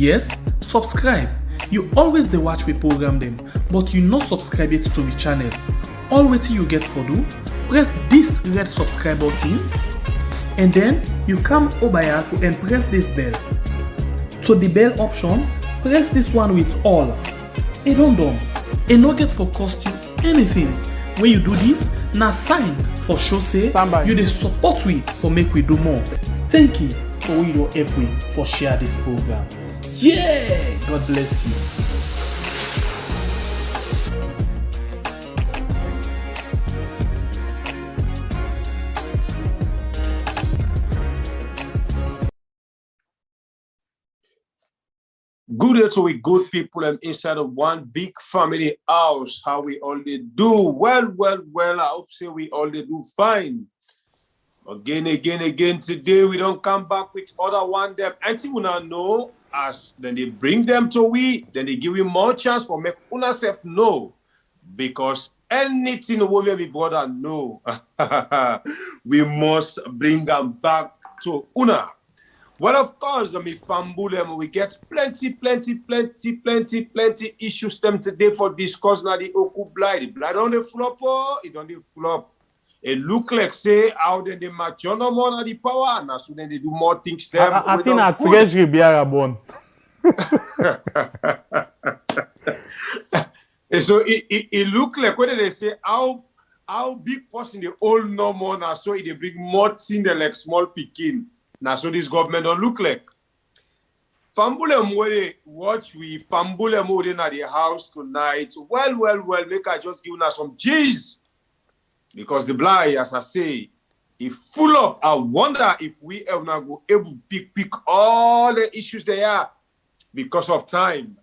Yes, subscribe. You always dey watch we program them, but you not subscribe yet to the channel. All wetin you get for do, press this red subscribe button and then you come over here and press this bell. To the bell option, press this one with all. E don done. E no get for cost you anything. When you do this, na sign for show say you dey support we for make we do more. Thank you for we don help we for share this program. Yeah, God bless you. Good day to we good people inside of one big family house. How we all they do? Well. I hope say we all they do fine. Again. Today we don't come back with other one them. Until we not know as then they bring them to we, then they give you more chance for make una self know. Because anything we be brother know, we must bring them back to una. Well, of course, Fambulem, we get plenty issues them today for discuss now the Oku blind. The blind on the flop, it on the flop. It look like say how then they match on more the power, and so then they do more things them. I think I treasury biara born. So it look like when they say how big person the old no more now, so they bring more thing than like small picking. Now, so this government don't look like. Fambule Mwede, watch we Fambule Mwede in the house tonight. Well, make I just give us some G's. Because the blind, as I say, is full of, I wonder if we ever not go able to pick all the issues they are because of time.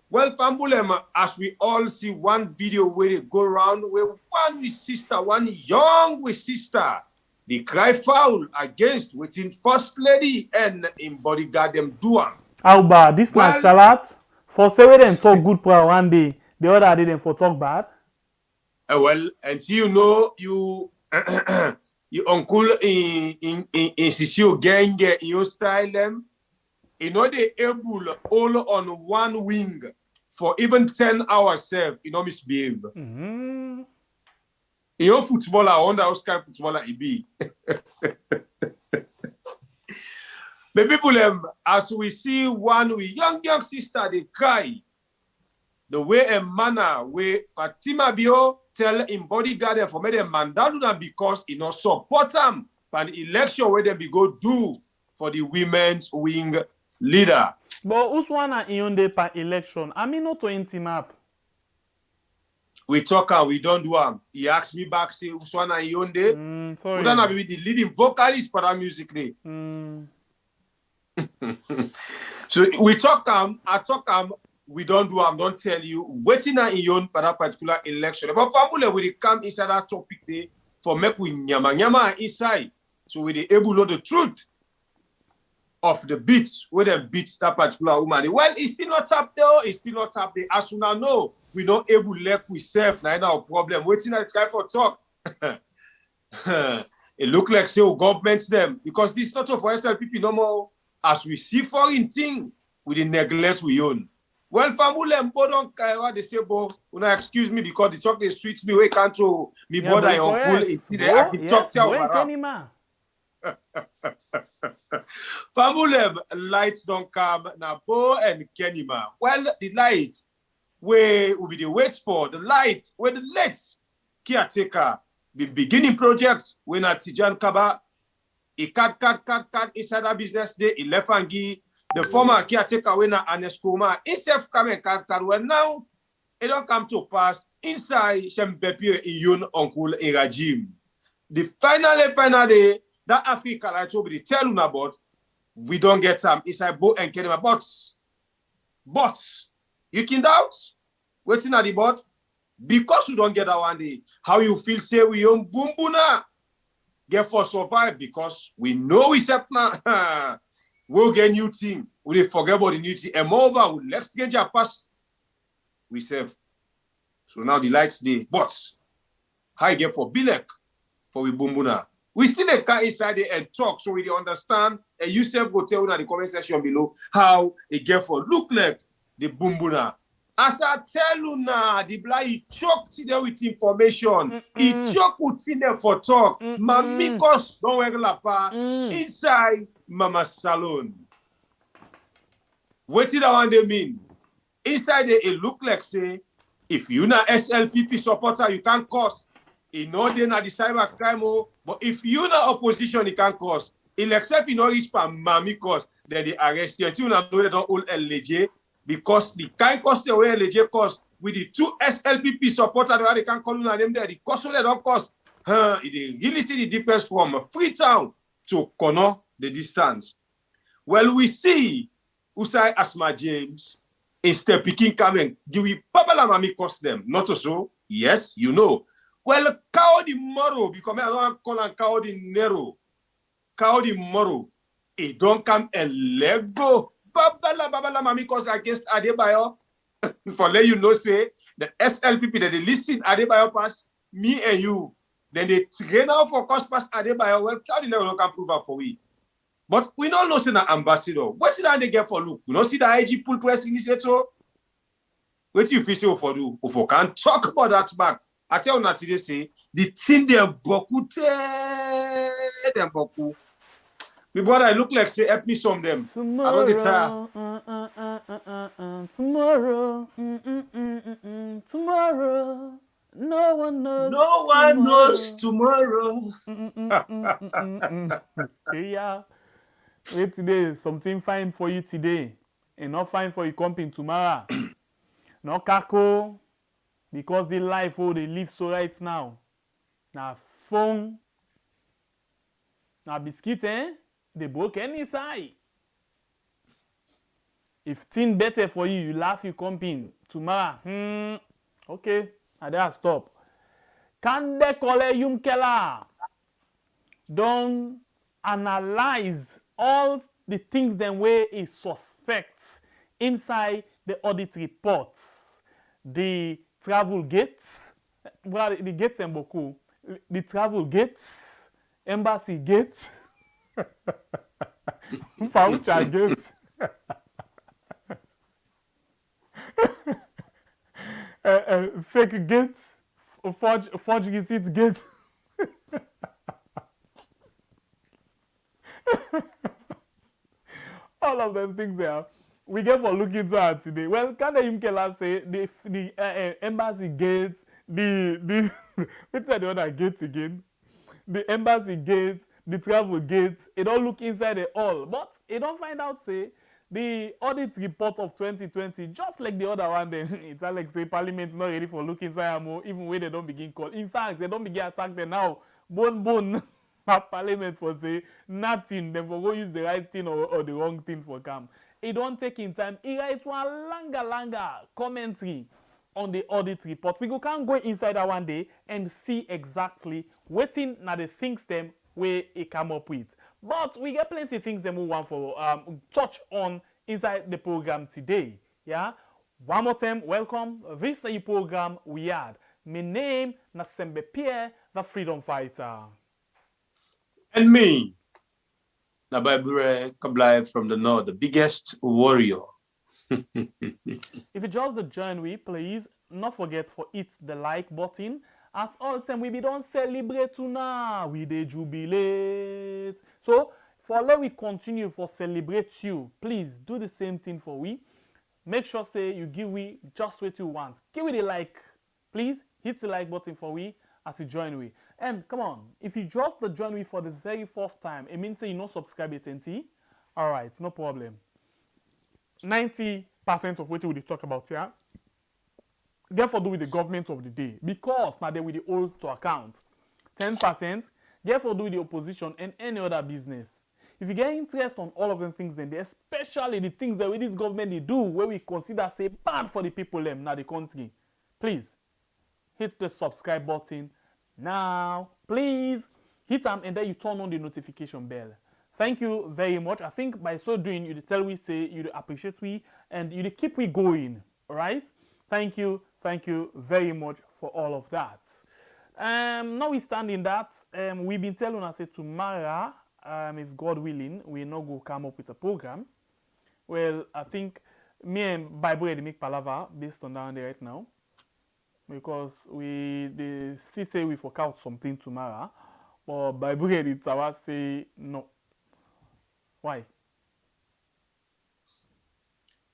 Well, Fambule, as we all see one video where they go around with one young sister, they cry foul against within First Lady and in bodyguard them do am. Alba, this man Charlotte, for say we them talk good for one day, the other day them for talk bad. Well, until you know you you uncle in Sisio gang in your style them, you know they able all on one wing for even 10 hours self, you know misbehave. Your footballer, I wonder how kind of footballer he be. But people, as we see one with young sister, they cry. The way a manner where Fatima Bio tell him bodyguard for me them mandaluna because he not support them for the election where they be go do for the women's wing leader. But who's one in Yonde per election? I mean not to intimate. We talk and we don't do them. He asked me back, say, Uswana Yonde. Sorry. We don't be the leading vocalist for that music. So we talk I talk we don't do them, don't tell you. Waiting in yon for that particular election. But family we come inside that topic day for make we nyama inside. So we be able to know the truth of the beats, where them beats that particular woman. Well, it's still not up there. As soon as know, we not able to let we self now our problem. Waiting at the guy for talk. It look like say governments them because this not of SLPP no more. As we see foreign thing, we the neglect we own. Well, family and don't care what they say, but una excuse me because the chocolate sweets me. We can't throw me brother and uncle into there. I can talk to Family lights don't come now. Bo and Kenima. Well, the light where will be the wait for the light where the late caretaker the beginning projects when at Tijan Kaba he cut inside a business day he left and give the former caretaker when Aneskoma himself come and cut well now it don't come to pass inside Shempepe in Yun uncle in regime. The final day that Africa I told you tell you about we don't get some inside Bo and Kenima but you can doubt waiting at the bot because we don't get that one day. How you feel say we own Bumbuna get for survive because we know we set now. We'll get new team. We forget about the new team. And moreover, let's get your pass. We save. So now the lights day. But how you get for Bilek for we Bumbuna? We still dey come inside there and talk so we dey understand. And you self go tell in the comment section below how a get for look like the bumbuna. As I tell you now, the blind he choked there with information. He choked with them for talk. Mamikos don't wear lapa inside Mama Salon. What did I want to mean? Inside there, it look like say if you na SLPP supporter, you can't cause. You know they na the cyber crime, but if you na opposition, you can't cause. Except you know reach for Mamikos, then they arrest you. Until you know they don't hold LJ. Because the kind cost the way LJ cost with the two SLPP supporters, they can call them there. The cost they don't cost. They really see the difference from Freetown to Kono, the distance. Well, we see Usai Asma James instead picking coming. Give we Babala Mami cost them. Not so. Yes, you know. Well, Kao Denero, because I don't call him Kao Denero. Kao Denero, it don't come a Lego. Babala Mami cause against Adebayor. For let you know, say the SLPP that they listen Adebayor pass me and you. Then they train out for cause pass Adebayor. Well, Kao Denero can prove up for we. But we don't know say the ambassador. What did they get for look? You don't see the IG pull press initiator. What you feel for do? If we can't talk about that back. I tell you today say the thing they boku them boku. My brother, I look like say help me some them. Tomorrow, I don't tomorrow, tomorrow, no one knows. No one knows tomorrow. Yeah. Wait today, something fine for you today, and not fine for you company tomorrow. No kako, because the life they live so right now. Now phone, now biscuit, they broke any side. If thing better for you, you laugh, you comping. Tomorrow, okay, I dare stop. Kandeh Yumkela don't analyze all the things them way is suspects inside the audit reports. The travel gates, well, the gates and boku, the travel gates, embassy gates. Voucher gates. Fake gates. Forge receipt gates. All of them things there. We get for looking into her today. Well, Kandeh Yumkela say the embassy gates, what's the other gates again? The embassy gates, the travel gates, it all look inside it all. But it don't find out, say, the audit report of 2020, just like the other one, it's like say Parliament's not ready for look inside more, even when they don't begin call. In fact, they don't begin attack them now. Bone. Parliament for say nothing, they for go use the right thing or the wrong thing for come. It don't take in time. It write one longer commentary on the audit report. We can go inside that one day and see exactly what thing now the things them where it come up with. But we get plenty of things them we want for touch on inside the program today. Yeah. One more time, welcome. This is the program we had. My name is Sembe Pierre, the freedom fighter. And me, Nabai Kablai from the north, the biggest warrior. If you just join we, please not forget for hit the like button. As all time we be don't celebrate now, we dey jubilate. So for let we continue for celebrate you, please do the same thing for we. Make sure say you give we just what you want. Give we the like, please hit the like button for we as you join we. And come on, if you just join we for the very first time, it means say you not subscribe at NT. All right, no problem. 90% of what we talk about here, therefore do with the government of the day, because now they with the old to account. 10%, therefore do with the opposition and any other business. If you get interest on all of them things, then especially the things that with this government they do, where we consider say bad for the people them now the country, please hit the subscribe button now. Please hit them and then you turn on the notification bell. Thank you very much. I think by so doing, you tell we say you appreciate we and you keep we going. All right. Thank you very much for all of that. Notwithstanding that, we've been telling us say tomorrow, if God willing, we not go come up with a program. Well, I think me and Bible they make palaver based on that right now. Because they still say we fork out something tomorrow. But Bible it's our say no. Why?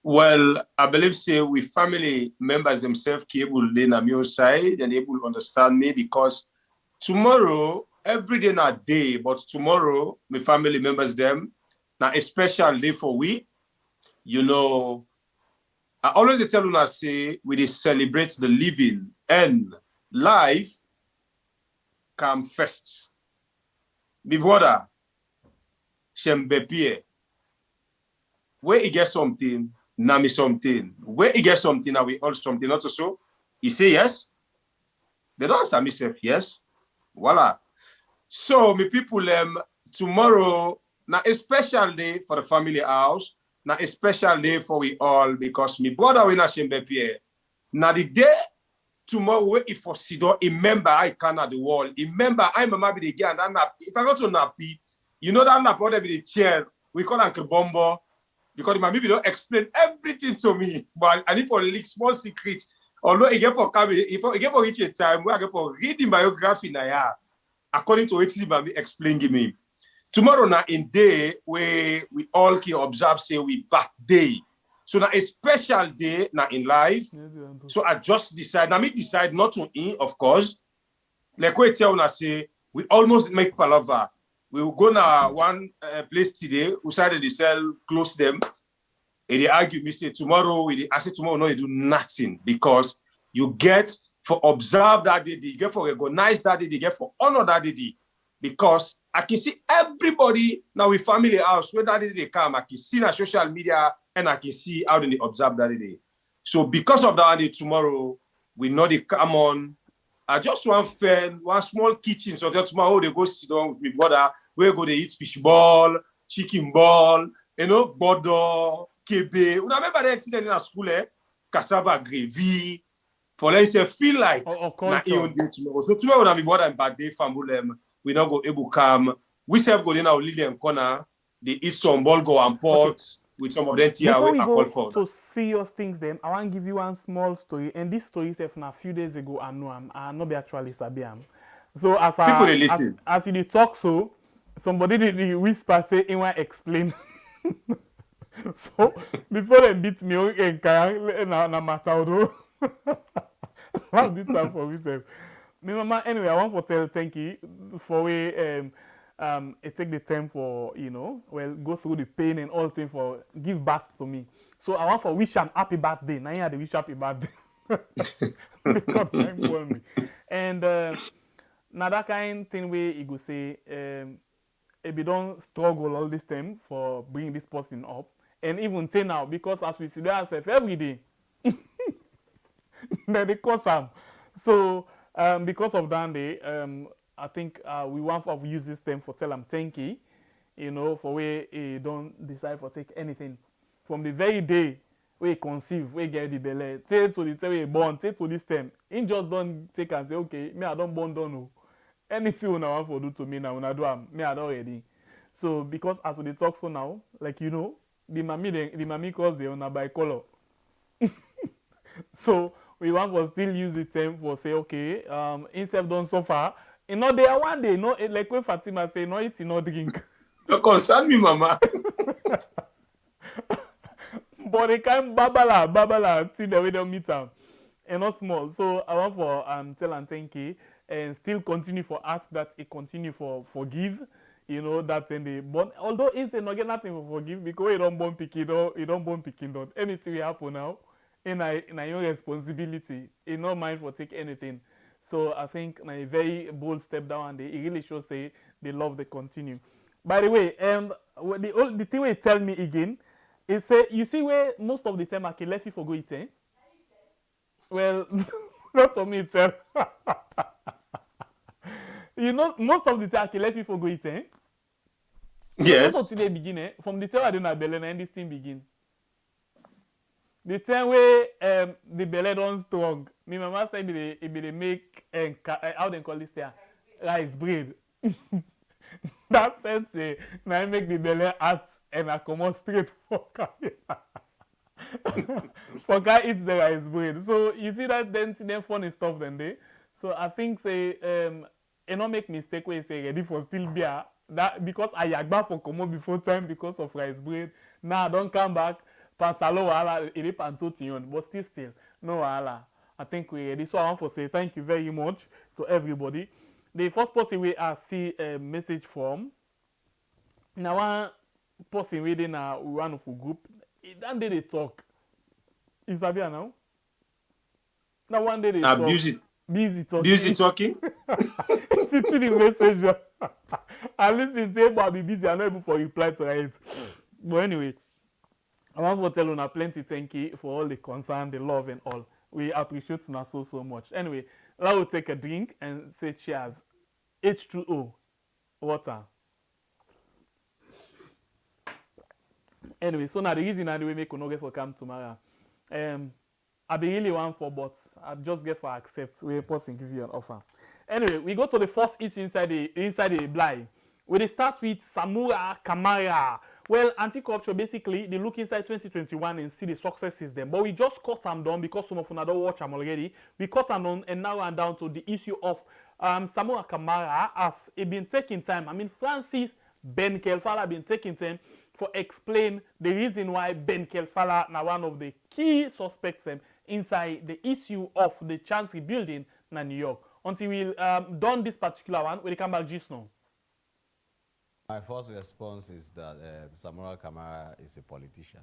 Well, I believe say we family members themselves able to learn on your side and able to understand me because tomorrow, every day not day, but tomorrow, my family members them, now a special day for we. You know, I always tell you say we celebrate the living and life come first. My brother, Shembepie, where he get something, now me something. Where he get something, now we all something. Not so. He say yes. They don't answer me say yes. Voila. So, my people, tomorrow, now a special day for the family house. Now a special day for we all because my brother we not Shembepie. Now the day tomorrow, if for Sido, remember I can at the wall. Remember I'm a maybe the guy and that nap. If I go to nappy, you know that nap order be the chair. We call Uncle Bombo because my baby don't explain everything to me. But I need for leak small secrets. Although again for coming, if I get for reach a time where I get for reading biography now, according to what he explain to me. Tomorrow now in day where we all can observe say we birthday. So now a special day now in life. So I just decide. Now me decide not to in, of course. Like we tell una say we almost make palaver. We will go now one place today. We decided to sell close them. And they argue me say tomorrow. I say tomorrow no, you do nothing because you get for observe that day. You get for recognize that day. You get for honor that day. Because I can see everybody now with family house where that day they come. I can see on social media and I can see how they observe that day. So because of that day tomorrow, we know they come on. I just want fan, one small kitchen. So tomorrow they go sit down with my brother. We go they eat fish ball, chicken ball, you know, bodo, kebe. You remember that incident in our school, cassava gravy. For let's say feel like na day tomorrow. So tomorrow when my brother and birthday family we not go able come. We self go in our Lilian corner. They eat some bulgur and pot with some of them tea Before away. we go to serious things, then I want to give you one small story. And this story is a few days ago. I know I not be actually sabiam. So as people they listen. As you talk, so somebody did whisper say, "I want explain." So before they beat me, na mataudo. What did time for myself? My mama, anyway, I want to tell thank you for we it take the time for go through the pain and all things for give birth to me. So I want to wish am happy birthday. Now you had to wish happy birthday. Because time call me. And now that kind thing where you go say if you don't struggle all this time for bringing this person up and even till now because as we see ourselves every day, then they cause them. So because of that day, I think we want to use this time for tell them thank you, for where he don't decide for take anything. From the very day where he conceive, where he get the belly, till to the time where he born, till to this time, he just don't take and say, okay, me I don't born, don't know. Anything una want to do to me now, una do am, me I don't ready. So because as we talk so now, like the mommy calls the una by color. So we want to still use the term for say, okay, instead don't suffer. There one day, like when Fatima say, no eat, no drink. Don't concern me, mama. But they can't babala, till the way they meet them. And not small. So I want for tell and thank you and still continue for ask that it continue for forgive. That in the born. Although it's not get nothing for forgive because you don't born picking, you don't born picking don't. Anything will happen now. In your responsibility, in no mind for take anything. So I think a very bold step down, and it really shows they love they continue. By the way, the thing they tell me again is say you see where most of the time I can let you for go eat. Well, not for me tell. Most of the time I can let you for go eat. Yes. From today begin, from the time I do not belly and this thing begin. The time where the belly don't strong, Me mama said they make how they call this there rice bread. That sense now I make the belly hot and I come out straight for for guy eats the rice bread. So you see that then funny stuff then they. So I think say and not make mistake when you say ready for still beer. That because I yagba for come out before time because of rice bread. Now I don't come back. Pansalo wala it pantotion, but still no wala. I think we ready. So I want to say thank you very much to everybody. The first person we see a message from. Now one person within one of a group. That day they talk. Is that now? Now one day they talk. Busy talking. Busy talking. You see the message. I listen to it, but I'll be busy. I'm not able to reply to it. But anyway, I want to tell you plenty thank you for all the concern, the love, and all. We appreciate you so much. Anyway, I will take a drink and say cheers. H2O, water. Anyway, so now the reason I do make no get for come tomorrow. I be really one for, but I just get for accept. We person give you an offer. Anyway, we go to the first issue inside the blind. We start with Samura Kamara. Well, anti-corruption basically they look inside 2021 and see the successes them. But we just cut them down because some of you don't watch them already. We cut them down and now I'm down to the issue of Samura Kamara as it been taking time. I mean, Francis Ben Kelfala been taking time for explain the reason why Ben Kelfala now one of the key suspects inside the issue of the Chancery building in New York. Until we done this particular one, we'll come back just now. My first response is that Samura Kamara is a politician,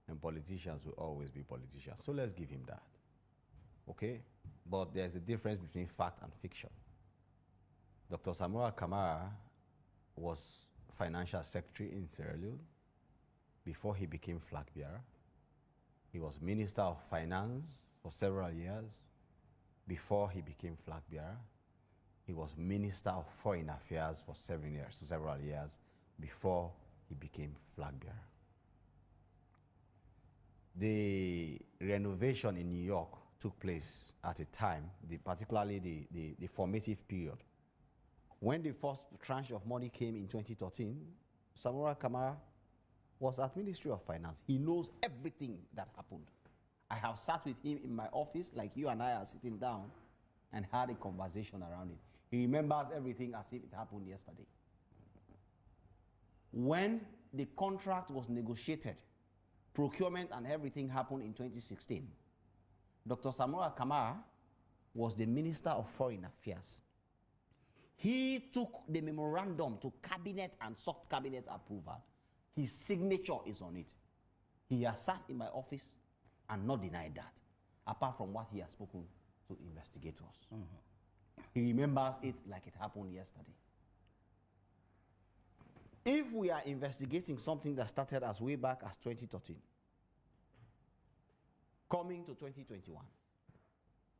and politicians will always be politicians. So let's give him that, okay? But there's a difference between fact and fiction. Dr. Samura Kamara was financial secretary in Sierra Leone before he became flag bearer. He was Minister of Finance for several years before he became flag bearer. He was Minister of Foreign Affairs for several years before he became flag bearer. The renovation in New York took place at a time, particularly the formative period. When the first tranche of money came in 2013, Samura Kamara was at Ministry of Finance. He knows everything that happened. I have sat with him in my office, like you and I are sitting down, and had a conversation around it. He remembers everything as if it happened yesterday. When the contract was negotiated, procurement and everything happened in 2016, Dr. Samura Kamara was the Minister of Foreign Affairs. He took the memorandum to cabinet and sought cabinet approval. His signature is on it. He has sat in my office and not denied that, apart from what he has spoken to investigators. He remembers it like it happened yesterday. If we are investigating something that started as way back as 2013, coming to 2021,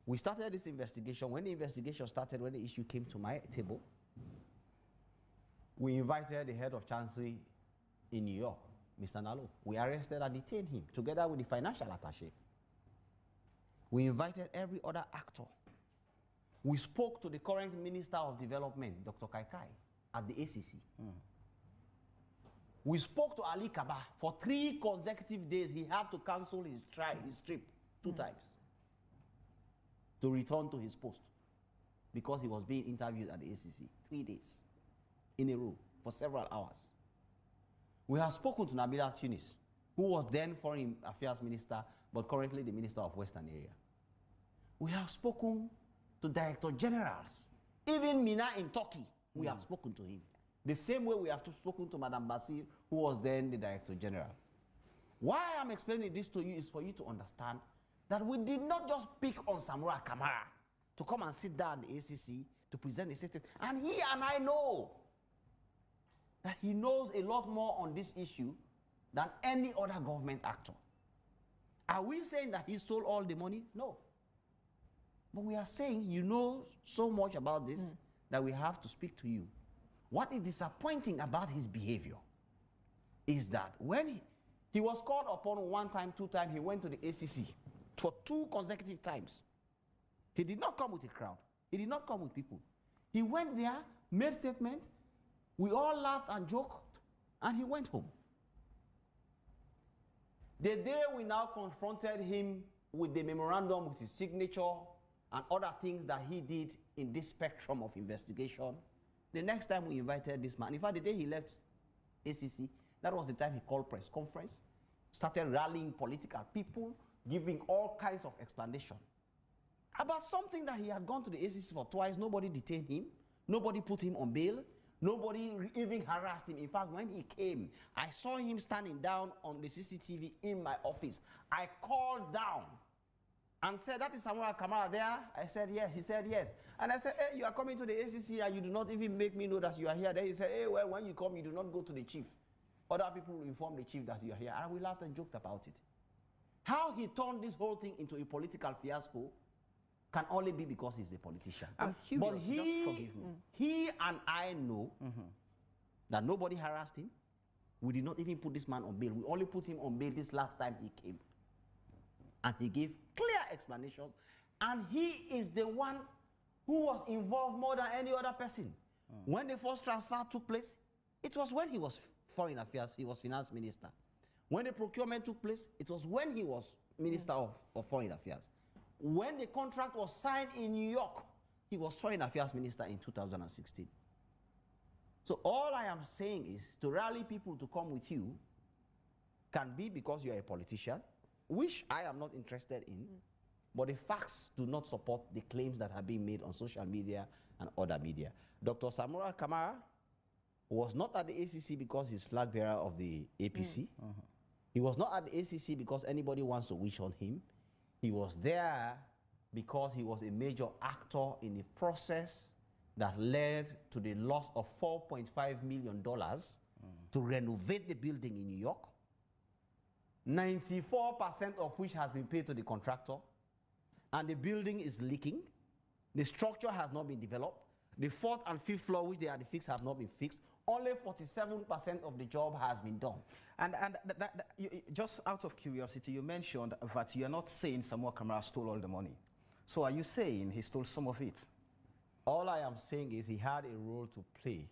we started this investigation. When the investigation started, when the issue came to my table, we invited the head of Chancery in New York, Mr. Nalo. We arrested and detained him together with the financial attaché. We invited every other actor. We spoke to the current Minister of Development, Dr. Kaikai, at the ACC. We spoke to Ali Kaba. For 3 consecutive days, he had to cancel his trip 2 times to return to his post because he was being interviewed at the ACC 3 days in a row for several hours. We have spoken to Nabila Tunis, who was then Foreign Affairs Minister, but currently the Minister of Western Area. We have spoken to Director Generals. Even Mina in Turkey, we have spoken to him. The same way we have spoken to Madam Basir, who was then the Director General. Why I'm explaining this to you is for you to understand that we did not just pick on Samura Kamara to come and sit down at the ACC to present a statement. And he and I know that he knows a lot more on this issue than any other government actor. Are we saying that he stole all the money? No. But we are saying you know so much about this that we have to speak to you. What is disappointing about his behavior is that when he was called upon 1 time, 2 times, he went to the ACC for 2 consecutive times He did not come with a crowd. He did not come with people. He went there, made statement, we all laughed and joked, and he went home. The day we now confronted him with the memorandum with his signature and other things that he did in this spectrum of investigation, the next time we invited this man, in fact, the day he left ACC, that was the time he called press conference, started rallying political people, giving all kinds of explanation about something that he had gone to the ACC for twice. Nobody detained him. Nobody put him on bail. Nobody even harassed him. In fact, when he came, I saw him standing down on the CCTV in my office. I called down and said, that is Samuel Kamara there? I said, yes. He said, yes. And I said, hey, you are coming to the ACC and you do not even make me know that you are here. Then he said, hey, well, when you come, you do not go to the chief. Other people will inform the chief that you are here. And we laughed and joked about it. How he turned this whole thing into a political fiasco can only be because he's a politician. I'm curious, but just forgive me. He and I know that nobody harassed him. We did not even put this man on bail. We only put him on bail this last time he came. And he gave clear explanations. And he is the one who was involved more than any other person. When the first transfer took place, it was when he was foreign affairs, he was finance minister. When the procurement took place, it was when he was minister of foreign affairs. When the contract was signed in New York, he was foreign affairs minister in 2016. So all I am saying is to rally people to come with you can be because you are a politician, which I am not interested in, but the facts do not support the claims that have been made on social media and other media. Dr. Samuel Kamara was not at the ACC because he's flag bearer of the APC. He was not at the ACC because anybody wants to wish on him. He was there because he was a major actor in the process that led to the loss of $4.5 million to renovate the building in New York, 94% of which has been paid to the contractor, and the building is leaking. The structure has not been developed. The 4th and 5th floor, which they are to fix, have not been fixed. Only 47% of the job has been done. And just out of curiosity, you mentioned that you're not saying Samuel Kamara stole all the money. So are you saying he stole some of it? All I am saying is he had a role to play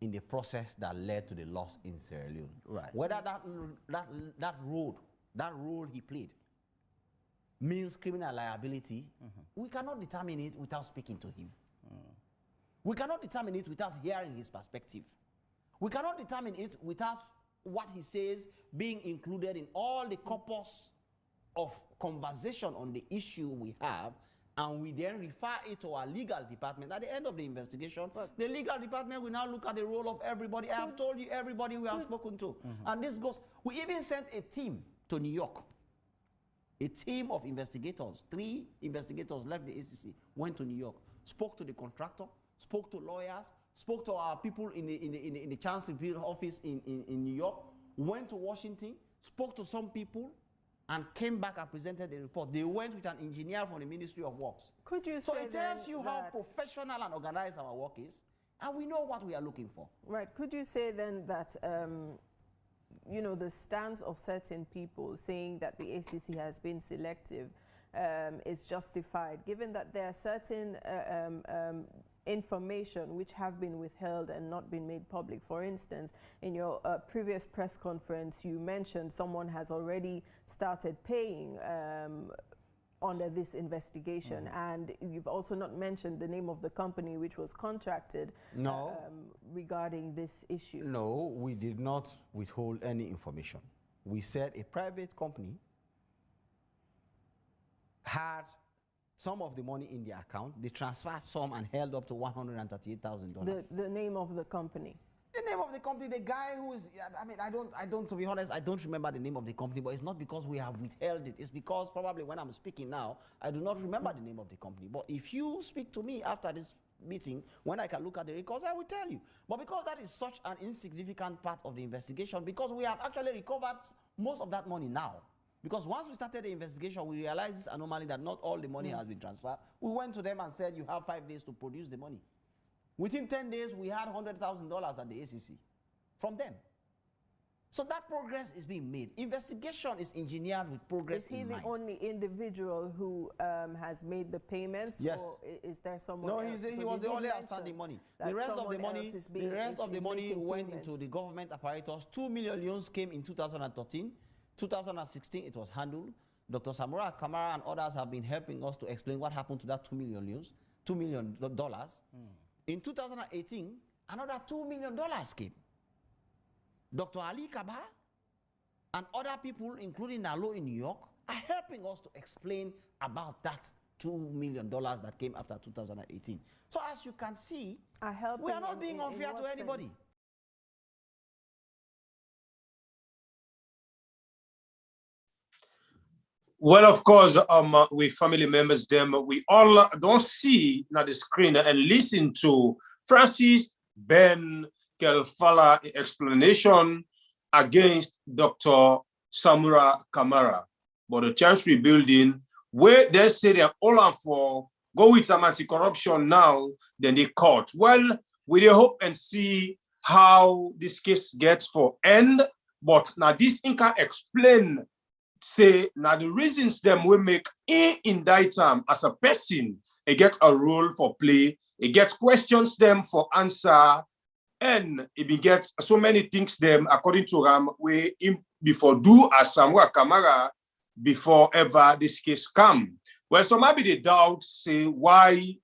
in the process that led to the loss in Sierra Leone. Right. Whether that role he played means criminal liability, we cannot determine it without speaking to him. We cannot determine it without hearing his perspective. We cannot determine it without what he says being included in all the corpus of conversation on the issue we have, and we then refer it to our legal department. At the end of the investigation, the legal department will now look at the role of everybody. I have told you everybody we have spoken to. And this goes, we even sent a team to New York. A team of investigators, 3 investigators left the ACC, went to New York, spoke to the contractor, spoke to lawyers, spoke to our people in the Chancellery office in New York, went to Washington, spoke to some people, and came back and presented the report. They went with an engineer from the Ministry of Works. Could you so say it tells you how professional and organized our work is, and we know what we are looking for. Right. Could you say then that, you know, the stance of certain people saying that the ACC has been selective is justified, given that there are certain information which have been withheld and not been made public? For instance, in your previous press conference, you mentioned someone has already started paying under this investigation, and you've also not mentioned the name of the company which was contracted regarding this issue. No, we did not withhold any information. We said a private company had some of the money in their account. They transferred some and held up to $138,000. The name of the company? The name of the company, the guy who is, I mean, I don't, to be honest, I don't remember the name of the company, but it's not because we have withheld it. It's because probably when I'm speaking now, I do not remember the name of the company. But if you speak to me after this meeting, when I can look at the records, I will tell you. But because that is such an insignificant part of the investigation, because we have actually recovered most of that money now. Because once we started the investigation, we realized this anomaly that not all the money has been transferred. We went to them and said, you have 5 days to produce the money. Within 10 days, we had $100,000 at the ACC from them. So that progress is being made. Investigation is engineered with progress Is he in the mind. only individual who has made the payments? Yes. Or is there someone No, else? he Because was he the only did outstanding money. mention The rest that of the someone money, else is being- went making into the government apparatus. 2 million loans came in 2013. 2016, it was handled. Dr. Samura Kamara and others have been helping us to explain what happened to that 2 million loans, $2 million. In 2018, another $2 million came. Dr. Ali Kaba and other people, including Nalo in New York, are helping us to explain about that $2 million that came after 2018. So as you can see, we are not being unfair to anybody. Well, of course, we family members, them, we all don't see now the screen and listen to Francis Ben Kelfala explanation against Dr. Samura Kamara. But the Chancery building, where they say they're all on for go with some anti-corruption now, then they court. Well, we hope and see how this case gets for end. But now this can explain, say, now the reasons them we make indict him as a person, it gets a role for play, it gets questions them for answer, and it gets so many things them according to Ram we before do as Samura Kamara before ever this case come. Well, so maybe the doubt say why,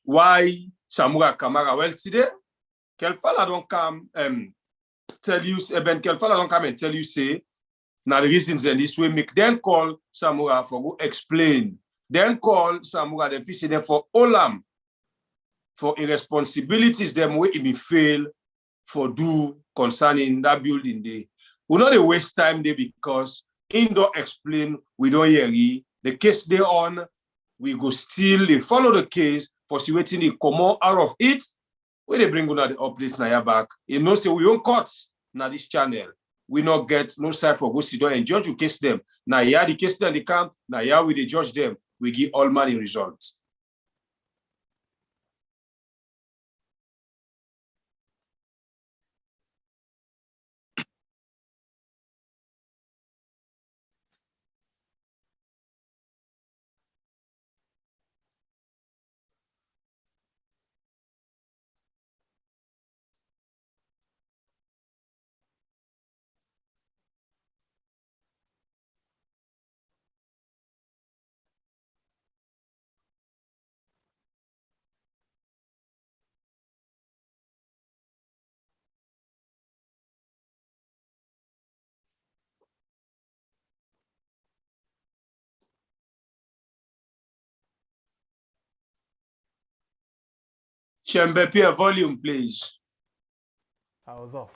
why Samura Kamara? Well, today, Kelfala don't come tell you, Ben Kelfala don't come and tell you, say, now the reasons and this way make them call Samura for go explain. Then call Samura, then visit them for Olam, for irresponsibilities them way it be fail for do concerning that building day. We not waste time there because in don't explain, we don't hear it. The case they on, we go still they follow the case for see waiting they come out of it. Where they bring on the updates now back. You know, say we don't cut now this channel. We not get no side for go sit down and judge you case them. Now yeah, the case them they come, now yeah, we they judge them. We give all money results. Chamber, volume, please. I was off.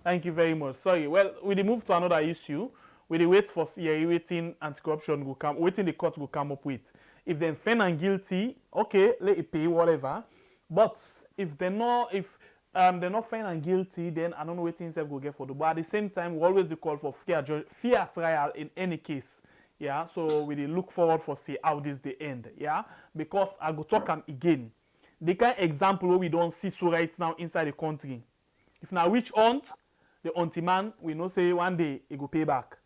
Thank you very much. Sorry. Well, we move to another issue. We wait for waiting anti-corruption will come, waiting the court will come up with. If they're found and guilty, okay, let it pay whatever. But if they're not, found and guilty, then I don't know what things they will get for the. But at the same time, we always call for fair trial in any case. Yeah. So we look forward for see how this the end. Yeah. Because I go talk again. The kind of example where we don't see so right now inside the country. If now witch hunt, the hunty man, we know say one day he go pay back.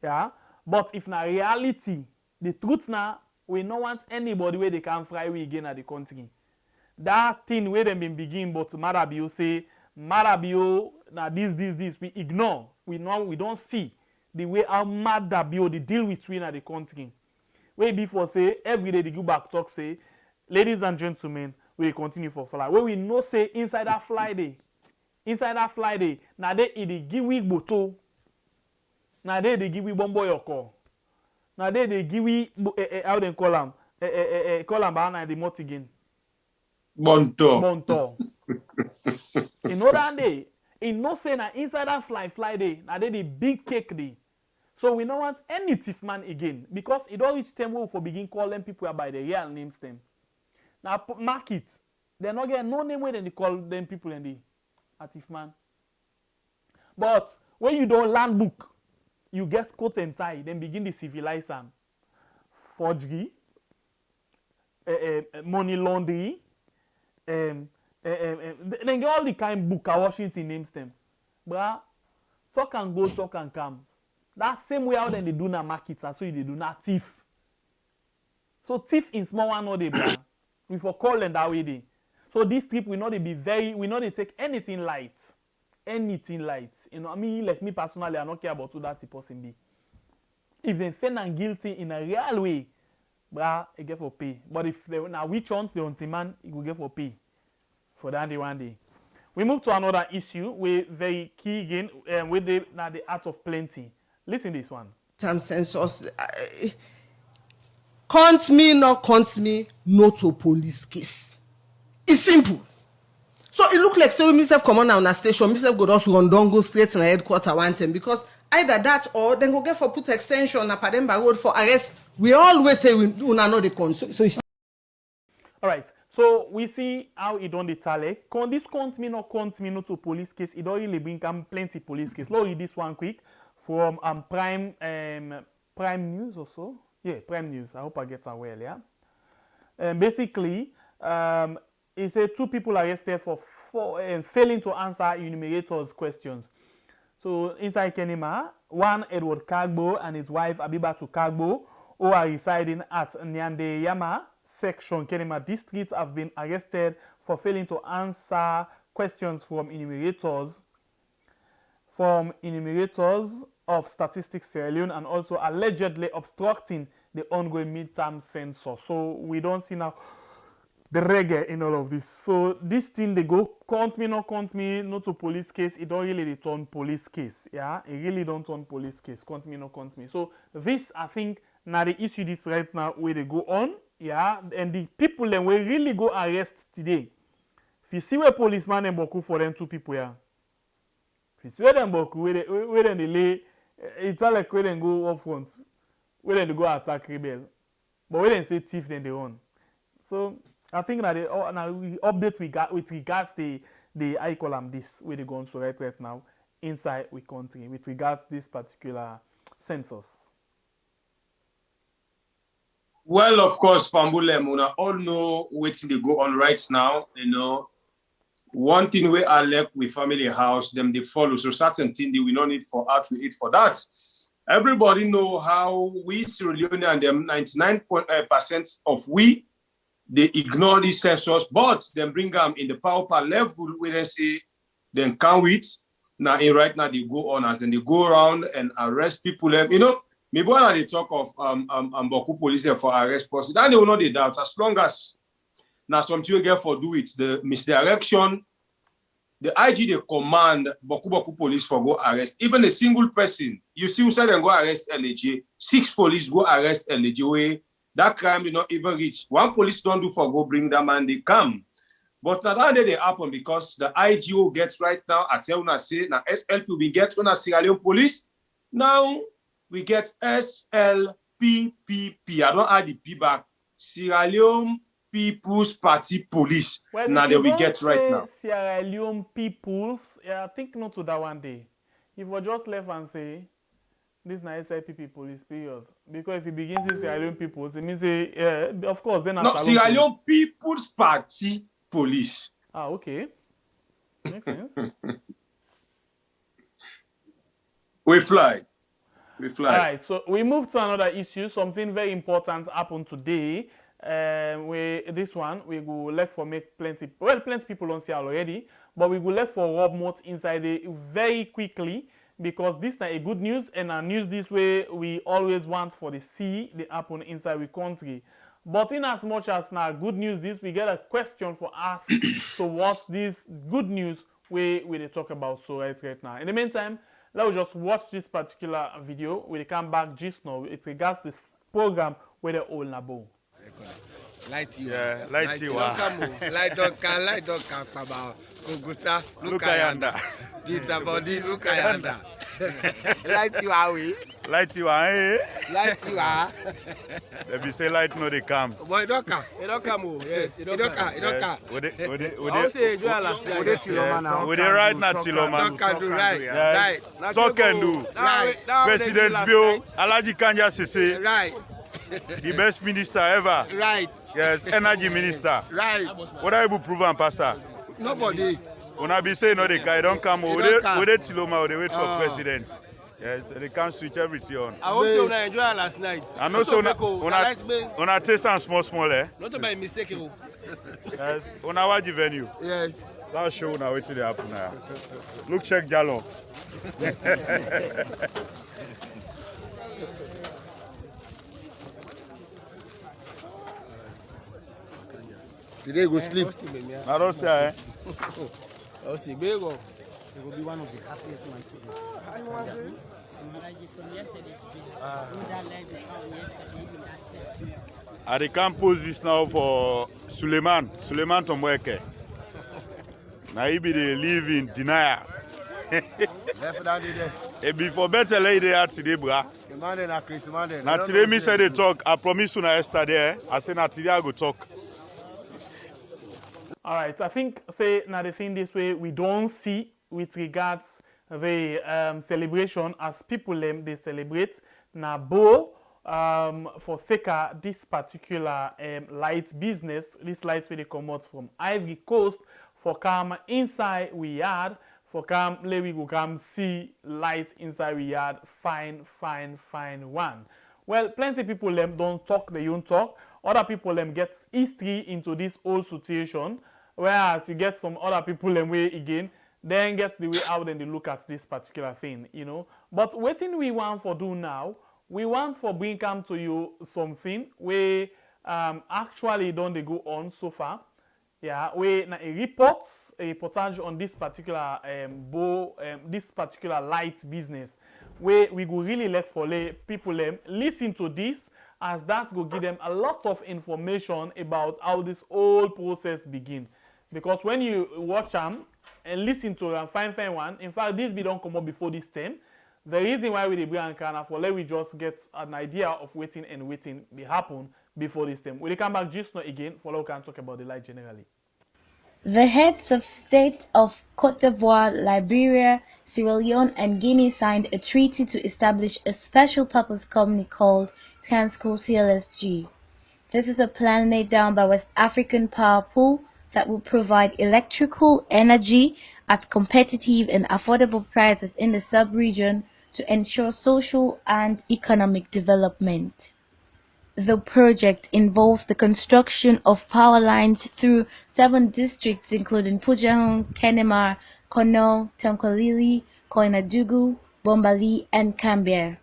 Yeah? But if now reality, the truth now, we don't want anybody where they can fry we again at the country. That thing where they been begin, but Marabio say, Marabio, now this, we ignore. We don't see the way how Marabio they deal with we at the country. Where before say, every day they go back talk say, ladies and gentlemen, we continue for fly. Where we know say inside that fly day, now they give we boto. Now they give we bombo yoko. Now they give we how they call them? Call them by the mot again. Bonto. In other day, in no say na inside that fly day, now they the big cake day. So we don't want any thief man again because it don't reach time we for begin calling people by the real names them. Now market, they not get no name where they call them people in the thief man. But when you don't land book, you get coat and tie, then begin to civilize them. Forgery, money laundry, then get all the kind book Washington names them. But talk and go, talk and come. That same way how then they do na markets, so they do na thief. So thief in small one no dey bra. We for call them that way dey. So this trip we know they be very, we know they take anything light. Anything light. You know, I mean, like me personally, I don't care about who that person be. If they find them guilty in a real way, bra, they get for pay. But if they now which ones they want man, he will get for pay. For that day one day. We move to another issue. We very key again with the art of plenty. Listen this one. Term census. Count me, not count me, no to police case. It's simple. So it look like say myself come on a station, myself go just run down, go straight to the headquarters one time because either that or then go get for put extension na Pademba Road for arrest. We always say we know the count. All right. So we see how it on the tally. This count me, not to police case. It don't really bring plenty police case. Let's read this one quick from Prime News or so. Yeah, Prime News. I hope I get that well, yeah. Basically, it said 2 people arrested for failing to answer enumerators' questions. So inside Kenema, one Edward Kagbo and his wife Abibatu Kagbo, who are residing at Nyandeyama section Kenema district, have been arrested for failing to answer questions from enumerators of Statistics Sierra Leone and also allegedly obstructing the ongoing midterm census. So we don't see now the reggae in all of this. So this thing they go count me, not to police case. It don't really turn police case. Yeah, it really don't turn police case. Count me, not count me. So this I think now the issue this right now where they go on. Yeah, and the people then will really go arrest today. If you see where policeman and Boku for them 2 people, yeah. If you see where them Boku, where they lay, it's all like where they go up front, where they go attack rebel. But when they say thief, then they run. So I think that we update we got with regards the I call them this where they go on so right now inside we country with regards this particular census. Well, of course, Pambule, Muna, all know what they go on right now. You know, one thing we are left with family house, them they follow. So certain thing they will not need for out to eat for that. Everybody know how we Sierra Leone and them 99% of we they ignore these census, but then bring them in the power level where they say then can't wait. Now right now they go on as then they go around and arrest people. You know. Maybe when they talk of Boku police for arrest person, then they will not the doubt. As long as now something you get for do it, the misdirection, the IG they command Boku police for go arrest. Even a single person, you see who said them go arrest LAJ, 6 police go arrest LAJ way. That crime did not even reach. 1 police don't do for go bring them and they come. But now that they happen because the IGO gets right now, I tell you say now SLP we get on a Sierra Leone police. Now we get SLPPP. I don't add the P back. Sierra Leone People's Party Police. Well, now that we get right now. Sierra Leone People's, I think not to that one day. If we just left and say, this is not SLPP Police, period. Because if it begins with Sierra Leone People's, it means, of course, then... No, Sierra Leone People's Party Police. Ah, okay. Makes sense. We fly. All right, so we move to another issue. Something very important happened today. This one we go look for make plenty people don't see already, but we go look for Rob Mott inside it very quickly because this is a good news and a news this way we always want for the see the happen inside the country. But in as much as now good news this, we get a question for us. So what's this good news we talk about so right now? In the meantime, let's just watch this particular video. We'll come back just now. It regards this program where they're all nabo. Light you. Yeah, light you. Light don't come about. Look ayanda. This body look ayanda. Light you are we. Light you are, eh? Light you are. Let me say light no they come. Boy, it don't come. It don't come. Yes, it don't come. It don't come. I say you are last night. We dey right now, Tiloma. Talk and do right. Right. Talk and do. Right. President Bill, Alaji Kanja Sese. Right. The best minister ever. Right. Yes, energy minister. Right. What are you prove and passer? Nobody. Una be say no, they don't come. They We don't come. dey Tiloma, they wait for presidents. Yes, they can't switch everything on. I hope you enjoy last night. I know so una taste and small, eh? Not by mistake. Yes, una watch the venue. Yes. That show now waiting to happen now. Look, check Jalo. Today go sleep. I don't say, eh? Austin, big up. It will be one of the happiest months. I can't pose this now for Suleiman Tomweke. Now he be the live in denial. Before better lady at today, brah. Now today me say they talk. I promise you na yesterday. I say now today I go talk. All right, I think say now the thing this way we don't see with regards the celebration as people they celebrate na bo for sake this particular light business. This light where they come out from Ivory Coast for come inside we yard for come let we go come see light inside we yard fine one. Well, plenty people don't talk, they don't talk. Other people get history into this whole situation, whereas you get some other people way again, then get the way out and they look at this particular thing, you know. But what thing we want for do now, we want for bring come to you something where actually don't they go on so far. Yeah, we na a reportage on this particular this particular light business where we go really let for people listen to this, as that will give them a lot of information about how this whole process begin. Because when you watch them and listen to them, fine one, in fact this be don't come up before this time. The reason why we dey bring Ankara for let we just get an idea of waiting be happen before this time. We'll come back just now again for we can talk about the light generally. The heads of state of Cote d'Ivoire, Liberia, Sierra Leone, and Guinea signed a treaty to establish a special purpose company called Transco CLSG. This is a plan laid down by West African Power Pool that will provide electrical energy at competitive and affordable prices in the sub-region to ensure social and economic development. The project involves the construction of power lines through 7 districts including Pujahun, Kenema, Kono, Tonkolili, Koinadugu, Bombali, and Cambier.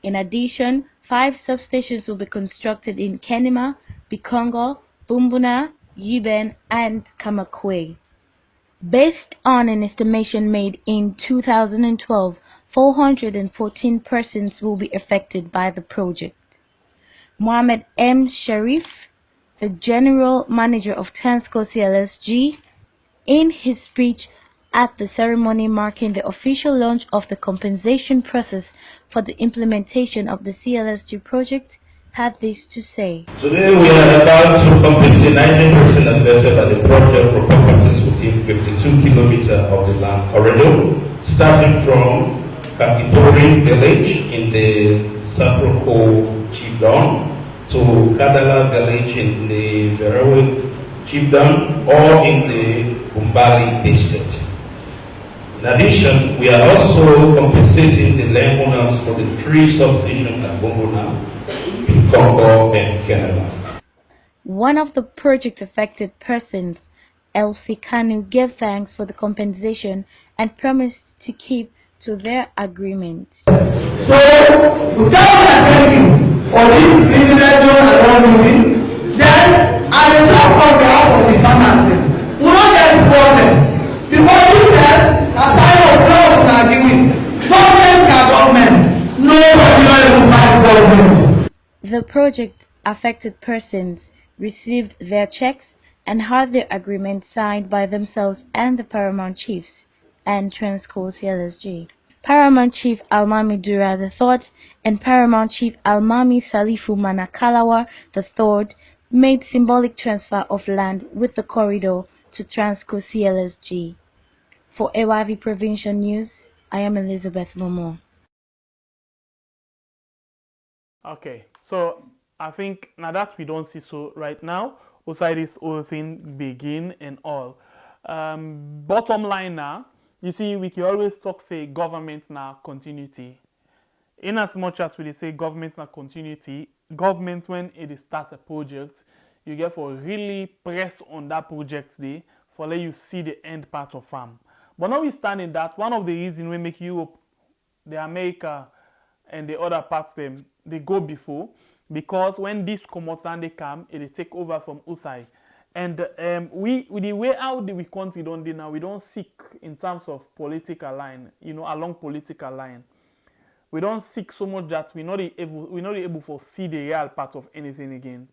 In addition, 5 substations will be constructed in Kenema, Bikongo, Bumbuna, Yiben, and Kamakwe. Based on an estimation made in 2012, 414 persons will be affected by the project. Mohamed M. Sharif, the General Manager of Transco CLSG, in his speech at the ceremony marking the official launch of the compensation process for the implementation of the CLSG project, had this to say. Today we are about to compensate 19% affected by the project for properties within 52 kilometers of the land corridor, starting from Kakitori village in the Saproko Chiefdom to Kadala village in the Verowick Chiefdom or in the Bumbali district. In addition, we are also compensating the land owners for the 3 substations at Bumbuna, Congo, and Canada. One of the project affected persons, Elsie Kanu, gave thanks for the compensation and promised to keep to their agreement. So, to tell them thank you for this privilege around me, then I will talk on behalf of the farmers. We don't get problem. Because you said, a time of love are giving. Government are government. Nobody will fight government. The project affected persons received their checks and had their agreement signed by themselves and the Paramount Chiefs and Transco CLSG. Paramount Chief Almami Dura III and Paramount Chief Almami Salifu Manakalawa III made symbolic transfer of land with the corridor to Transco CLSG. For AYV Provincial News, I am Elizabeth Momo. Okay, so I think now that we don't see so right now, outside this whole thing begin and all. Bottom line now, you see, we can always talk, say, government now continuity. In as much as we say government now continuity, government, when it start a project, you get for really press on that project day for let you see the end part of farm. But notwithstanding that, one of the reasons we make Europe, the America, and the other parts them, they go before, because when this commodities and they come, it take over from USAI. And we the way out we country don't do now, we don't seek in terms of political line, you know, along political line. We don't seek so much that we're not able to see the real part of anything again.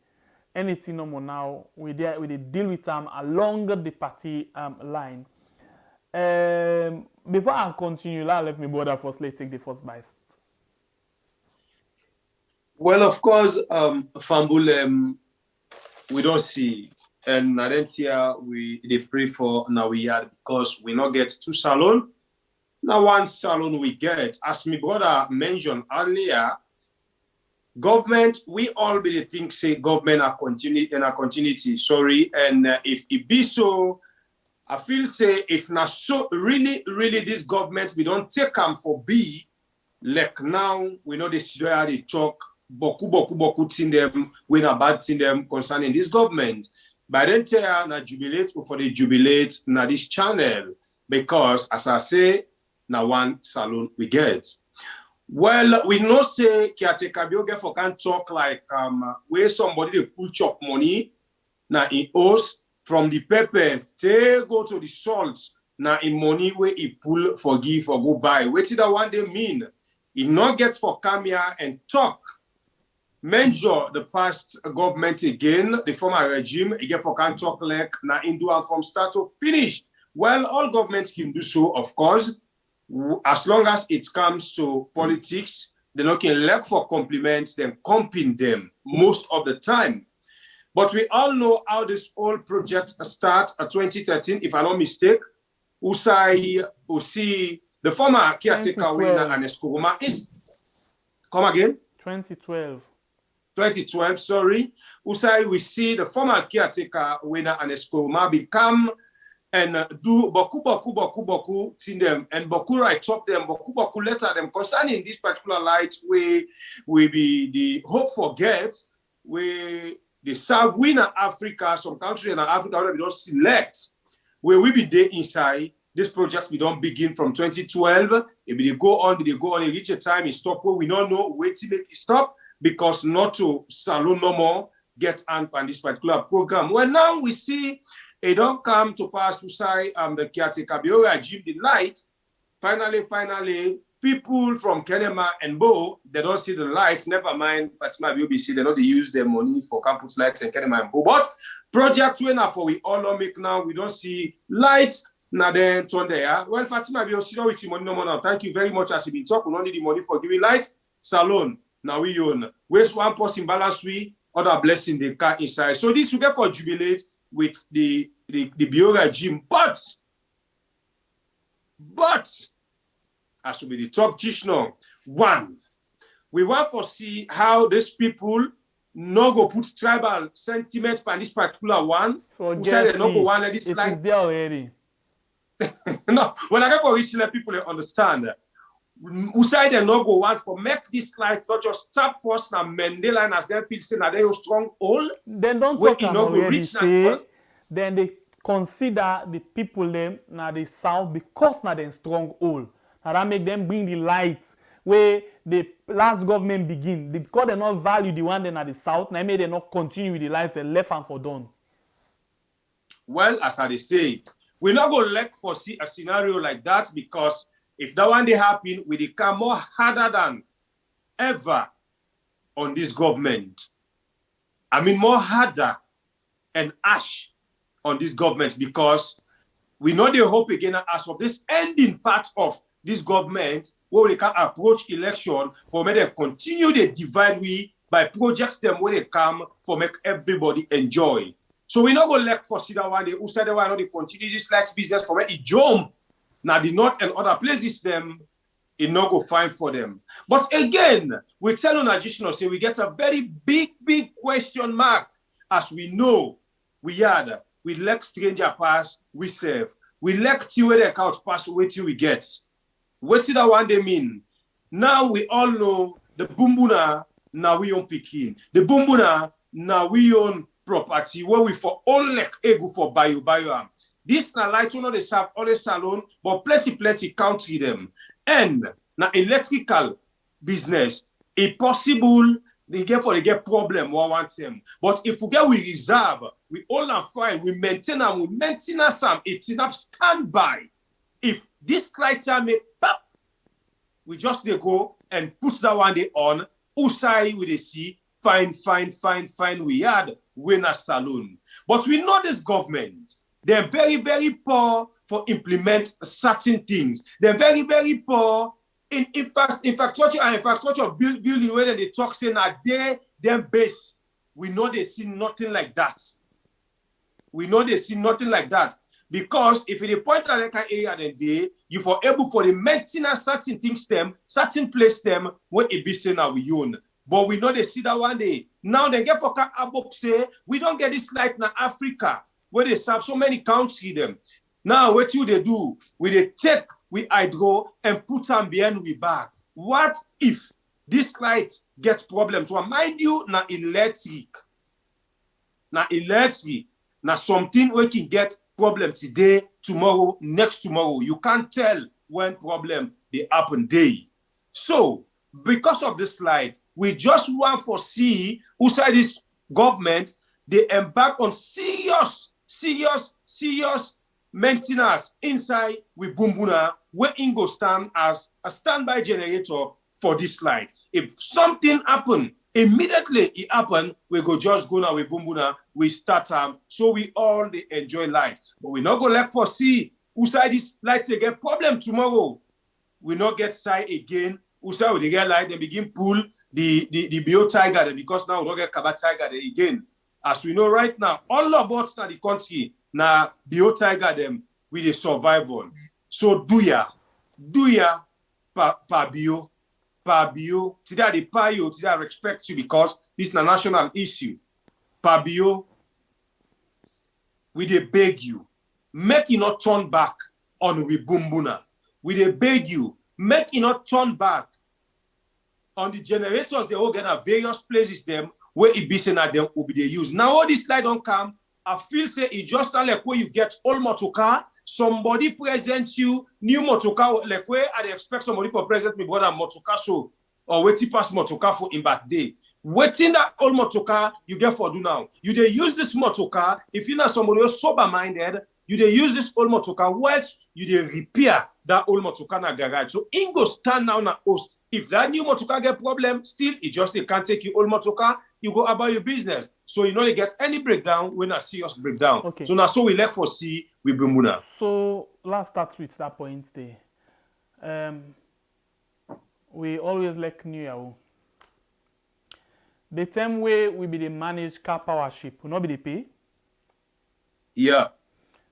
Anything no more now, we deal with them along the party line. Before I continue, let me brother firstly take the first bite. Well, of course, Fambul, we don't see. And I don't hear they pray for now we had because we not get two salon. Now one salon we get, as my brother mentioned earlier, government, we all be think say government are continuity, sorry. And if it be so, I feel say if not so really this government we don't take them for B, like now we know this how they talk boku thing them, we not bad thing them concerning this government. But then tell na jubilate for the jubilate na this channel because as I say, na one salon we get. Well, we know say caretaker get for can talk like where somebody they pull chop money na in owes from the pepper they go to the salt na in money where he pull forgive or go buy. What did that one they mean? He not get for come here and talk. Measure the past government again, the former regime, again for can talk like na Indu and from start to finish. Well, all governments can do so, of course, as long as it comes to politics, they not can lack for compliments, then comping them most of the time. But we all know how this whole project starts at 2013, if I'm not mistaken. Usai, Usi, the former caretaker winner and Eskuruma is, come again? 2012. 2012, sorry. Usai, we see the former caretaker winner and Eskuruma become and do boku tin them and boku right top them, boku letter them concerning this particular light where we be the hope for get where the serve winner Africa, some country in Africa where we don't select where we be there inside. This project we don't begin from 2012. If they go on, it reach a time it stop where we don't know where to make it stop because not to salon no more get on this particular program. Well, now we see it don't come to pass to say the caretaker regime the light. Finally, people from Kenema and Bo, they don't see the lights. Never mind Fatima BBC, they don't use their money for campus lights and Kenema and Bo. But projects when for we all don't make now, we don't see lights. Now then turn there. Well, Fatima BBC, don't with money no more now. Thank you very much as you been talking. We don't need the money for giving lights. Salon. Now we own. Waste one person balance we, other blessing the car inside. So this will get for jubilate with the Bio regime. But as will be the top dish now. One, we want to see how these people no go put tribal sentiment on this particular one. Forget it. No go one this it light. Is there already. No, when I get for rich people they understand. Who say they no go want for make this light not just tap first na Mandela and as they feel say na they are strong all. Then don't talk about already say. Then they consider the people them na the south because na them strong all. And that make them bring the light where the last government begin. Because they not value the one then at the south, now may they not continue with the light and left and for done. Well, as I say, we're not going to foresee a scenario like that because if that one day happen, we become more harder than ever on this government. I mean, more harder and ash on this government because we know the hope again as of this ending part of this government where they can approach election for me to continue the divide we by projects them where they come for make everybody enjoy. So we not go let for see that one they who said they want to continue this like business for me it jump. Now the north and other places them it not go fine for them. But again, we tell on additional say we get a very big question mark as we know we had we let stranger pass, we serve. We let tea where the couch pass, wait till we get. What did that one they mean? Now we all know the bumbuna, now we own Pekin. The bumbuna, now we own property where we for all like ego for bio. This na light you know they serve all the salon, but plenty country them. And na electrical business, if possible, they get problem one time. But if we reserve, we all are fine, we maintain some, it's enough standby. If this criteria make pop, we just they go and put that one day on, usai with the see, fine, we had winner saloon. But we know this government, they're very poor for implement certain things. They're very poor in infrastructure building where they talk saying that them base. We know they see nothing like that. Because if you point at like an area the day, you for able for the maintenance certain things them, certain place them where it be saying now we own. But we know they see that one day. Now they get for Abop say we don't get this like in Africa where they serve so many countries them. Now what you they do? We take we hydro and put them behind we back. What if this light gets problems? So mind you, na electric, na something we can get problem today, tomorrow, next tomorrow. You can't tell when problem they happen day. So because of this light, we just want to see outside this government, they embark on serious maintenance inside with Bumbuna, where Ingo stand as a standby generator for this light. If something happen, immediately it happen, we go just go now with Bumbuna, we start so we all they enjoy light. But we not go like for see outside this light they get problem tomorrow. We not get side again. Outside we get light, they begin pull the bio tiger because now we don't get Kaba tiger again. As we know right now, all about now the country now bio tiger them with a survival. So do ya pa bio. Today they pay you, today I respect you because this is a national issue. Pa bio, we they beg you, make you not turn back on we Bumbuna. We they beg you, make you not turn back on the generators. They all get at various places them where it be saying that them will be they use. Now all this light don't come. I feel say it just like where you get old motorcar, somebody presents you new motorcar, like where I expect somebody for present me brother motorcar show or waiting past motorcar for in back day. Waiting that old motorcar you get for do now. You they use this motorcar, if you're not somebody else sober-minded, you they use this old motorcar, which you they repair that old motorcar in a garage. So in go stand now na host. If that new motorcar get problem, still it just they can't take you old motorcar, you go about your business. So you know they get any breakdown when a serious breakdown. Okay. So now so we left for see with Bumuna. So let's start with that point there. We always like New Year. The same way we be the manage car power ship, we not be the pay. Yeah.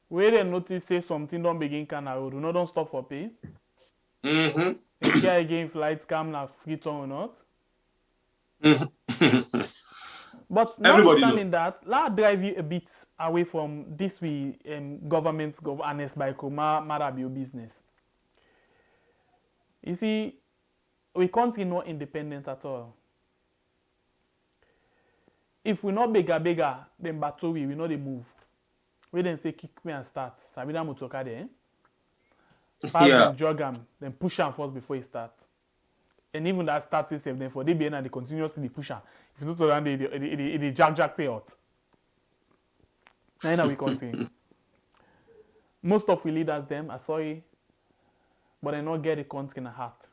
Where they notice say something don't begin Canada road, we not don't stop for pay. Mm-hmm. If you again flights come na free turn or not. Mm-hmm. But notwithstanding that, let's drive you a bit away from this government honest by Marabio business. You see, we country not independent at all. If we not bigger, then battle we know they move. We then say kick me and start. Sabina motoka there. Pass them, jog them, then push them first before he start. And even that start itself, then for they be and they continuously push them. If you don't run, they jack they out. Now we continue. Most of we leaders them are sorry, but they not get the country in the heart.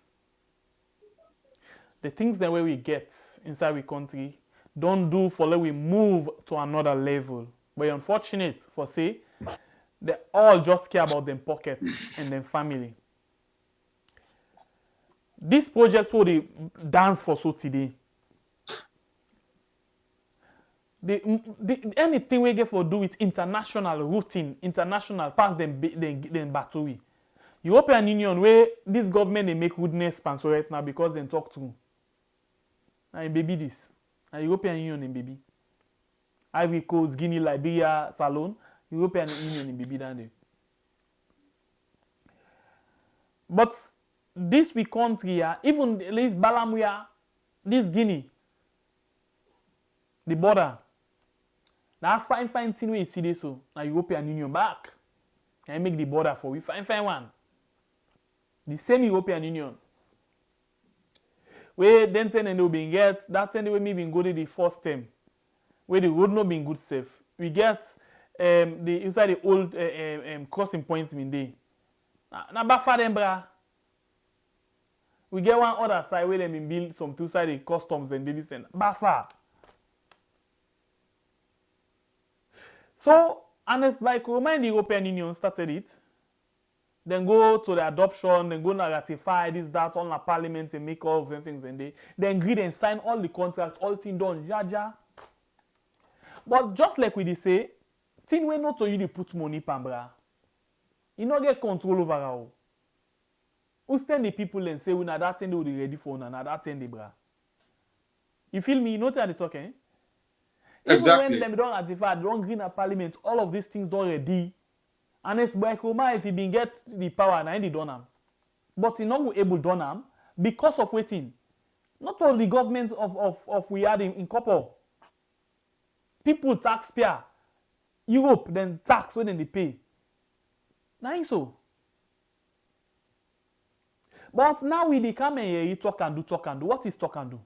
The things that way we get inside we country don't do for let we move to another level. But unfortunate for say they all just care about them pocket and them family. This project will they dance for so today. Anything we get for do with international routine, international pass them battle. European Union where this government they make goodness sponsor right now because they talk to. And baby this. And European Union and baby. Ivory Coast, Guinea, Liberia, Salon. European Union in Bibi down there. But this we country here, even this Balamuya, this Guinea, the border, that fine thing we see this so, now European Union back. And make the border for we fine one. The same European Union. Where then ten and we get that ten we maybe go to the first term. Where the road not being good safe. We get the inside the old crossing point in day. Now back them bra. We get one other side where they been build some two-sided customs and this and back. So honest like remind the European Union started it. Then go to the adoption, then go to ratify this, that, all the parliament and make all of them things and they then agree and sign all the contracts, all things done, jaja. But just like we did say, thing we not to you to put money pambra. You not get control over how. Who stand the people and say we na that thing they will be ready for na that thing they bra. You feel me? You know what they talking? Exactly. Even when them don't ratify, they don't agree in a parliament, all of these things don't ready. And it's by Kuma if he been get the power and he done them. But he not able done them because of waiting. Not all the government of we had in couple. People taxpayer. Europe then tax when they pay. Now so. But now we come and hear talk and do. What is talk and do?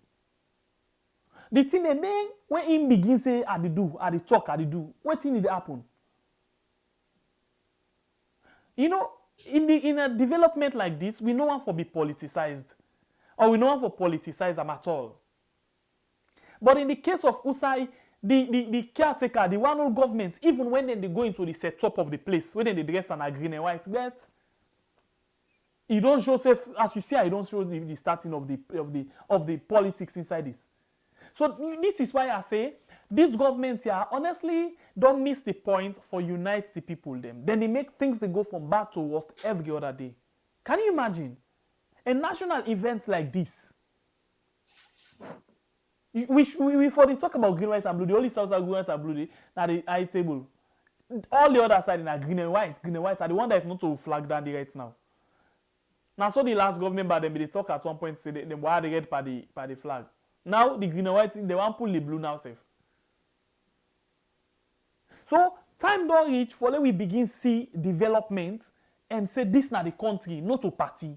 The thing they mean when him begin say I do, I talk, I do. What thing did happen? You know, in a development like this, we no want to be politicized. Or we no want to politicize them at all. But in the case of Usai, the caretaker, the one old government, even when they go into the setup of the place, when they dress and green and white, that you don't show safe, as you see, I don't show the starting of the politics inside this. So this is why I say this government here honestly don't miss the point for unite the people them. Then they make things they go from bad to worst every other day. Can you imagine a national event like this? We for the talk about green, white, and blue. The only South are green, white, and blue. Now the high table. All the other side are green and white. Green and white are the one that is not to flag down the right now. Now so the last government by them they talk at one point say they were the red by the flag. Now the green and white they want pull the blue now safe. So time don't reach for let we begin see development and say this na the country, not a party.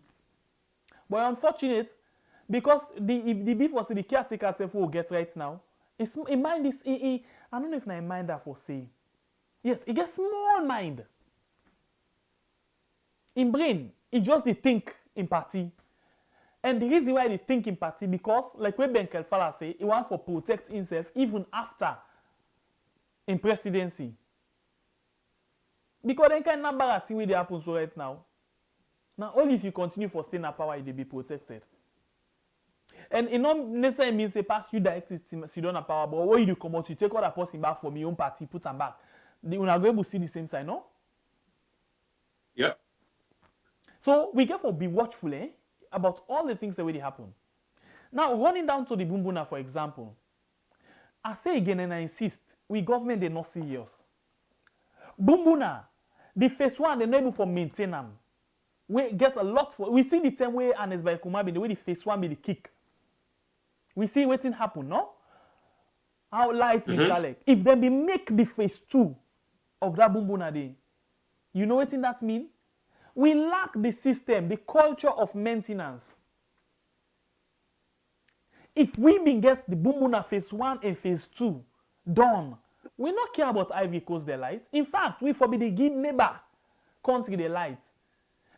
But unfortunate because the beef was the caretaker self will get right now. It's in mind this I don't know if I mind that for say. Yes, it gets small mind. In brain, it just the think in party. And the reason why they think in party because like when Ben Kelfala say, he wants to protect himself even after in presidency. Because then kind of bad thing will happen so right now. Now only if you continue for staying at power, you'll be protected. And it not necessarily means they pass you directly to don't have power, but when you do come out, you take all that person back from your own party, put them back. You're not going to see the same side, no? Yeah. So we get to be watchful about all the things that really happen. Now, running down to the Bumbuna, for example, I say again and I insist, we government they're not serious. Bumbuna, the first one they're not able to maintain them. We get a lot for. We see the same way and as by Kumabi, the way the first one be the kick. We see what thing happen, no? How light metallic. If they be make the phase 2 of that Bumbuna day, you know what that mean? We lack the system, the culture of maintenance. If we been get the Bumbuna phase 1 and phase 2 done, we not care about Ivory Coast the light. In fact, we forbid the give neighbor country the light.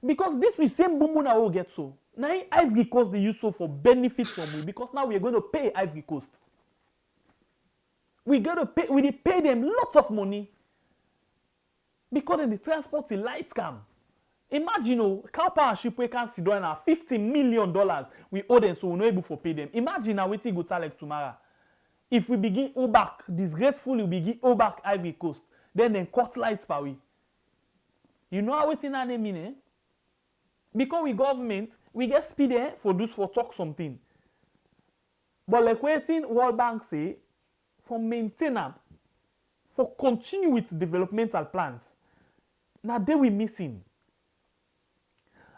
Because this we same Bumbuna will get so. Now Ivory Coast they use so for benefit from we because now we are going to pay Ivory Coast. We got to pay, we pay them lots of money. Because in the transport the light come. Imagine Kao Power ship we can see doing now $50 million we owe them so we're not able to pay them. Imagine now we go tell like tomorrow. If we begin go back disgracefully, we begin go back Ivory Coast, then cut lights per way. You know how it's in that mean, eh? Because we government, we get speed for those for talk something. But like waiting World Bank say, for maintenance, for continue with developmental plans. Now they we missing.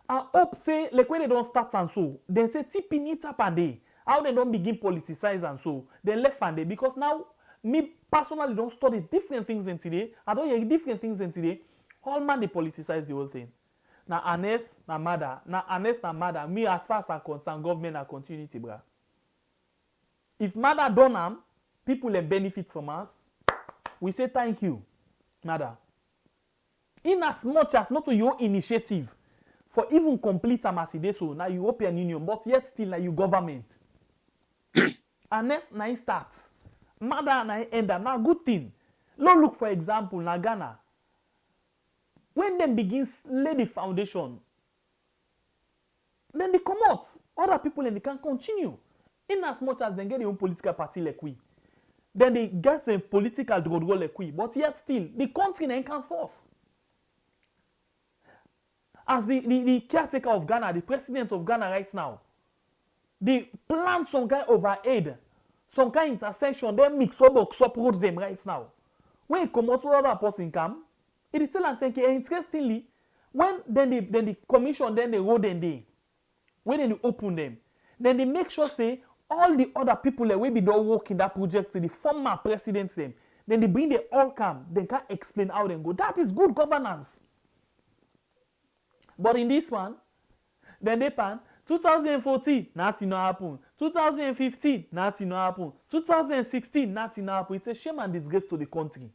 I hope say like when they don't start and so they say tipping tap and they how they don't begin politicize and so they left and they because now me personally don't study different things than today. I don't hear different things than today. All man they politicize the whole thing. Now honest, na mother, now honest na mother. Me as far as I concern government and continuity, bra. If mother done am, people will benefit from her. We say thank you, mother. In as much as not to your initiative for even complete Amasideso, now European Union, but yet still now you government. And next now it starts. Mother now end up. Now good thing. Look for example, na Ghana. When them begin lay the foundation, then they come out. Other people and they can continue. In as much as they get their own political party like we. Then they get a political drug like we. But yet still, the country can force. As the caretaker of Ghana, the president of Ghana right now, they plan some kind of aid, some kind of intersection, they mix up road them right now. When you come out to other person come, it is still and thinking, interestingly, when then the commission, then they road them day, when they open them, then they make sure say all the other people that will be don't work in that project, the former presidents them, then they bring the all come, they can explain how they go. That is good governance. But in this one, then they pan 2014, nothing no happen. 2015, nothing no happen. 2016, nothing no happen. It's a shame and disgrace to the country.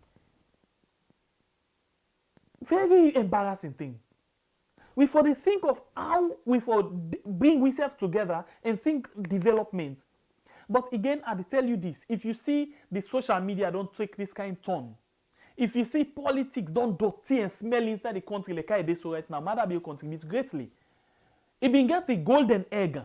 Very embarrassing thing. We for the think of how we for bring ourselves together and think development. But again, I tell you this: if you see the social media don't take this kind of turn. If you see politics don't dirty and smell inside the country like I did so right now, mAedia contribute greatly. It been get the golden egg.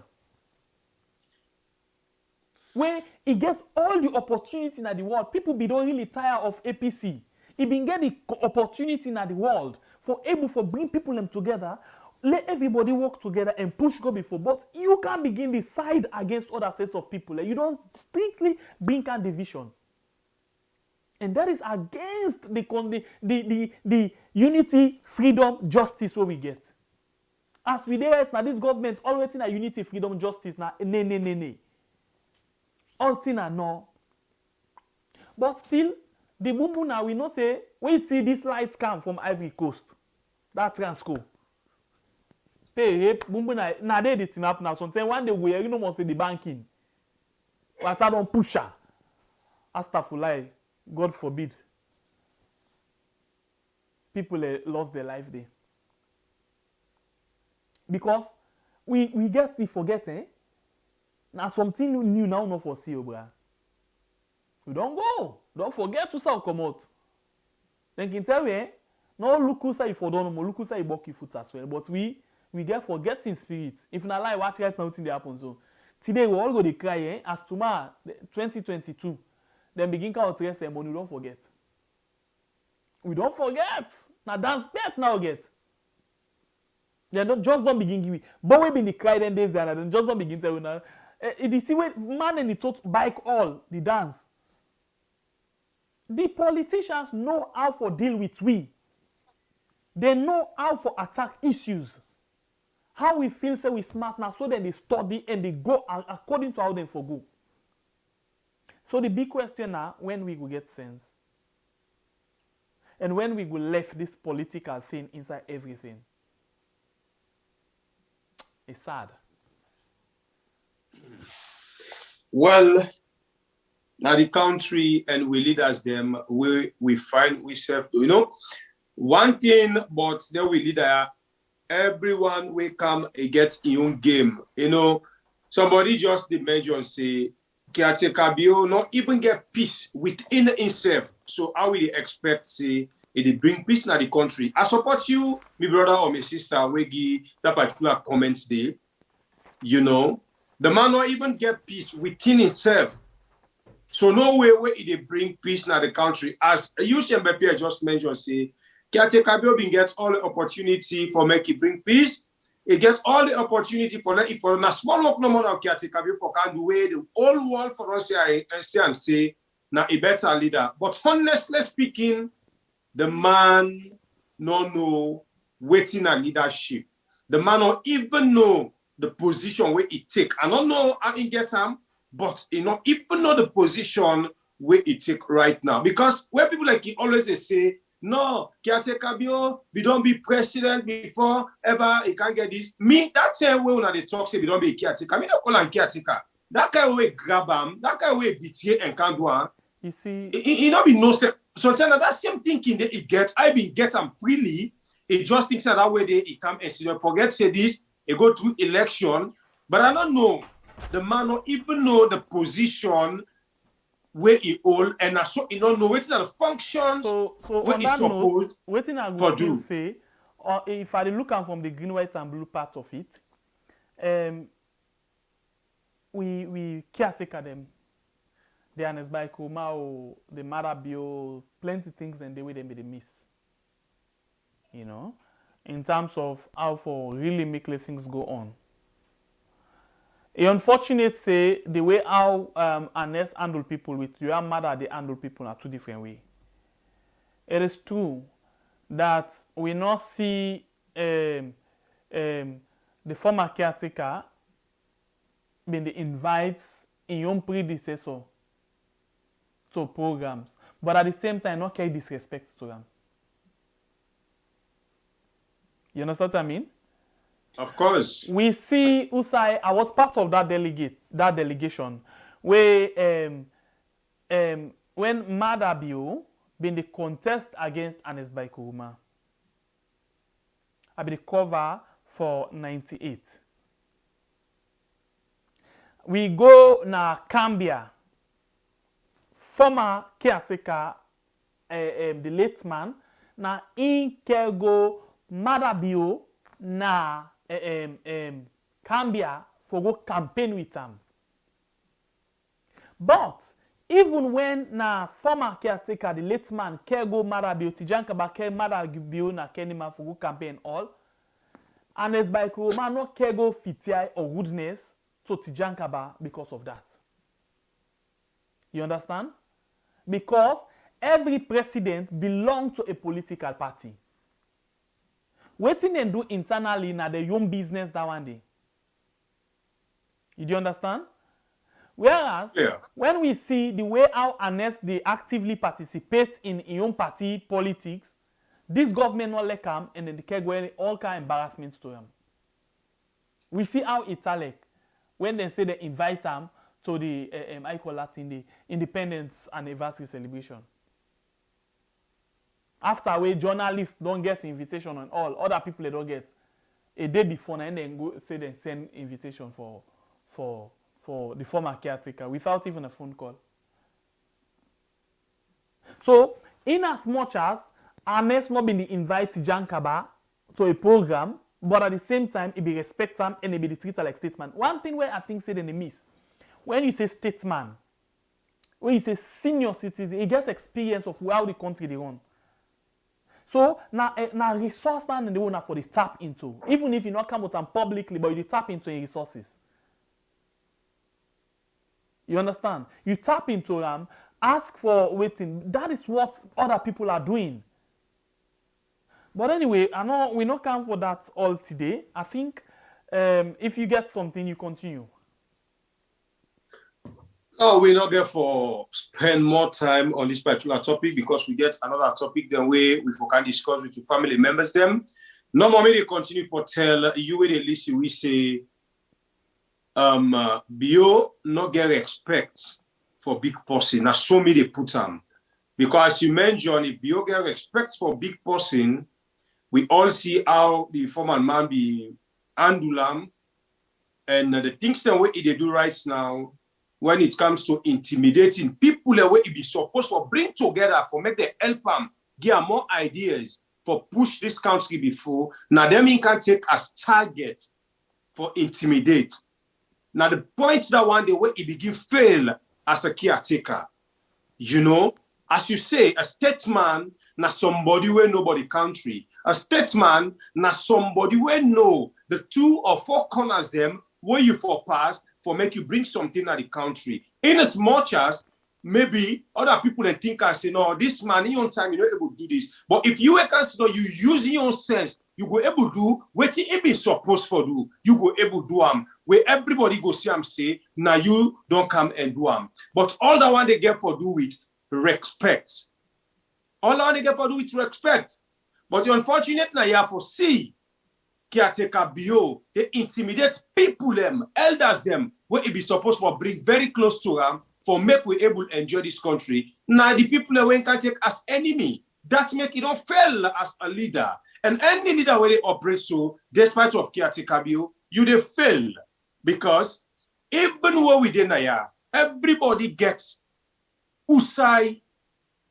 Where it gets all the opportunity in the world. People be don't really tired of APC. It been get the opportunity in the world for able for bring people them together, let everybody work together and push go before. But you can't begin the side against other sets of people. You don't strictly bring a division. And that is against the unity, freedom, justice what we get. As we did right now, this government always in a unity, freedom, justice now. Ne. All thing are no. But still, the bumbu now we know say we see this light come from Ivory Coast. That Transco. Pay bumbu na they the thing up now. Sometimes one day we you know must say the banking. What I don't push her. Astagfirullah. God forbid. People lost their life there. Because we get the forget, eh? Now something new now not for see, bro. We don't go. Don't forget to say come out. Then can tell you, eh? No look who say for don't know, look who say buck foot as well. But we get forgetting spirit. If not lie, what right now thing they happen so. Today we all go to cry, eh? As tomorrow 2022. Then begin to address them, but we don't forget. We don't forget. Now dance bet now get. They don't begin give me. But we been the cry then days and then just don't begin to now. The see way man and the tot bike all the dance. The politicians know how to deal with we. They know how to attack issues. How we feel say we smart now, so then they study and they go according to how they for go. So the big question now, when we will get sense, and when we will left this political thing inside everything, it's sad. Well, now the country and we leaders them, we find ourselves, you know, one thing, but then we leader, everyone will come and get your own game. You know, somebody just mentioned say, caretaker bill not even get peace within himself. So how will they expect say it bring peace in the country? I support you, my brother or my sister, we give that particular comments there. You know, the man not even get peace within himself. So no way where it bring peace in the country. As UCMBP just mentioned, say caretaker bill get all the opportunity for make it bring peace. It gets all the opportunity for that. If for a small work no more of caretaker for can do way the whole world for us and say na a better leader. But honestly speaking, the man no know waiting a leadership. The man don't even know the position where he take. I don't know how he get him, but he not even know the position where he take right now. Because when people like he always say, no, caretaker bio, we don't be president before ever he can get this. Me, that same way when they talk say we don't be caretaker. Me don't call him caretaker. That kind of way grab him, that kind of way betray and can't do him. You see, he not be no say. Sometimes that same thinking that he get, I been get him freely. He just thinks that way they he come and see forget say this, he go through election. But I don't know. The man don't even know the position where he hold, and so he don't know what are the functions where he supposed waiting I would still say, or if I look at from the green, white, and blue part of it, we caretaker them. The Anesbaikoma, the Marabio, plenty things and the way they made a miss. You know, in terms of how for really make things go on. A unfortunate say the way how Anes handle people with your mother they handle people are two different ways. It is true that we not see the former caretaker being the invites in your predecessor to programs, but at the same time not carry disrespect to them. You understand what I mean? Of course. We see Usai, I was part of that delegation, where when Madabio been the contest against Anesbaikoma, I been the cover for 98. We go na Cambia, former caretaker, the late man, na in Kelgo Madabio na Cambia for go campaign with them. But even when na former caretaker, the late man, Kelgo Madabio, Tijankaba Kel Madabio na Kenima for go campaign all, and as by Kuroma no Kelgo Fitiai or goodness to Tijankaba because of that. You understand? Because every president belongs to a political party. Waiting and do internally na the young business that one day. You do understand? Whereas, when we see the way how Anes they actively participate in young party politics, this government not let them and then they can go all kind of embarrassments to them. We see how Italic, when they say they invite them to the I call that in the independence anniversary celebration. After we journalists don't get invitation on all, other people they don't get. A day before and then go say they send invitation for the former caretaker without even a phone call. So, in as much as Anes not been invited Jankaba to a program, but at the same time, it be respect them and it be treated like statesman. One thing where I think say they miss, when you say statesman, when you say senior citizen, he gets experience of how the country they run. So now resource and they want for the tap into, even if you not come with them publicly, but you tap into resources. You understand? You tap into them, ask for waiting. That is what other people are doing. But anyway, I know we not come for that all today. I think if you get something, you continue. Oh, we're not going for spend more time on this particular topic because we get another topic then we can discuss with your family members them. Normally they continue for tell you where they listen, we say bio not get respect for big person. Now so me they put them. Because as you mentioned, if bio get respect for big person, we all see how the former man be andulam and the things that what they do right now. When it comes to intimidating people, the way it be supposed to bring together for make them help them, give them more ideas for push this country before. Now them can take as target for intimidate. Now the point that one day where it begin fail as a caretaker, you know, as you say, a statesman na somebody where nobody country. A statesman na somebody where know the 2 or 4 corners them where you for pass. For make you bring something at the country. In as much as maybe other people then think and say, no, this man, in your time, you're not able to do this. But if you can see, no, you use your sense, you go able to do what you be supposed for do. You go able to do where everybody go see say, now you don't come and do But all that one they get for do with respect. All that one they get for do with respect. But the unfortunate now you have to see caretaker bio, they intimidate people them, elders them, where it be supposed to bring very close to them for make we able to enjoy this country. Now the people that can take as enemy, that make it don't fail as a leader. And any leader where they operate so, despite of caretaker bio, you they fail. Because even when we did now, everybody gets usai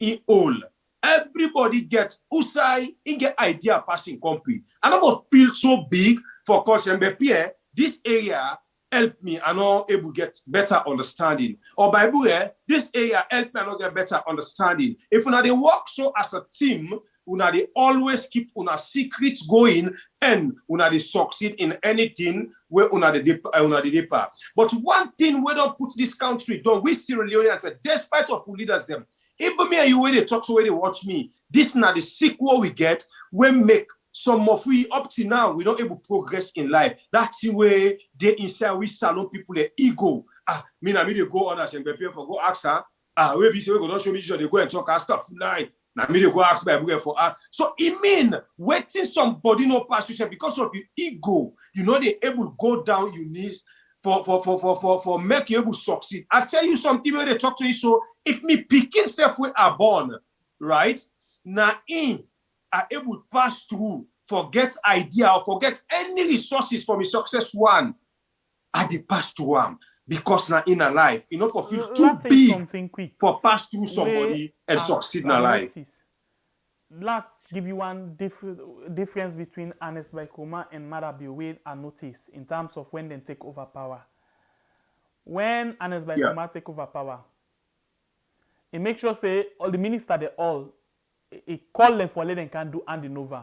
in all. Everybody gets usai in get idea passing company. I never feel so big for course MBP. This area help me and not able to get better understanding. Or by the way, this area help me and not get better understanding. If they work so as a team, they always keep una secrets going and they succeed in anything where they deeper. But one thing we don't put this country down, we Sierra Leoneans, despite of who leaders them, even me and you when they talk so when they watch me, this is not the sequel we get, we make some of we up to now, we don't able to progress in life. That's the way they inside we salon people their ego. Me they go on as and prepare for go ask her. We be say we go don't show me they go and talk and stuff like now me they go ask by for her. So it mean waiting somebody no pass you because of your ego, they able to go down your knees for make you able to succeed. I tell you something when they talk to you. So if me picking self we are born, right? Now in are able to pass through, forget idea or forget any resources for me success one. I dey pass through one because now in a life, for feel too big for pass through somebody and succeed in a life. Let give you one difference between Ernest Bai Koroma and Madabi Wade I notice in terms of when they take over power. When Ernest Bai Koroma take over power, he make sure say all the ministers they all he call them for let them can do handing over.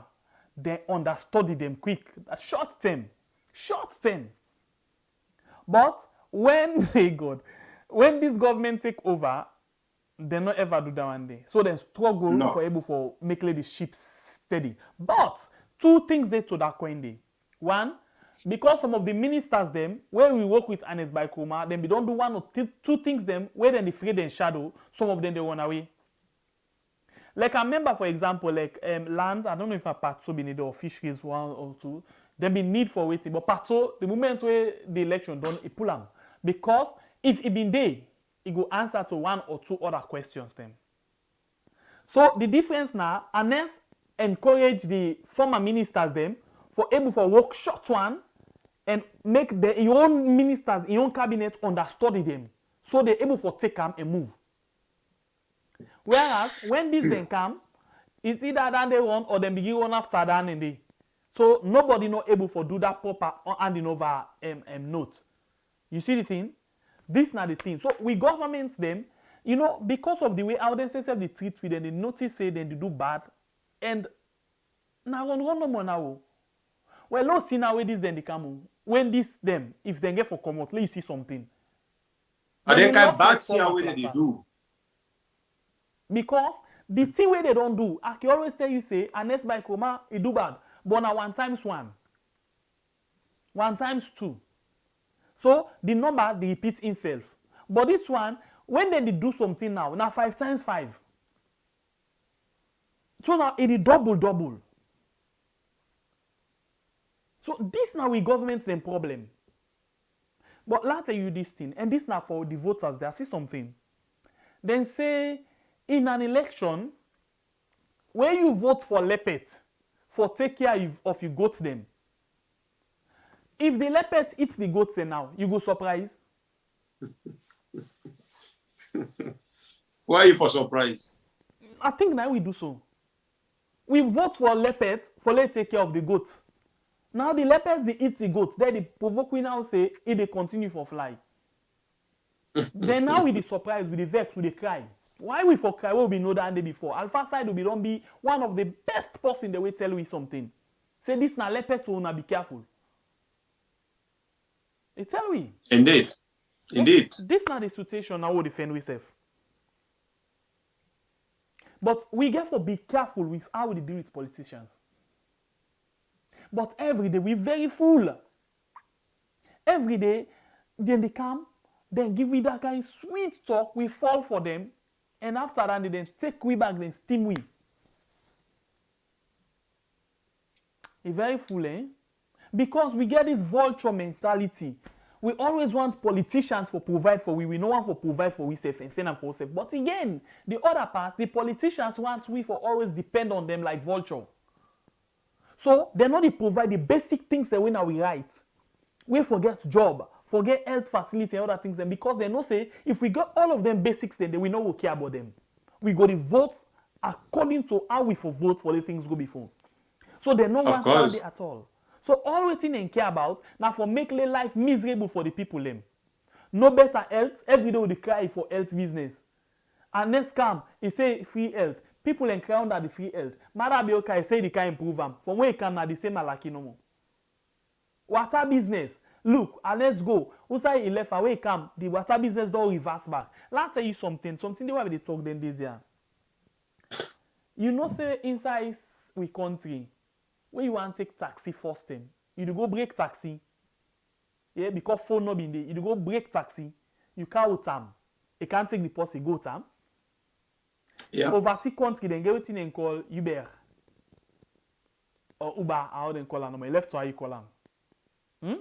They understudy them quick. Short term. But when when this government take over, they not ever do that one day. So they struggle for able for make the ship steady. But two things they to that coin day. One, because some of the ministers them, where we work with Ernest Bai Koroma, then we don't do one or two things them, where then they afraid and shadow, some of them they run away. Like I remember, for example, like land, I don't know if I part so be need or fisheries 1 or 2, there be need for waiting. But part so the moment where the election done, it pull them. Because if it been there, it go answer to 1 or 2 other questions then. So the difference now, Ernest encourage the former ministers them for able for work short one and make your own ministers, your own cabinet understudy them. So they're able for take them and move. Whereas when this then come, it's either that they run or they begin run after that and they. So nobody not able for do that proper handing over note. You see the thing? This not the thing. So we government them, because of the way how they say they treat with them, they notice say then they do bad. And now run no more now. Well, let's see now where this then they come. When this them, if they get for come out, let you see something. And they can bad see how they do. Because the thing where they don't do, I can always tell you say, Ernest Bai Koroma, he do bad. But now 1 times 1. 1 times 2. So the number they repeat itself. But this one, when they do something now 5 times 5. So now it is double. So this now we government them problem. But let tell you this thing, and this now for the voters, they see something. Then say in an election, where you vote for Lepet, for take care of your goats them. If the Lepet eats the goats now, you go surprise. Why are you for surprise? I think now we do so. We vote for Lepet for let take care of the goats. Now the Lepet they eat the goats, then the provoke we now say it they continue for fly. Then now we the surprise, with the vex, with the cry. Why we for cry? Well, we know that day before. Alpha side will don't be one of the best person that will tell you something. Say this na Lepet to be careful. They tell we. Indeed. This not the situation now we defend we self. But we get to be careful with how we deal with politicians. But every day we very full. Every day, then they come, then give we that kind of sweet talk, we fall for them, and after that they then take we back, then steam we. It's very full, eh? Because we get this vulture mentality. We always want politicians to provide for we. We no want to provide for we safe and send them for safe. But again, the other part, the politicians want we for always depend on them like vulture. So they not provide the basic things that we now we right. We forget job, forget health facility and other things. And because they know say if we got all of them basics, then we know we care about them. We go to vote according to how we for vote for the things go before. So they no want that at all. So all we think they care about now for make life miserable for the people them. No better health. Every day we cry for health business. And next come, he say free health. People in cry under the free health. Mother be okay, say they can improve them. From where he come now the same malaki no more. Water business. Look, and let's go. Who say he left away come? The water business don't reverse back. Let me tell you something. Something the way they talk them this year. You know say inside we country. When you want to take taxi first time, you do go break taxi. Yeah, because phone not been there. You do go break taxi. You can't time. You can't take the post, you go time. Yeah. Overseas country, then get everything and call Uber. Or Uber, how they call them. Left to how you call them.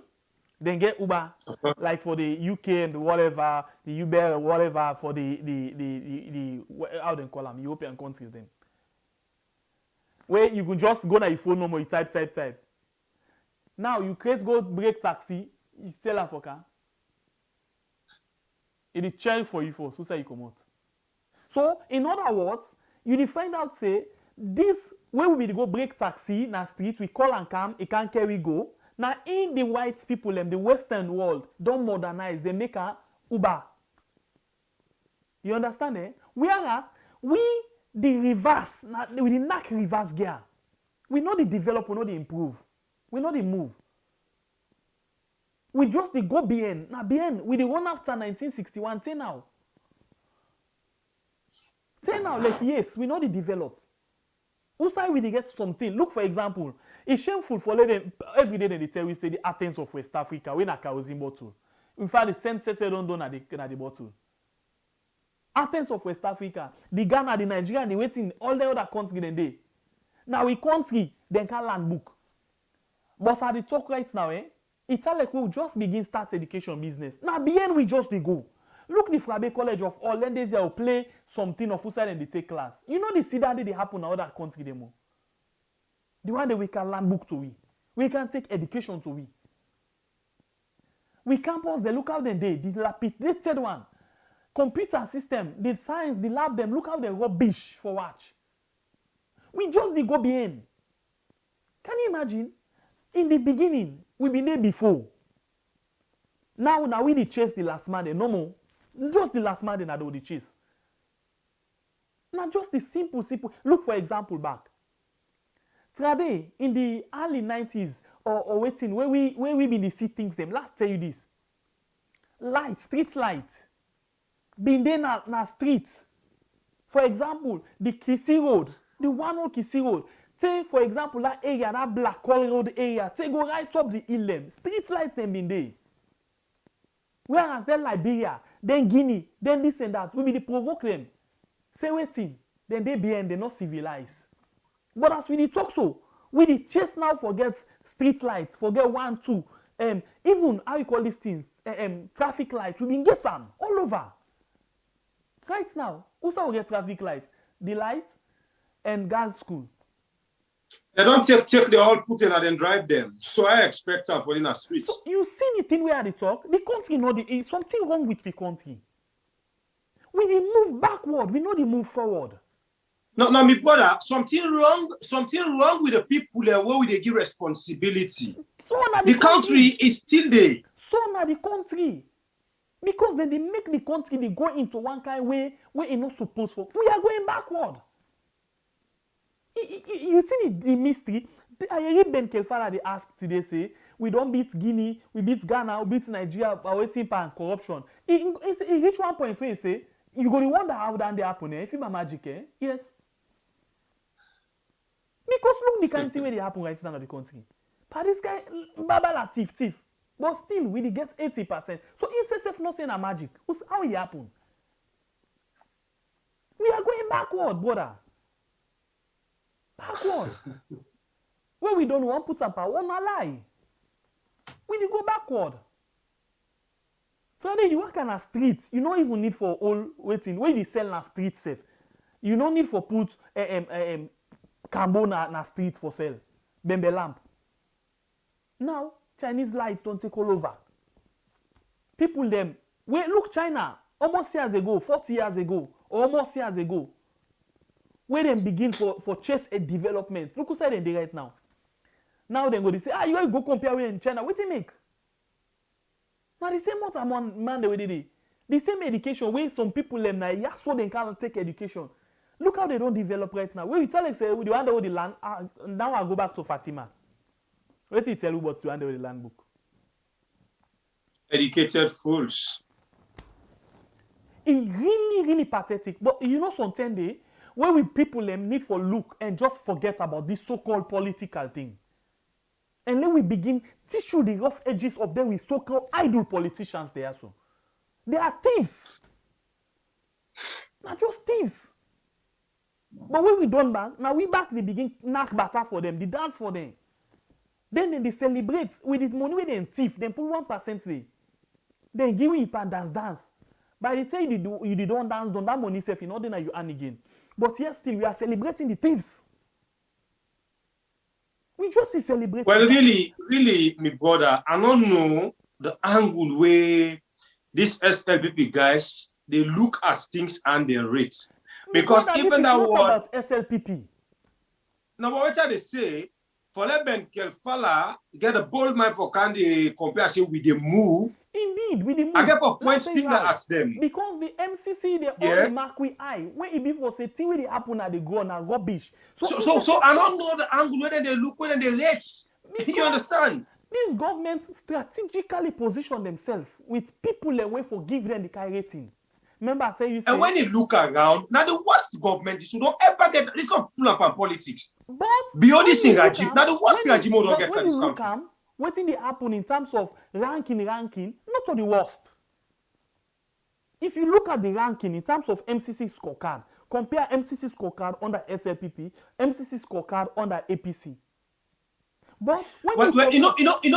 Then get Uber, like for the UK and whatever, the Uber, whatever, for the how they call them, European countries then. Where you can just go to your phone number, you type. Now you create go break taxi, you still have a car. It is charge for you first, so say you come out. So in other words, you find out say this when we go break taxi na street, we call and come, it can't carry go. Now in the white people and the Western world don't modernize, they make a Uber. You understand, eh? Whereas we the reverse, we the knack reverse gear. We know the develop, we know the improve. We know the move. We just the go BN. Now BN, we the run after 1961, say now. Say now, like yes, we know the develop. Who say we get something? Look, for example, it's shameful for them every day they tell we say the Athens of West Africa, we na kerosene bottle. In fact, the census don't do na the bottle. Athens of West Africa, the Ghana, the Nigeria, they waiting all the other countries then they. Now we country, then can land book. But at the talk right now, it's like we just begin start education business. Now BN we just they go. Look the Frabe College of all then they will play something of outside and they take class. You know the see that they happen in other country demo. The one that we can learn book to we. We can take education to we. We campus the look how they the dilapidated one. Computer system, the science, the lab, them look how they rubbish for watch. We just go behind. Can you imagine? In the beginning, we been there before. Now we dey chase the last man, no more. Just the last man, they do the chase. Now just the simple. Look for example back. Today, in the early 90s or waiting, where we been see things them. Let's tell you this. Light, street light. Been there na street. For example, the Kisi Road, the one on Kisi Road. Say, for example, that area, that Black Hole Road area, say go right up the hill. Street lights them been there. Whereas then Liberia, then Guinea, then this and that, we be the provoke them. Say waiting, then they behind, they not civilized. But as we dey talk so, we dey chase now forget street lights, forget 1, 2, even how you call these things, traffic lights, we been get them all over. Right now, also we get traffic lights, the light and girls' school. They don't take the all put in and then drive them. So I expect them for in a street. So you see the thing where they talk, the country know the something wrong with the country. We dey move backward, we know they move forward. No, my brother, something wrong with the people where they give responsibility. So the country is still there. So now the country. Because then they make the country, they go into one kind of way where it's not supposed to. We are going backward. You see the mystery? I read Ben Kelfara, they asked today, say, we don't beat Guinea, we beat Ghana, we beat Nigeria, we're waiting for corruption. He reached one point where he say, you go to wonder how that they happen, if it's magic, Yes. Because look the kind of thing where they happen right now in the country. But this guy, Babala thief. But still, we get 80%. So instead of not saying a magic, how it happen? We are going backward, brother. Backward. Where we don't want to put up our own lie. We need to go backward. So then you work on a street, you don't even need for all waiting. When you sell na street safe, you don't need for put carbon na street for sale. Bembe lamp. Now, Chinese lights don't take all over. People them, wait, look, China, almost years ago, 40 years ago, or almost years ago, where them begin for chase a development. Look who say they right now. Now they go to say, you go compare with in China. What do you make? Now the same what man the way they did. The same education where some people them now so they can't take education. Look how they don't develop right now. Where we tell them say we hand over the land. Now I go back to Fatima. What did he tell you about to hand over the land book? Educated fools. It's really pathetic. But you know something day where we people them need for look and just forget about this so-called political thing. And then we begin teach you the rough edges of them with so-called idle politicians there. So they are thieves. Not just thieves. But when we done back, now we back they begin knock batter for them, they dance for them. Then they celebrate with this money with them thief, then put 1% there. Then give you a dance. By the time you don't dance, don't that money safe in order that you earn again. But yet still we are celebrating the thieves. We just celebrate. Well, really, my brother, I don't know the angle where these SLPP guys they look at things and they rate. Because even that word about SLPP. Now what they say, for Leben Kelfala get a bold mind for Kandeh comparison with the move. Indeed, with the move. I get for point finger at them. Because the MCC they only mark with eye. When it be for say thing where they happen at the ground and rubbish. So I don't know the angle where they look where they rate. You understand? These governments strategically position themselves with people away for give them the kind rating. Remember, I tell you. And when you look around, now the worst government is you don't ever get this not pull up on politics. But beyond this thing, regime, now the worst regime don't get this country. What thing they happen in terms of ranking, not to the worst. If you look at the ranking in terms of MCC scorecard, compare MCC scorecard under SLPP, MCC scorecard under APC. But when you know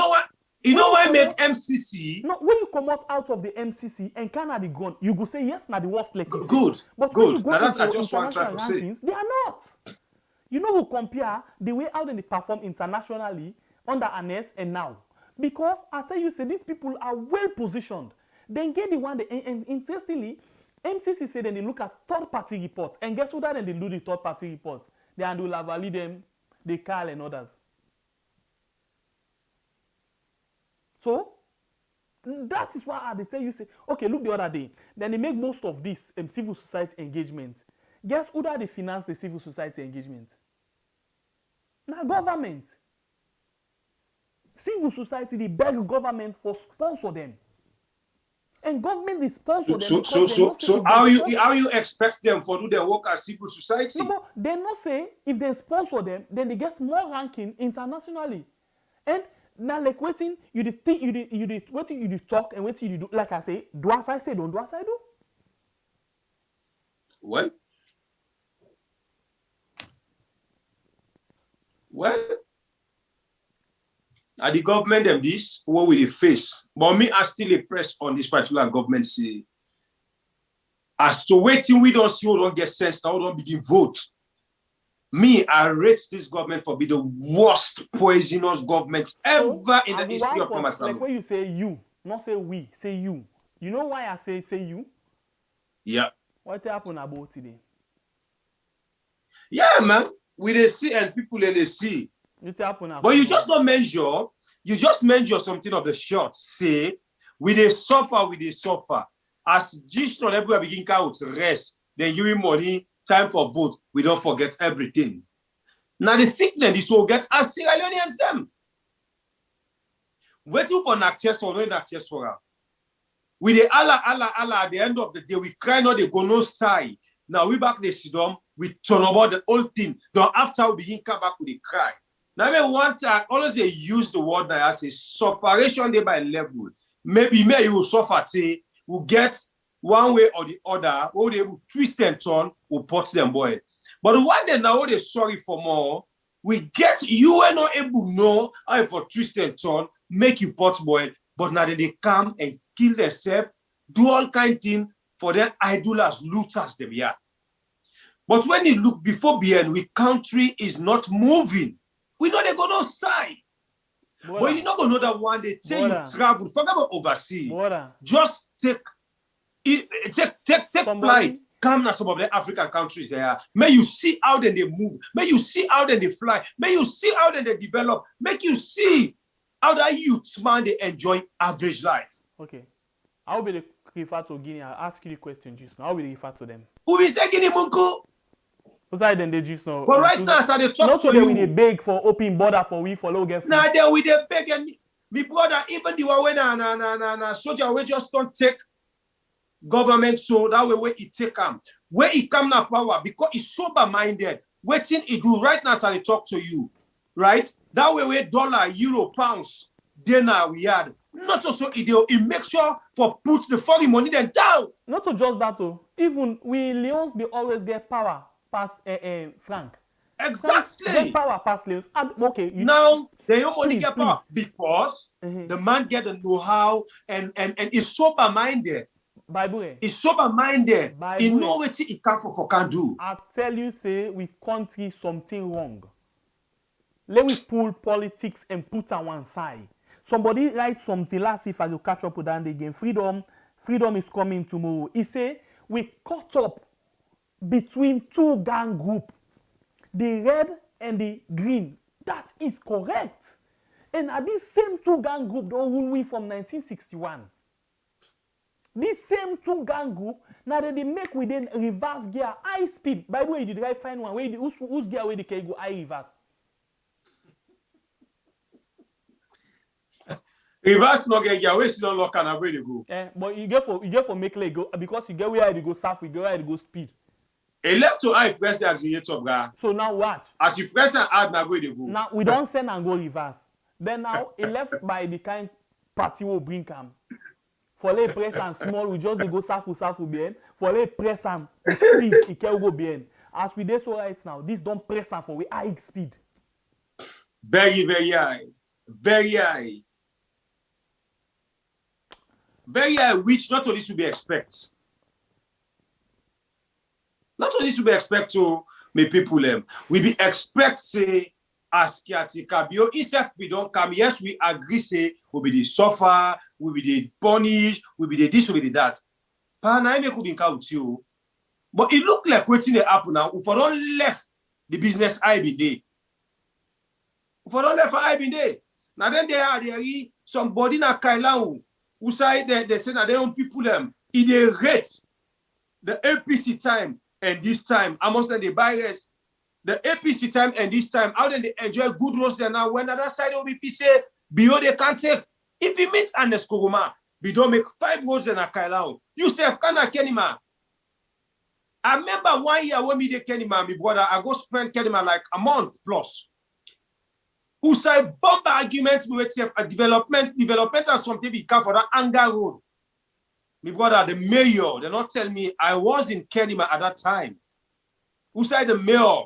what? You know why make MCC? No, when you come out of the MCC and Canada gone, you go say yes, now the worst like good. But good. When you go now that's into just what I'm trying to say. They are not. You know, we compare the way how they perform internationally under ANES and now. Because I tell you, say these people are well positioned. Then get the one, and interestingly, MCC say then they look at third-party reports. And guess what then they do the third-party reports? They handle Lavali them, they Carl and others. So, that is why they tell you, say, okay, look the other day. Then they make most of this civil society engagement. Guess who that they finance the civil society engagement? Now, government. Civil society, they beg government for sponsor them. And government is sponsor them. So how you expect them for do their work as civil society? No, but they not say if they sponsor them, then they get more ranking internationally. And now, like waiting, you think you talk and waiting you do. Like I say, do as I say, don't do as I do. Well, at the government them this, what will they face? But me, I still a press on this particular government say, as to waiting, we don't see, we don't get sense, now we don't begin vote. Me, I rate this government for be the worst poisonous government ever in the history of Mama Like when you say you, not say we, say you. You know why I say you? Yeah. What happened about today? Yeah, man. We they see and people they see. But you just don't measure. You just measure something of the short. Say, we they suffer. As just not everybody begin count rest, then you give money. Time for vote, we don't forget everything. Now the sickness, this will get as Sierra Leoneans them. Waiting for not chest for no not chest for her. With the Allah, at the end of the day, we cry not they go no sigh. Now we back the Sidom, we turn about the whole thing. Then after we begin come back with the cry. Now I one time, always they use the word that I say sufferation day by level. Maybe you will suffer, say, will get one way or the other, or they will twist and turn, will put them boy. But one day now they sorry for more. We get you are not able to know how for twist and turn, make you pot boy, but now they come and kill themselves, do all kind of things for their idlers, looters, them yeah. But when you look before BN, we country is not moving. We know they go no side. But you not gonna know that one day till you travel, forget about overseas. Just take flight. Come now some of the African countries there. May you see how then they move. May you see how then they fly. May you see how then they develop. Make you see how that youth man they enjoy average life. Okay. How will they refer to Guinea? I'll ask you the question just now. How will they refer to them? Who will say Guinea Munku? Who's that then they just know? But right now, so they talk to you. Not they beg for open border for we for low get food. Nah, then we they beg and me brother, even the one when na soldier we just don't take government so that way where it take them. Where it come now power because it's sober-minded. Waiting it do right now so they talk to you. Right? That way where dollar, euro, pounds, then we had. Not also it makes sure for put the foreign money then down. Not to just that though. Even we Leons they always get power past Frank. Exactly. Get power past Leons. Okay. Now they only get power because the man get the know-how and is sober-minded. Bible. He's sober-minded. He know what he can do. I tell you, say we country something wrong. Let me pull politics and put on one side. Somebody write something last if I will catch up with that again. Freedom is coming tomorrow. He say we caught up between two gang group, the red and the green. That is correct. And at this same two gang group don't rule we from 1961. This same two gang group, now they make within reverse gear, high speed. By the way, you did right find one way whose gear where they can go high reverse. Reverse no get gear, where still don't lock and where they go. But you get for make leg go because you get where they go south, you get where they go speed. A left to high press the accelerator, guy. So now what? As you press and add, now where they go. Now we don't send and go reverse. Then now a left by the kind party will bring him. For les press and small, we just go south bien. For les press and speed, it can go bien. As we do so right now, this don't press and for we high speed. Very, very high. Very high. Very high, which not only should be expect. Not only should be expect to me people them. We be expect say as caretaker, if we don't come, yes, we agree, say, we be the suffer, we be the punish, we be the this, we be the that. But it look like what's in the happen now. If I don't left the business I be there. If I don't left I be there. Now then they are somebody na Kailan who say they say that they own people them. If they rate the APC time and this time, amongst them the buyers. The APC time and this time, how then they enjoy good roads there now? When other side of the say, below they can't take. If you meet Andes Kogoma, we don't make 5 roads in a Kailao. You say, Kana Kenima. I remember 1 year when we did Kenima, my brother, I go spend Kenima like a month plus. Who say bomb arguments with a development and something we come for that Anga road. My brother, the mayor, they not tell me I was in Kenima at that time. Who say the mayor?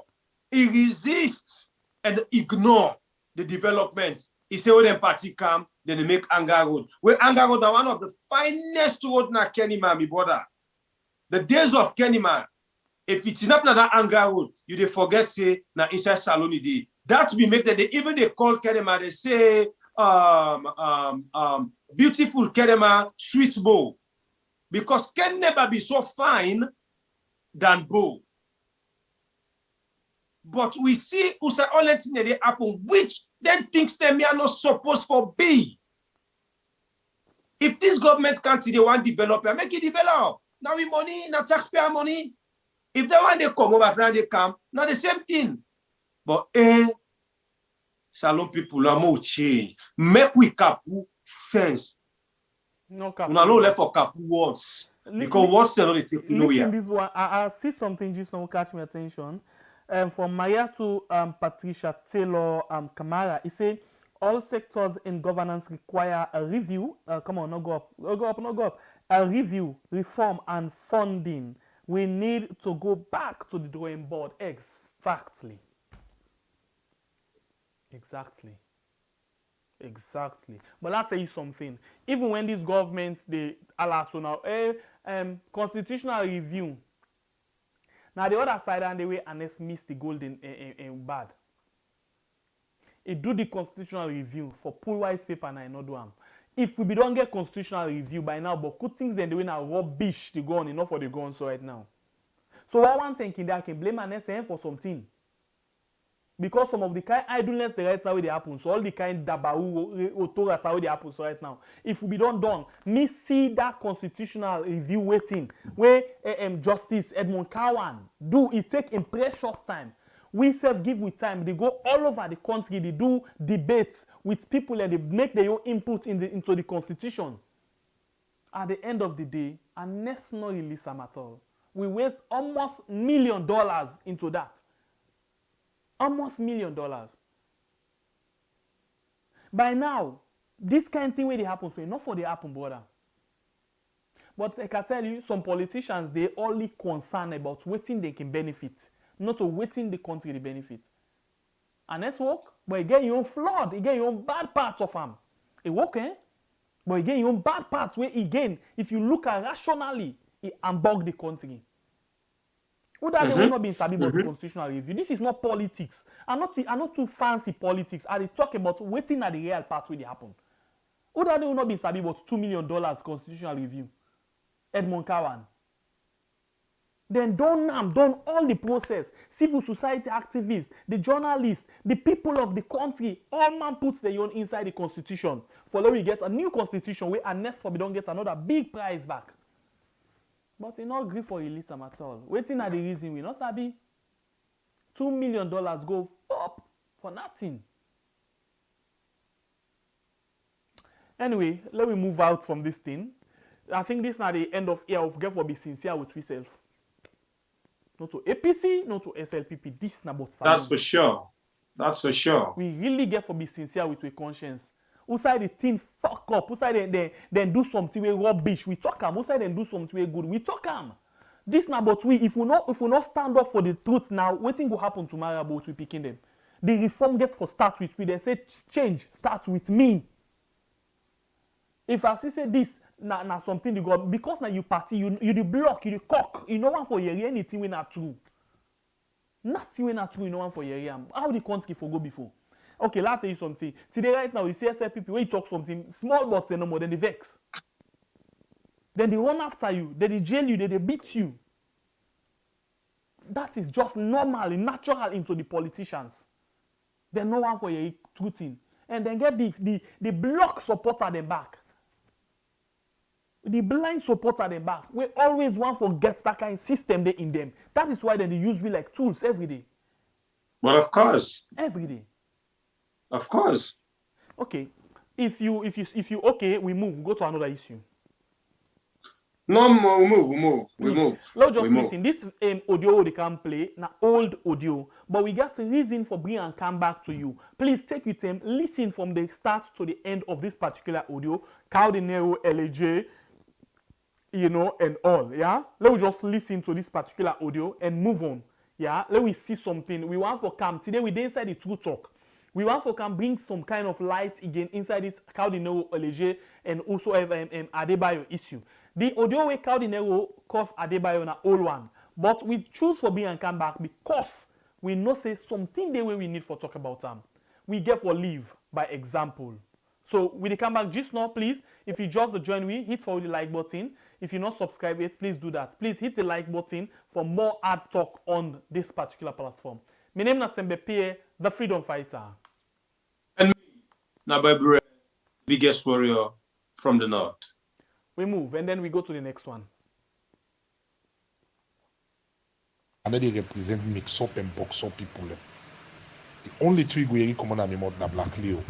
He resists and ignore the development. He say when the party come, then they make Anga Road. Where Anga Road are one of the finest road na Kenima, my brother. The days of Kenima, if it's not that Anga Road, you they forget say na inside Saloni day. That we make that they call Kenima, they say beautiful Kenima sweet bow. Because can never be so fine than bow. But we see who's all that thing they happen, which then thinks them are not supposed to be. If this government can't see they want developer, make it develop. Now we money, now taxpayer money. If they want they come over, now they come, now the same thing. But Salon people are more change. Make we kapu sense. No kapu. We are not left for kapu words. Because what's the only thing you know listen here? this one. I see something just now catch my attention. From Maya to Patricia Taylor Kamara, he said all sectors in governance require a review. Come on, no go up, no go up, no go up. A review, reform, and funding. We need to go back to the drawing board. Exactly. But I'll tell you something. Even when these governments, they allow so now, constitutional review. Now the other side and the way and let's miss the golden and bad. It do the constitutional review for pull white paper and I not do them. If we don't get constitutional review by now, but good things then the way now rubbish to go on enough for the guns so right now. So I want thinking that I can blame an SM for something. Because some of the kind idleness the right way they happen, so all the kind dabaru authority way they happen so right now. If we don't done, me see that constitutional review waiting where Justice Edmund Cowan do it take in precious time. We self give with time. They go all over the country. They do debates with people and they make their own input into the constitution. At the end of the day, and let's not release them at all. We waste almost $1 million into that. Almost $1 million. By now, this kind of thing where they happen, so enough for the happen, brother. But I can tell you, some politicians, they only concerned about waiting they can benefit, not to waiting the country to benefit. And let's work, but you get your own flood, you get your own bad part of them. It work, eh? But you get your own bad part where again, if you look at rationally, it unbug the country. Who that they will not be sabi about the constitutional review? This is not politics. I'm not too fancy politics. I talk about waiting at the real part where they happen. Who that they will not be sabi about $2 million constitutional review? Edmund Cowan. Then done all the process. Civil society activists, the journalists, the people of the country, all man puts their own inside the constitution. For then we get a new constitution where unless we don't get another big prize back. But he not agree for release them at all. Waiting at the reason we not sabi. $2 million go up for nothing. Anyway, let me move out from this thing. I think this is not the end of year of get for be sincere with ourselves. Not to APC, not to SLPP. This is not about That's for sure. That's for sure. We really get for be sincere with our conscience. Outside the thing fuck up, outside then do something we rubbish, we talk them. Outside then do something we good, we talk them. This now but we if we not stand up for the truth now, waiting will happen tomorrow about we picking them. The reform gets for start with me. They say change start with me. If I say this na something you got because now you party, you the block, you the cock, you no one for hear anything we not true. Nothing we not true, you no one for hear. How the country for go before? Okay, let's tell you something. Today, right now, you see people when you talk something small, but no more, then they vex. Then they run after you, then they jail you, then they beat you. That is just normal, natural into the politicians. There's no one for your truthing. And then get the block supporter them back. The blind supporter them back. We always want to get that kind of system there in them. That is why then they use we like tools every day. But of course. Every day. Of course. Okay. If you okay, we move. Go to another issue. No, we move. Let's just listen. This audio they can play, na old audio, but we got a reason for bring and come back to you. Please take your time, listen from the start to the end of this particular audio. Kao Denero, LAJ, and all. Yeah. Let's just listen to this particular audio and move on. Yeah. Let me see something. We want for come today. We inside the True Talk. We want to can bring some kind of light again inside this Kao Denero LG and also Adebayor issue. The audio where Kao Denero caused Adebayor na old one, but we choose for being and come back because we know say something the way we need for talk about them. We get for leave by example. So we come back just now, please. If you just join me, hit for the like button. If you're not subscribed yet, please do that. Please hit the like button for more ad talk on this particular platform. My name is Sembe Pierre, the freedom fighter. And me, Nabai, biggest warrior from the north. We move and then we go to the next one. And then they represent mix up and box up people. The only two we come on my mouth na Black Leo.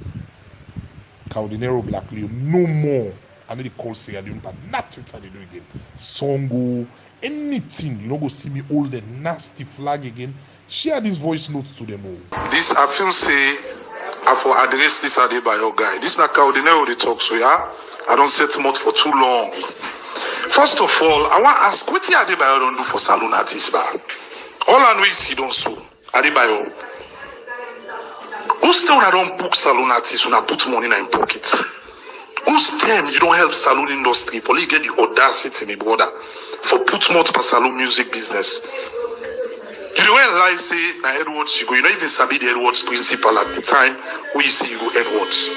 Kao Denero Black Leo. No more I know they call Sierra Leone, but not Twitter they do again. Songo, anything, you know, go see me hold the nasty flag again. Share these voice notes to them all. This I feel say I for address this Adebayor guy. This na Kao Denero they talk so yeah. I don't set him out for too long. First of all, I want to ask what the Adebayor don't do for saloon artists bar. All I know is he don't so Adebayor. Who's time I don't book saloon artists when I put money in my pockets? Who's time you don't help saloon industry for you get the audacity, my brother, for put more to saloon music business? You don't realize say na Edwards you go, you don't even sabi the Edwards principle at the time when you see you go Edwards.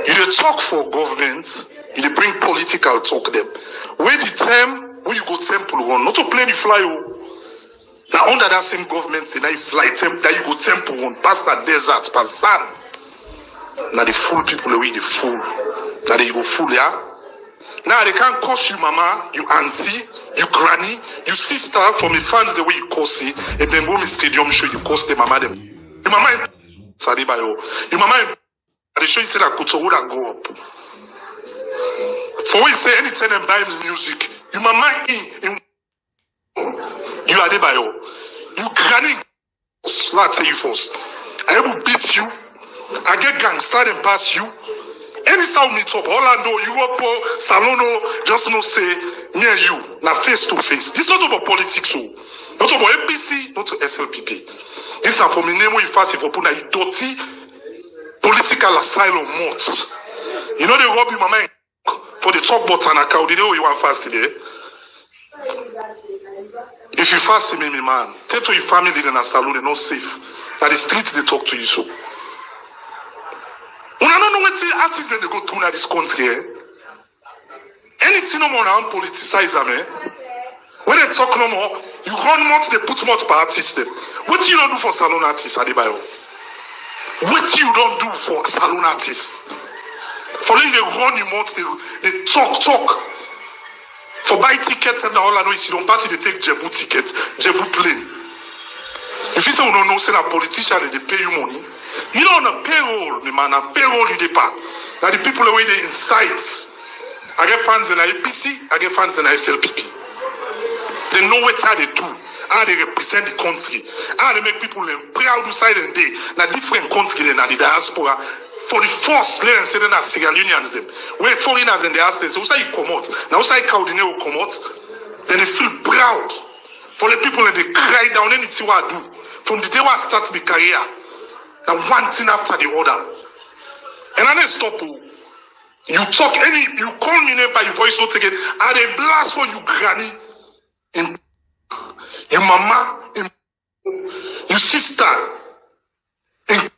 You dey talk for government, you dey bring political talk them. Where the time when you go temple run, not to play the fly oh. Now under that same government, now you fly temple, that you go temple run, past that desert, past sand. Now the fool people the way they fool. Now they go fool, yeah. Now they can't cost you mama, you auntie, you granny, you sister from the fans the way you cost it, and then go to stadium show you cost the mama them. Your mama Adebayor. Your mama they show you say that Kuto would go up. For what you say anytime them buy me music, your mama in you Adebayor. You granny let's say you first. I will beat you. I get gangster and pass you. Any sound meet up, Orlando, Europe, Salono, just no say me and you, now face to face. This is not about politics, so not about MPC, not to SLPP. This is for me name you fast for put a dirty political asylum mode. You know they rob you mama for the talk button account. You know you want fast today. If you fast me, man, tell to your family in a saloon they're not safe. That the street they talk to you so. When I don't know what the artists that they go through in this country, anything no more on politicize them, when they talk no more, you run much, they put much per artist them. What you don't do for salon artists, Adebayor? What you don't do for salon artists? For them they run you much, they talk. For buy tickets and all I know is you don't pass it, they take Jebu tickets, Jebu plane. If you say you don't know, say a politician they pay you money. You know on a payroll, man, a payroll you depart. That the people the way they incite. I get fans in the APC, I get fans in the SLPP. They know what how they do, how they represent the country, how they make people proud side and day. Now different countries than the diaspora. For the first, let them say that Sierra Leoneans them. When foreigners and they ask them, so say you come out. Now say Kao Denero come out, then they feel proud. For the people that they cry down anything what I do. From the day I start my career. Now one thing after the other. And I didn't stop. You talk you call me name by your voice not again. And they blast for you granny. In your mama, in your sister. In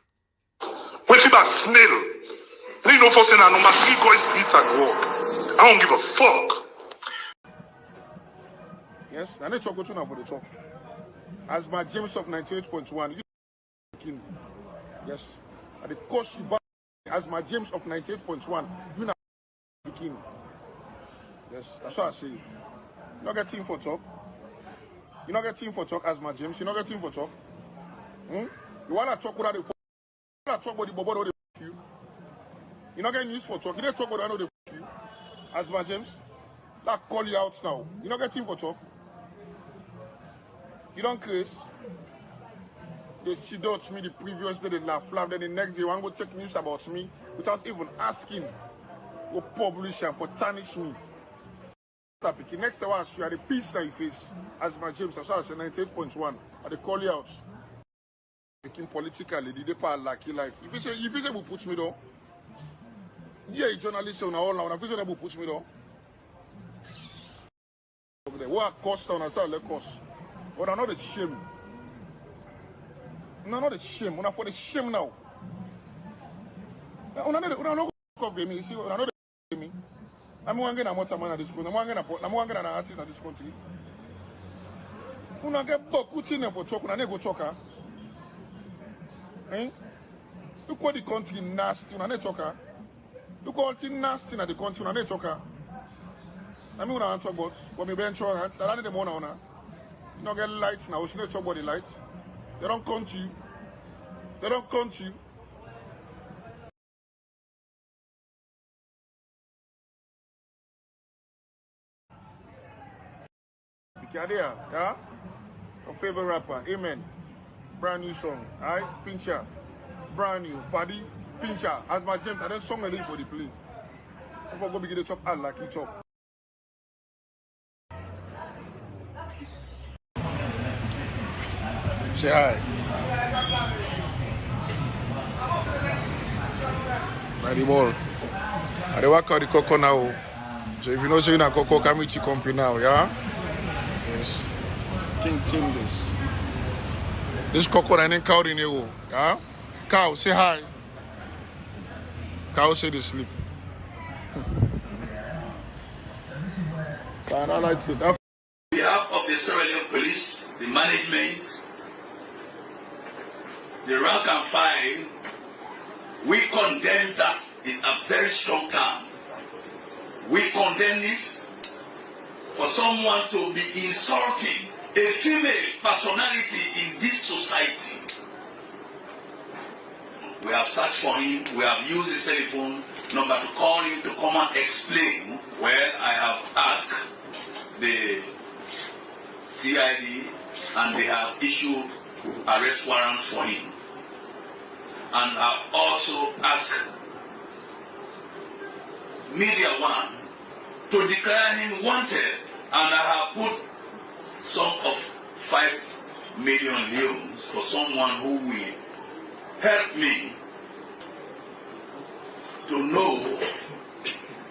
when you are snail. You know for saying no matter 3 going streets I go up. I don't give a fuck. Yes, I need to go to now for the talk. As my James of 98.1, you yes, at the course you buy as my James of 98.1, you not begin. Yes, that's what I say. You not get team for talk. You not get team for talk as my James. You not get team for talk. You wanna talk without the you wanna talk about the bobo or the you. You not getting used for talk. You don't talk about I know the you. As my James, that call you out now. You not get team for talk. You don't curse. They seduce me the previous day, they laugh, then the next day, one go take news about me without even asking. Go publish and for tarnish me. Next time I see you at the peace that you face as my James, as I say 98.1, at the call you out. Making politically, the part like your life. If you say will put me down, yeah, a journalist on all now, if you say will put me down. What cost on us, let cost. But I'm not a shame. No, not a shame. When I for the shame now. I'm not going to see. I'm not me. I'm going to get a man at this country. I'm going to get an artist at this country. When I get back, what's in there for talk? When I go talk, look what the country nasty. When I talk, look what the nasty in the country. When I talk, I mean when I talk about, but me bench your hands. I don't need them on. You don't get lights now. You should not talk about the lights. They don't come to you. They don't come to you. Kandeh, yeah? Your favorite rapper, Amen. Brand new song, alright? Pincha. Brand new. Paddy, Pincha. As my James, and then song a for the play. If I go begin to chop all like he chop. Say hi. By the ball. I dey work out the cocoa now. So if you know saying a cocoa, come with your company now, yeah? Yes. King Tim this. This cocoa and then Kao Denero, yeah? Kao, say hi. Kao say they sleep. So I don't like to. On behalf of the Sierra Leone Police, the management, the rank and file, we condemn that in a very strong term. We condemn it for someone to be insulting a female personality in this society. We have searched for him, we have used his telephone number to call him to come and explain. Well, I have asked the CID and they have issued arrest warrant for him. And I've also asked Media One to declare him wanted, and I have put sum of 5 million euros for someone who will help me to know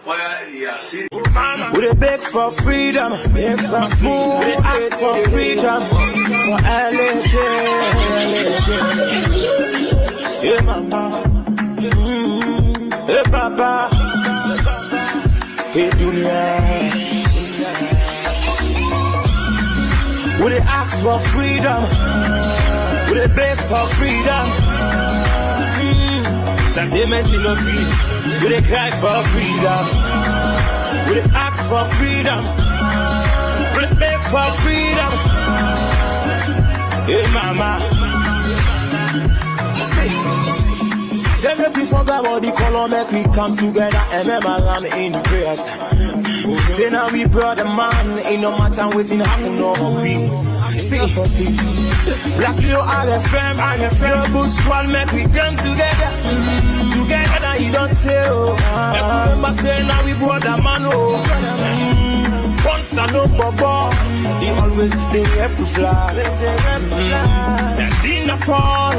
where he has seen. We dey beg for freedom, beg for food, we dey ask for freedom for LJ. Hey mama, hey papa, hey dunia. We dey ask for freedom, we dey beg for freedom. Entertainment industry, we dey cry for freedom, we dey ask for freedom, we dey beg for freedom. Hey mama, tell me before God about the color, make we come together and remember in prayers. Say now we brother man, ain't no matter waiting happen no we. See, Black Leo RFM, your book squad, make we come together. Together now you don't tell. Remember say now we brother man, oh. Once I know Bobo, he always they help to fly. That dinner fall,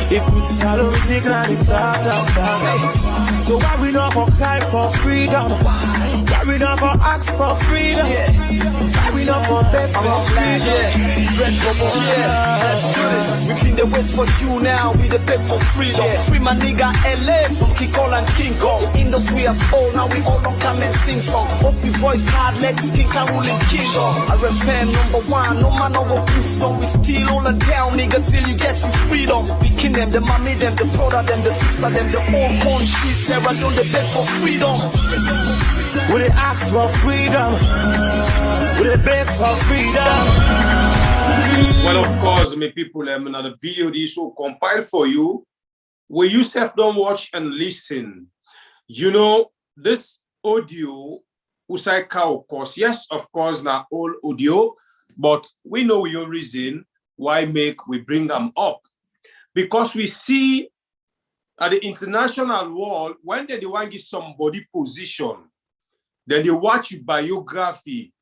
he puts all of the granite out. So why we not for cry for freedom? Why we not for ask for freedom? Why we not for beg for freedom? Let's do this. We been the wait for you now, we the beg for freedom. Free my nigga LA, some King Cole and King Kong. Industry as old, now we all don't come and sing song. Hope we voice hard, let this king can rule in kingdom. RFM #1, no man no go boots, don't we steal all the down, nigga, till you get your freedom. We king them, the mommy them, the brother them, the sister them, the whole country. Sarah don't the beg for freedom. We dey ask for freedom, we dey beg for freedom. Well, of course, my people, another video this will compile for you, where you self don't watch and listen. You know, this audio, Usai Kao, of course, yes, of course, now all audio, but we know your reason why we bring them up. Because we see at the international world, when they want to give somebody position, then they watch your biography,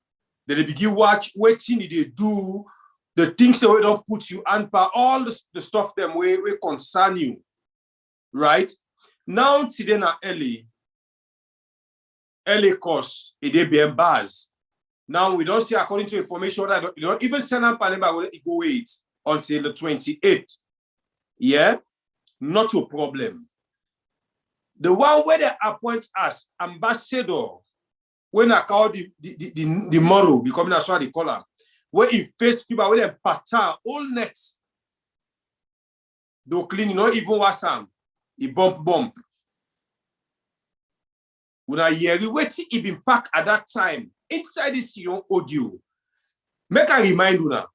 then they begin watch what thing they do, the things that we don't put you on par, all the stuff them we concern you, right? Now today na LA course, it dey be embarrassed. Now we don't see according to information that you don't even send up an go wait until the 28th. Yeah, not a problem. The one where they appoint us ambassador, when I call the model, becoming as what they call them, where in face people with them pattern all next. They clean, you know, even wash them, he bump. When I hear you wait, it been packed at that time inside this young audio. Make a remind you now.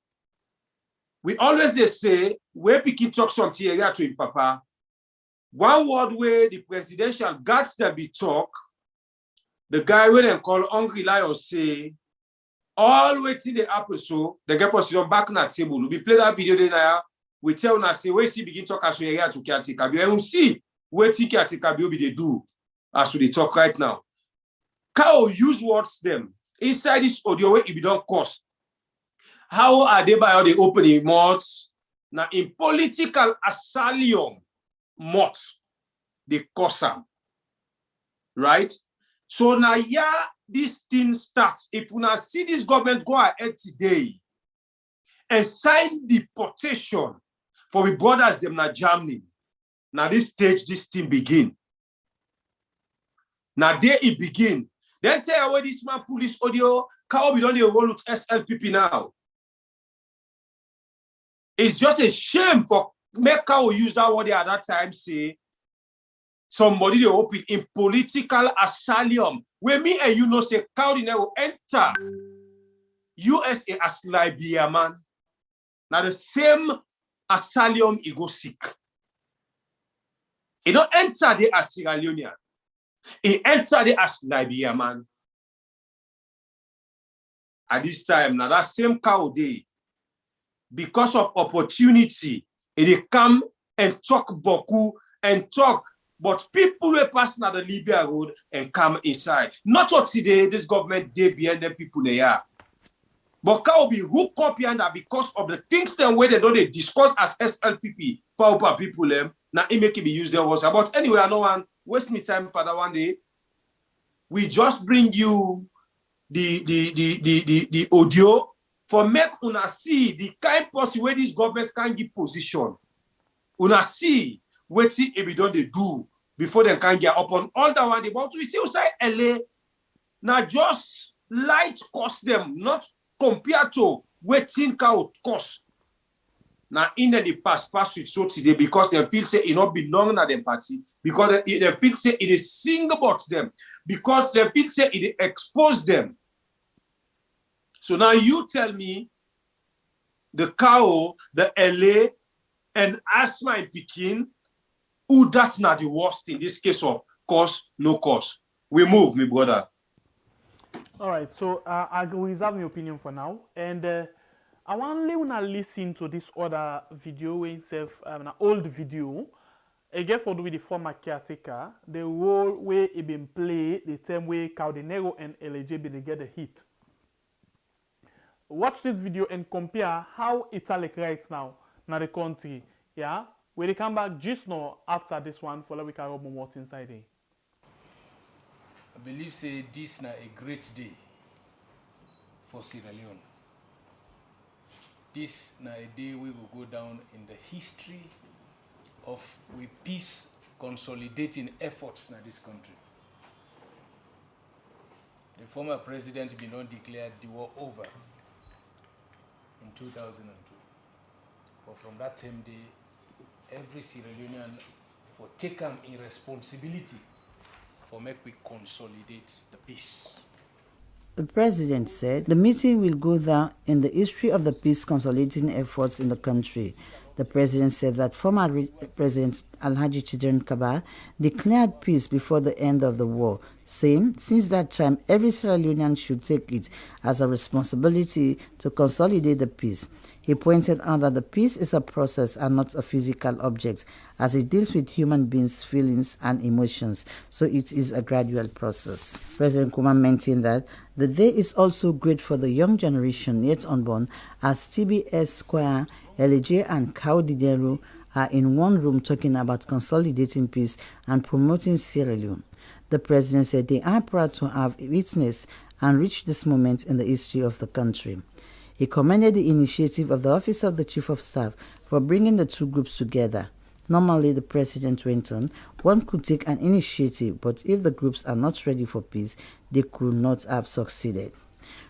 We always they say where Pikin talk something area to him papa. One word where the presidential guards that be talk, the guy when they call Hungry Lion say, All waiting the happen so they get for season back on the table. We play that video there. We tell una say we see begin talk as we here to caretaker. And we see waiting caretaker be they do as we talk right now. Kao use words them inside this audio where it be done cost. How are they by the opening mouths? Now in political asylum mouth they cost them. Right? So now yeah, this thing starts. If you now see this government go ahead today and sign the petition for the brothers them na Germany. Now this stage, this thing begin. Now there it begin. Then tell away this man police audio, Kao be done the roll with SLPP now. It's just a shame for make Kao use that word at that time say somebody they open in political asylum. Where me and you know say Kao Denero enter USA as Liberia man. Now the same asylum he go seek. He don't enter the as Sierra Leonean. He enter the as Liberia man. At this time, now that same Kao day, because of opportunity, they come and talk boku and talk. But people will pass now the Libya road and come inside. Not what today, this government day behind the people they are. But Kao be hooked up behind that because of the things them where they don't they discuss as SLPP, power people them. Now it make it be used there was. But anyway, I don't want waste me time for that one day. We just bring you the audio for make una see the kind person where this government can give position. Una see what it be done they do before they can get up on all that one. They want to see outside LA. Now just light cost them, not compared to waiting Kao cost. Now in the past with so today because they feel say it not belong to them party, because they feel say it is sing about them, because they feel say it expose them. So now you tell me the Kao, the LA, and asthma in Peking, who that's not the worst in this case of cost, no cost. We move, my brother. All right, so I will reserve my opinion for now, and I want to listen to this other video, itself, an old video. Again, for the former caretaker, the role where it been played, the time where Kao Denero and LAJ been get the hit. Watch this video and compare how it's like right now in the country. Yeah, when they come back just now after this one, for like we can rub what's inside there. I believe say this na a great day for Sierra Leone. This na a day we will go down in the history of we peace consolidating efforts in this country. The former president been not declared the war over in 2002. But from that time day, every Sierra Leonean for taking a responsibility for make we consolidate the peace. The president said the meeting will go down in the history of the peace consolidating efforts in the country. The president said that former President Alhaji Chidren Kaba declared peace before the end of the war, saying since that time every Sierra Leonean should take it as a responsibility to consolidate the peace. He pointed out that the peace is a process and not a physical object, as it deals with human beings' feelings and emotions, so it is a gradual process. President Kuma maintained that the day is also great for the young generation yet unborn, as TBS Square, LAJ and Kao Denero are in one room talking about consolidating peace and promoting Sierra Leone. The president said they are proud to have witnessed and reached this moment in the history of the country. He commended the initiative of the Office of the Chief of Staff for bringing the two groups together. Normally, the president went on, one could take an initiative, but if the groups are not ready for peace, they could not have succeeded.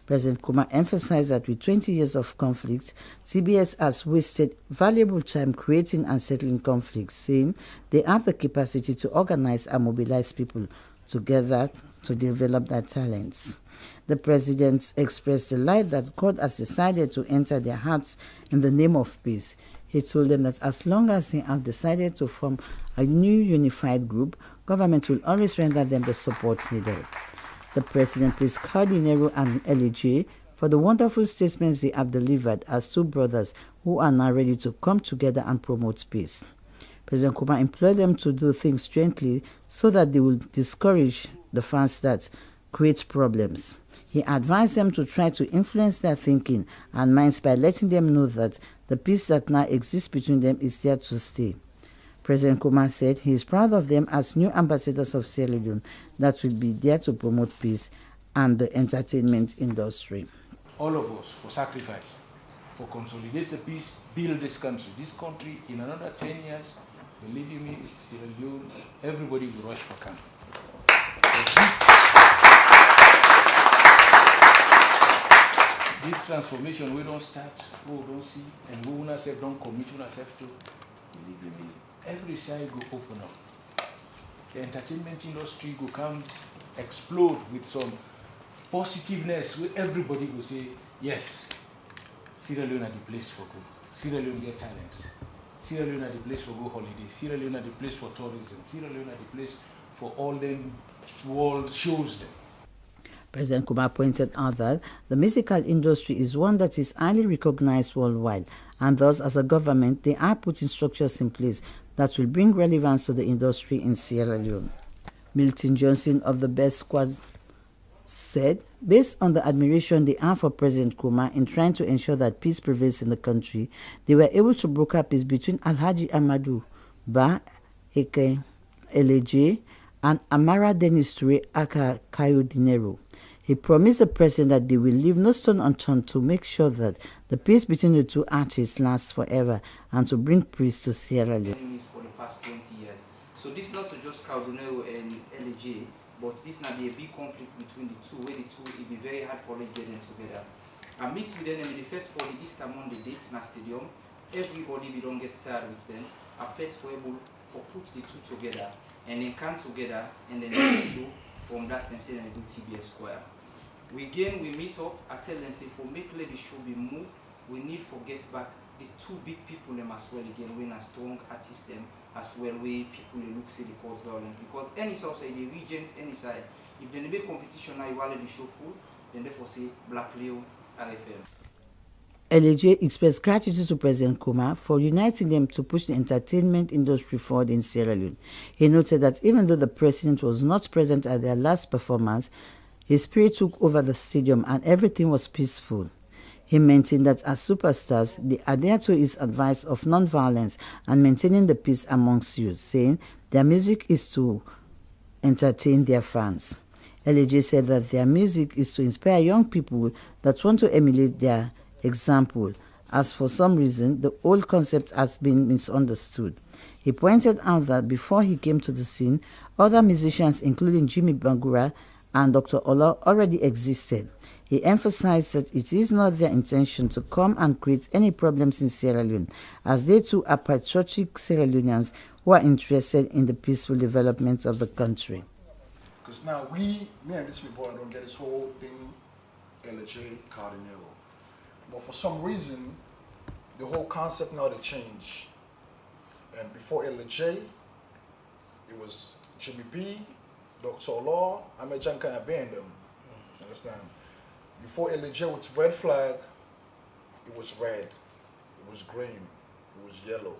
President Kuma emphasized that with 20 years of conflict, TBS has wasted valuable time creating and settling conflicts, saying they have the capacity to organize and mobilize people together to develop their talents. The president expressed delight that God has decided to enter their hearts in the name of peace. He told them that as long as they have decided to form a new unified group, government will always render them the support needed. The president praised Kao Denero and LAJ for for the wonderful statements they have delivered as two brothers who are now ready to come together and promote peace. President Nkrumah implored them to do things gently so that they will discourage the fans that create problems. He advised them to try to influence their thinking and minds by letting them know that the peace that now exists between them is there to stay. President Nkrumah said he is proud of them as new ambassadors of Sierra Leone that will be there to promote peace and the entertainment industry. All of us for sacrifice, for consolidated peace, build this country. This country, in another 10 years, believe you me, Sierra Leone, everybody will rush for camp. This transformation we don't start, we don't see, and we don't commit ourselves to, believe me, every side will open up. The entertainment industry will come, explode with some positiveness, where everybody will say, yes, Sierra Leone are the place for good. Sierra Leone get talents. Sierra Leone are the place for go holiday. Sierra Leone are the place for tourism. Sierra Leone are the place for all them world shows them. President Nkrumah pointed out that the musical industry is one that is highly recognized worldwide, and thus, as a government, they are putting structures in place that will bring relevance to the industry in Sierra Leone. Milton Johnson of the Best Squad said, based on the admiration they have for President Nkrumah in trying to ensure that peace prevails in the country, they were able to broker peace between Alhaji Amadou Ba Eke Eleje and Amara Dennis Ture aka Kao Denero. He promised the president that they will leave no stone unturned to make sure that the peace between the two artists lasts forever and to bring peace to Sierra Leone. For the past 20 years. So this is not just Kao Denero and LJ, but this now be a big conflict between the two, where the two it be very hard for them to get them together. I meet with them in the first for the Easter Monday date in a stadium. Everybody we don't get started with them. I first for able to put the two together and then come together and then they show from that and say and do TBS Square. We meet up, I tell them say for make let the show be moved, we need to get back the two big people them as well again, when a strong artist them as well, where people they look say the cause violence. Because any side the regent, any side, if they make competition now you want the show full, then therefore say Black Leo RFM. LJ expressed gratitude to President Nkrumah for uniting them to push the entertainment industry forward in Sierra Leone. He noted that even though the president was not present at their last performance, his spirit took over the stadium and everything was peaceful. He maintained that as superstars, they adhere to his advice of non-violence and maintaining the peace amongst youth, saying their music is to entertain their fans. LJ said that their music is to inspire young people that want to emulate their example, as for some reason the old concept has been misunderstood. He pointed out that before he came to the scene, other musicians including Jimmy Bangura and Dr. Ola already existed. He emphasized that it is not their intention to come and create any problems in Sierra Leone, as they too are patriotic Sierra Leoneans who are interested in the peaceful development of the country. Because now me and this people, I don't get this whole thing, LJ, Kao Denero. But for some reason, the whole concept now they change. And before LJ, it was Jimmy B, Dr. Law, I made John kind of banned them. Understand? Before LJ with red flag, it was red, it was green, it was yellow.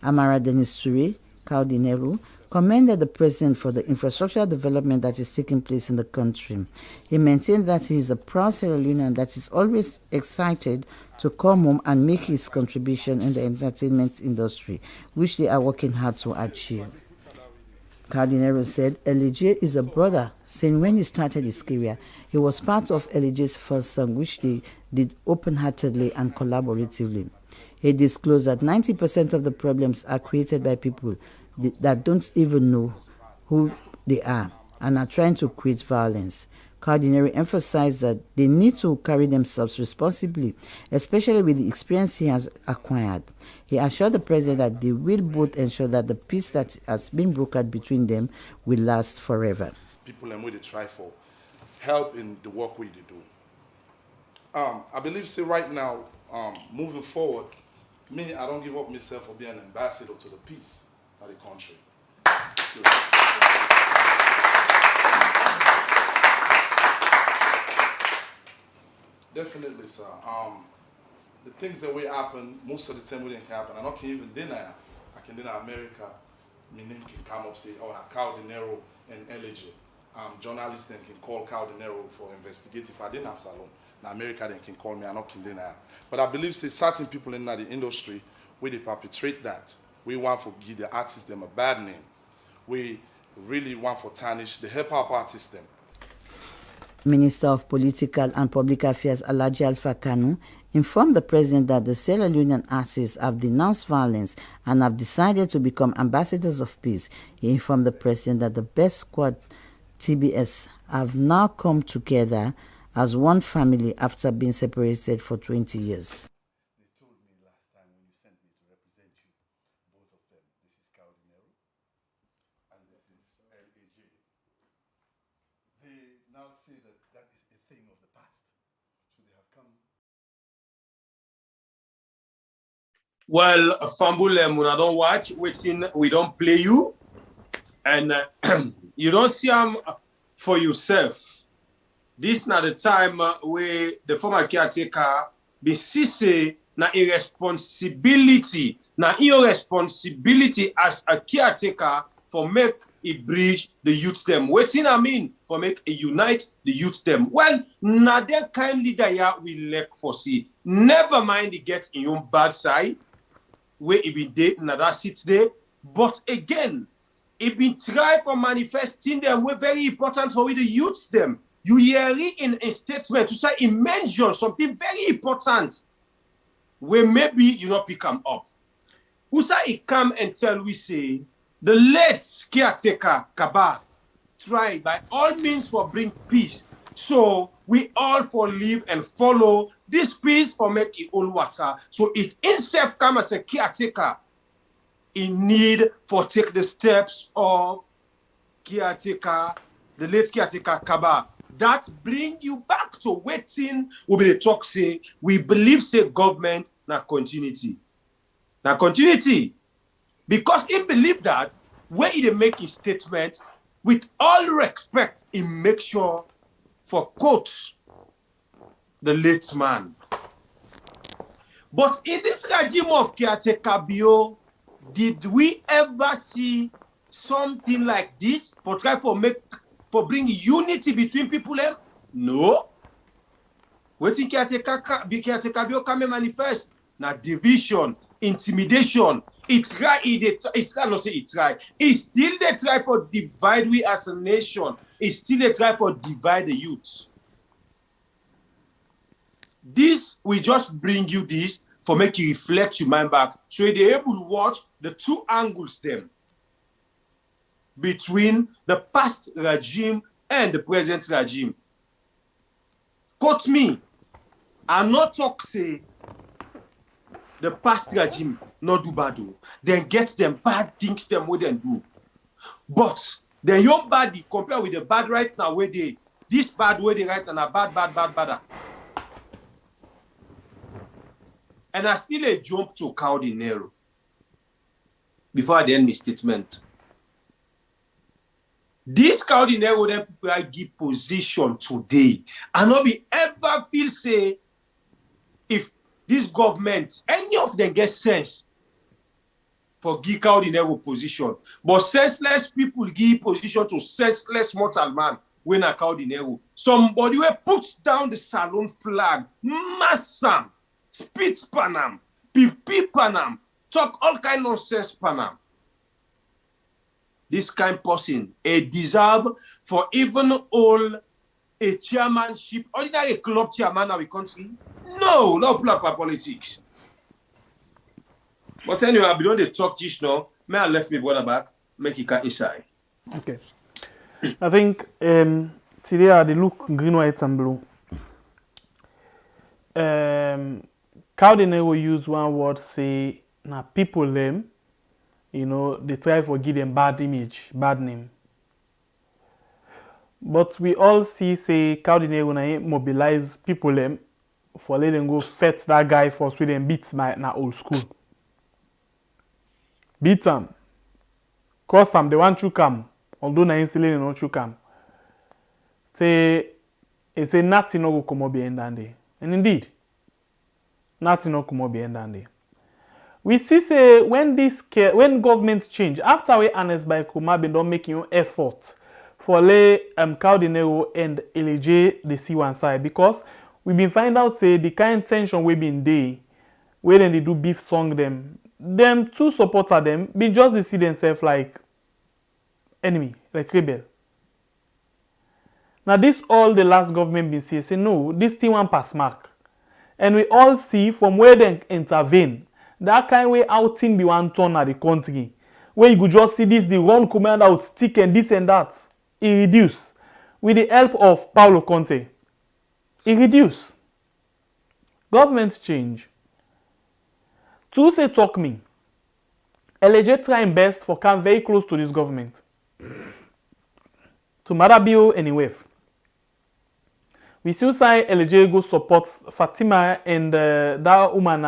Amara Dennis Ture, Kao Denero, commended the president for the infrastructural development that is taking place in the country. He maintained that he is a proud Sierra Leonean that is always excited to come home and make his contribution in the entertainment industry, which they are working hard to achieve. Kao Denero said LJ is a brother, saying when he started his career, he was part of LJ's first song, which they did open-heartedly and collaboratively. He disclosed that 90% of the problems are created by people that don't even know who they are and are trying to create violence. Kao Denero emphasized that they need to carry themselves responsibly, especially with the experience he has acquired. He assured the president that they will both ensure that the peace that has been brokered between them will last forever. People and we they try for help in the work we do. I believe, say right now, moving forward, me, I don't give up myself for being an ambassador to the peace of the country. Definitely, sir. The things that will happen, most of the time, wouldn't happen. And I can even deny. I can deny America. My name can come up say, oh, Kao Denero and LG. Journalists then can call Kao Denero for investigate. If I didn't have salon, now America then can call me. I not can deny. But I believe say certain people in the industry where they perpetrate that. We want to give the artists them a bad name. We really want to tarnish the hip hop artists them. Minister of Political and Public Affairs Alhaji Alpha Kanu informed the president that the Sierra Leonean artists have denounced violence and have decided to become ambassadors of peace. He informed the president that the Best Squad TBS have now come together as one family after being separated for 20 years. They told me last time when you sent me to represent you, both of them, this is Kao Denero and this is LAJ. They now say that that is a thing of the past. So they have come. Well, Fambule, when I don't watch, we don't play you, and you don't see them for yourself. This not the time where the former caretaker be see na irresponsibility, as a caretaker for make a bridge the youth them. Waiting I mean for make a unite the youth them. Well, na that kind leader ya we lack for see. Never mind it gets in your bad side where it been there na that sits there. But again, it been try for manifesting them. We're very important for we the youth them. You hear it in a statement to say it mentions something very important where maybe you not pick them up. Who say it come and tell we say the late caretaker Kaba try by all means for bring peace. So we all for live and follow this peace for make it all water. So if himself come as a caretaker, he need for take the steps of caretaker, the late caretaker Kaba. That bring you back to waiting will be the talk say we believe say government na continuity. Na continuity. Because he believe that when he make his statement, with all respect, he make sure for quote the late man. But in this regime of caretaker bio, did we ever see something like this for try for bring unity between people? No. Waiting caretaker bio come manifest na division, intimidation. It's try. It's not say it try. It's still they try for divide we as a nation. It's still they try for divide the youth. This we just bring you this for make you reflect your mind back, so you're able to watch the two angles them between the past regime and the present regime. Quote me, I not talk say the past regime not do bad. Then get them bad things them what they do. But the young body compared with the bad right now where they this bad way they right now bad. And I still a jump to Kao Denero before I end my statement. This Kao Denero then people give position today. And not be ever feel say if this government, any of them get sense for give Kao Denero position. But senseless people give position to senseless mortal man when a Kao Denero. Somebody will put down the salon flag, massam, spit panam, pipi panam, talk all kind of nonsense panam. This kind of person, a deserve for even all a chairmanship, ordinary a club chairman of a country. No, not politics. But anyway, I don't talk this now. May I left me brother back, make it inside. Okay. I think today they look green, white, and blue. Kao Denero use one word say na people them, you know, they try to give them bad image, bad name. But we all see say Kao Denero na mobilize people them for let them go fetch that guy for with them beats na old school. Beat them. Cross them, they want to come. Although na insulin not to come. Say nothing no go come up behind that day. And indeed, nothing no come be end there. We see say when governments change, after we Ernest by Kuma been don't make an effort for lay Kao Denero and LJ they see one side, because we been find out say the kind tension we been there, where then they do beef song them two supporter them been just they see themselves like enemy, like rebel. Now this all the last government been say no, this thing one pass mark. And we all see from where they intervene, that kind way outing be one turn at the country. Where you could just see this, the one command out stick and this and that. It reduce. With the help of Paulo Conte. It reduce. Governments change. To say talk me. LJ trying best for come very close to this government. To Marabio anyway. We still say LJ go support Fatima and that woman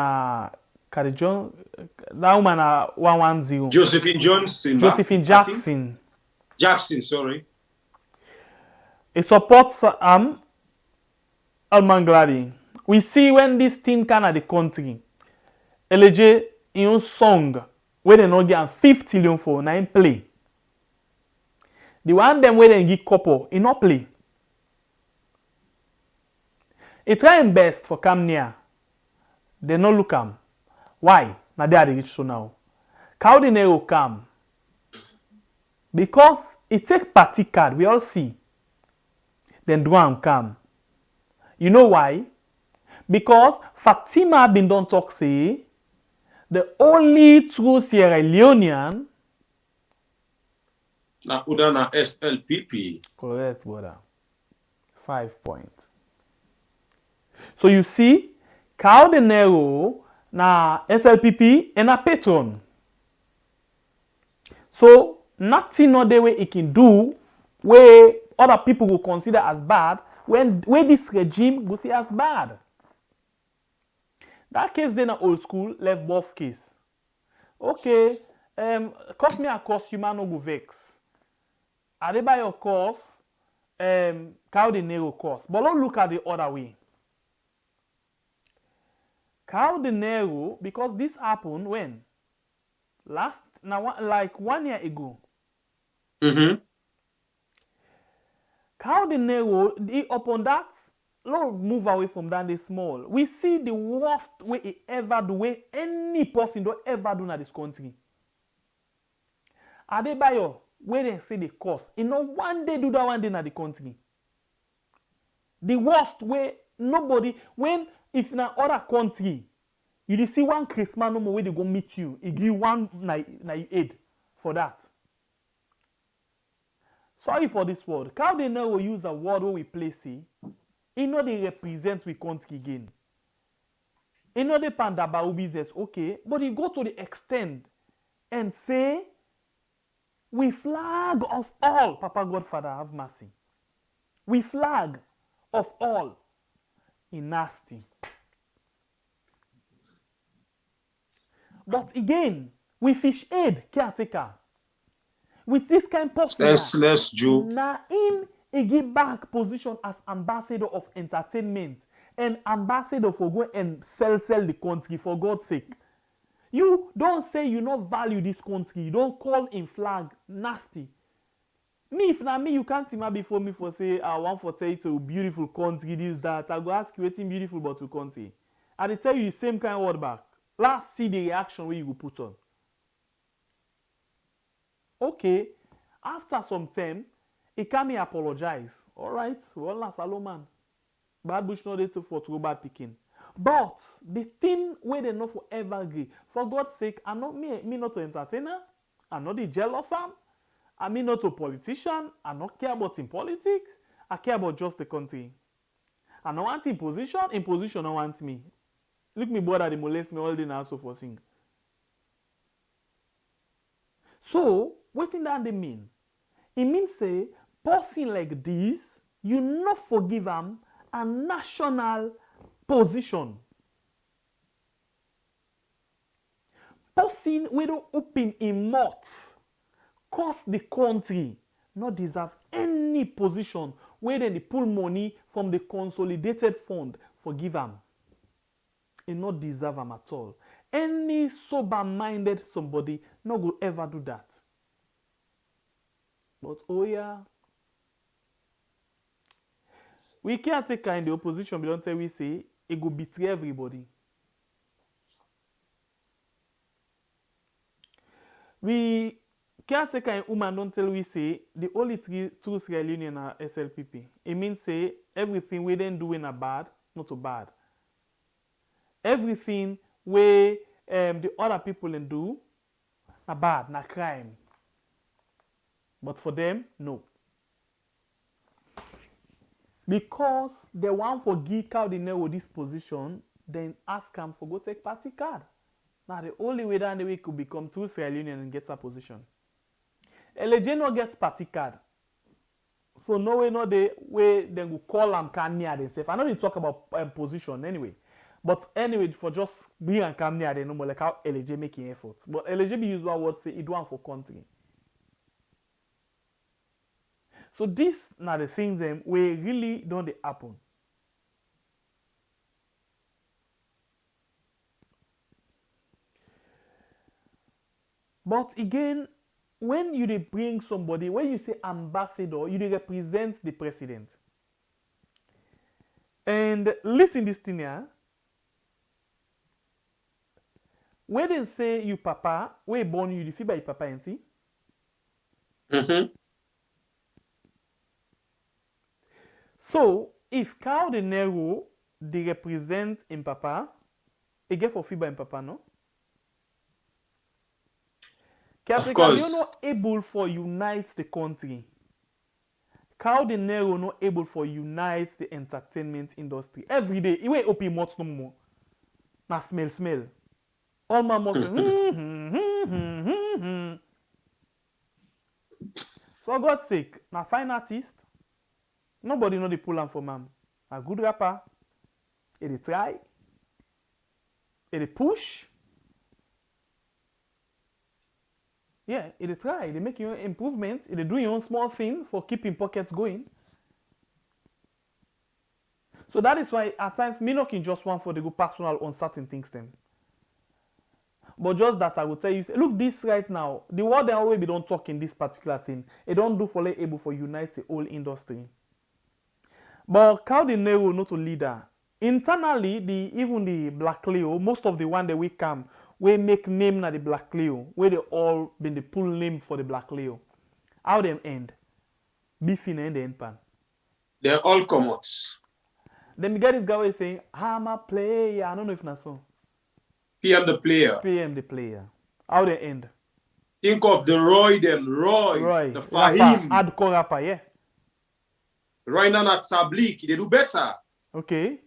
Carijon, that woman 110. Josephine Johnson. Josephine Jackson. Jackson, sorry. It supports Almangladi. We see when this thing can at the country, LJ in a song where they not get 50 million for 9 play. The one them where they give couple, in not play. It trying best for come near. They no look am. Why? Now they are the rich so now. Kao Denero come. Because it take party card, we all see. Then Duan come. You know why? Because Fatima been don't talk say the only true Sierra Leonean. Na Udana SLPP. Correct, brother. 5 points. So you see, Kao Denero na SLPP and a patron. So nothing no the way it can do where other people will consider as bad when this regime will see as bad. That case then old school left both case. Okay, cost me a cost human no go vex. Adebayor cost, Kao Denero cost. But don't look at the other way. Kao Denero, because this happened when? Like 1 year ago. Mm-hmm. Kao Denero, upon that, Lord move away from that they small. We see the worst way he ever do, way any person don't ever do in this country. Adebayor, where they say the cost, you know one day do that one day in the country. The worst way nobody, when if in other country, you see one Christmas no more where they go meet you, he give one na aid for that. Sorry for this word. Kao Denero use a word where we place it. He know they represent we country again. He know they panda about business, okay, but he go to the extent and say, we flag of all, Papa Godfather have mercy. We flag of all. In nasty. But again, we fish aid caretaker. With this kind of person, Senseless Jew. na him he give back position as ambassador of entertainment and ambassador for go and sell the country for God's sake. You don't say you not value this country. You don't call in flag nasty. Me, if na me, you can't see before me for say I want for tell you to beautiful country, this, that. I go ask you waiting beautiful but to country. I tell you the same kind of word back. Let's see the reaction where you go put on. Okay, after some time, he come and apologize. All right, well, that's a man. Bad bush no dey for throw bad picking. But the thing where they not forever agree. For God's sake, I'm not me not an entertainer. I'm not the jealous am. I'm not a politician. I don't care about in politics. I care about just the country. I don't want imposition. Imposition don't want me. Look me brother, they molest me all day now so for sing. So, what in that they mean? It means say, person like this, you not forgive them a national position. Person we don't open in mouth, cause the country not deserve any position where they pull money from the consolidated fund forgive him. He not deserve him at all. Any sober-minded somebody no go ever do that. But oh yeah, we can't take in the opposition, we don't tell we say it go betray everybody. We can't take in woman don't tell we say the only true Sierra Leonean are SLPP. It means say everything we then doing a bad, not too bad. Everything we the other people then do na bad, na crime. But for them, no. Because they want for give Kao Denero this position, then ask him for go take party card. Now the only way that we could become true Sierra Leonean and get a position. LJ no get party card. So no way, no the way they will call him come near themselves. I know they talk about position anyway. But anyway, for just bring and come near them, no more like how LJ making effort. But LJ be usual word say it want for country. So these are the things we really don't happen. But again, when you bring somebody, when you say ambassador, you represent the president. And listen this thing here. When they say you papa, where born you, the feel by your papa, ain't he? Mm-hmm. So, if Kao Denero, they represent in papa, they get for FIBA in papa, no? Of course. You're not able for unite the country. Kao Denero not able for unite the entertainment industry. Every day, he won't open mouth no more. Na smell. All my mouth say, For God's sake, na fine artist. Nobody know the pull am for man. A good rapper. He dey try. He dey push. Yeah, he dey try. They make your own improvement. He dey do your own small thing for keeping pockets going. So that is why at times me not can just want for the go personal on certain things then. But just that I will tell you, say, look, this right now, the world they always be don't talk in this particular thing. It don't do for able for unite the whole industry. But Kao Denero not a leader. Internally, even the Black Leo, most of the one that we come, we make name na the Black Leo, where they all been the pull name for the Black Leo. How them end? Beefing and the end pan. They're all come out. Then we get this guy saying, I'm a player. I don't know if that's so. PM the player. PM the player. How they end? Think of the Roy, the Fahim. Hardcore rapper, yeah. Right now at Sablik, they do better. Okay.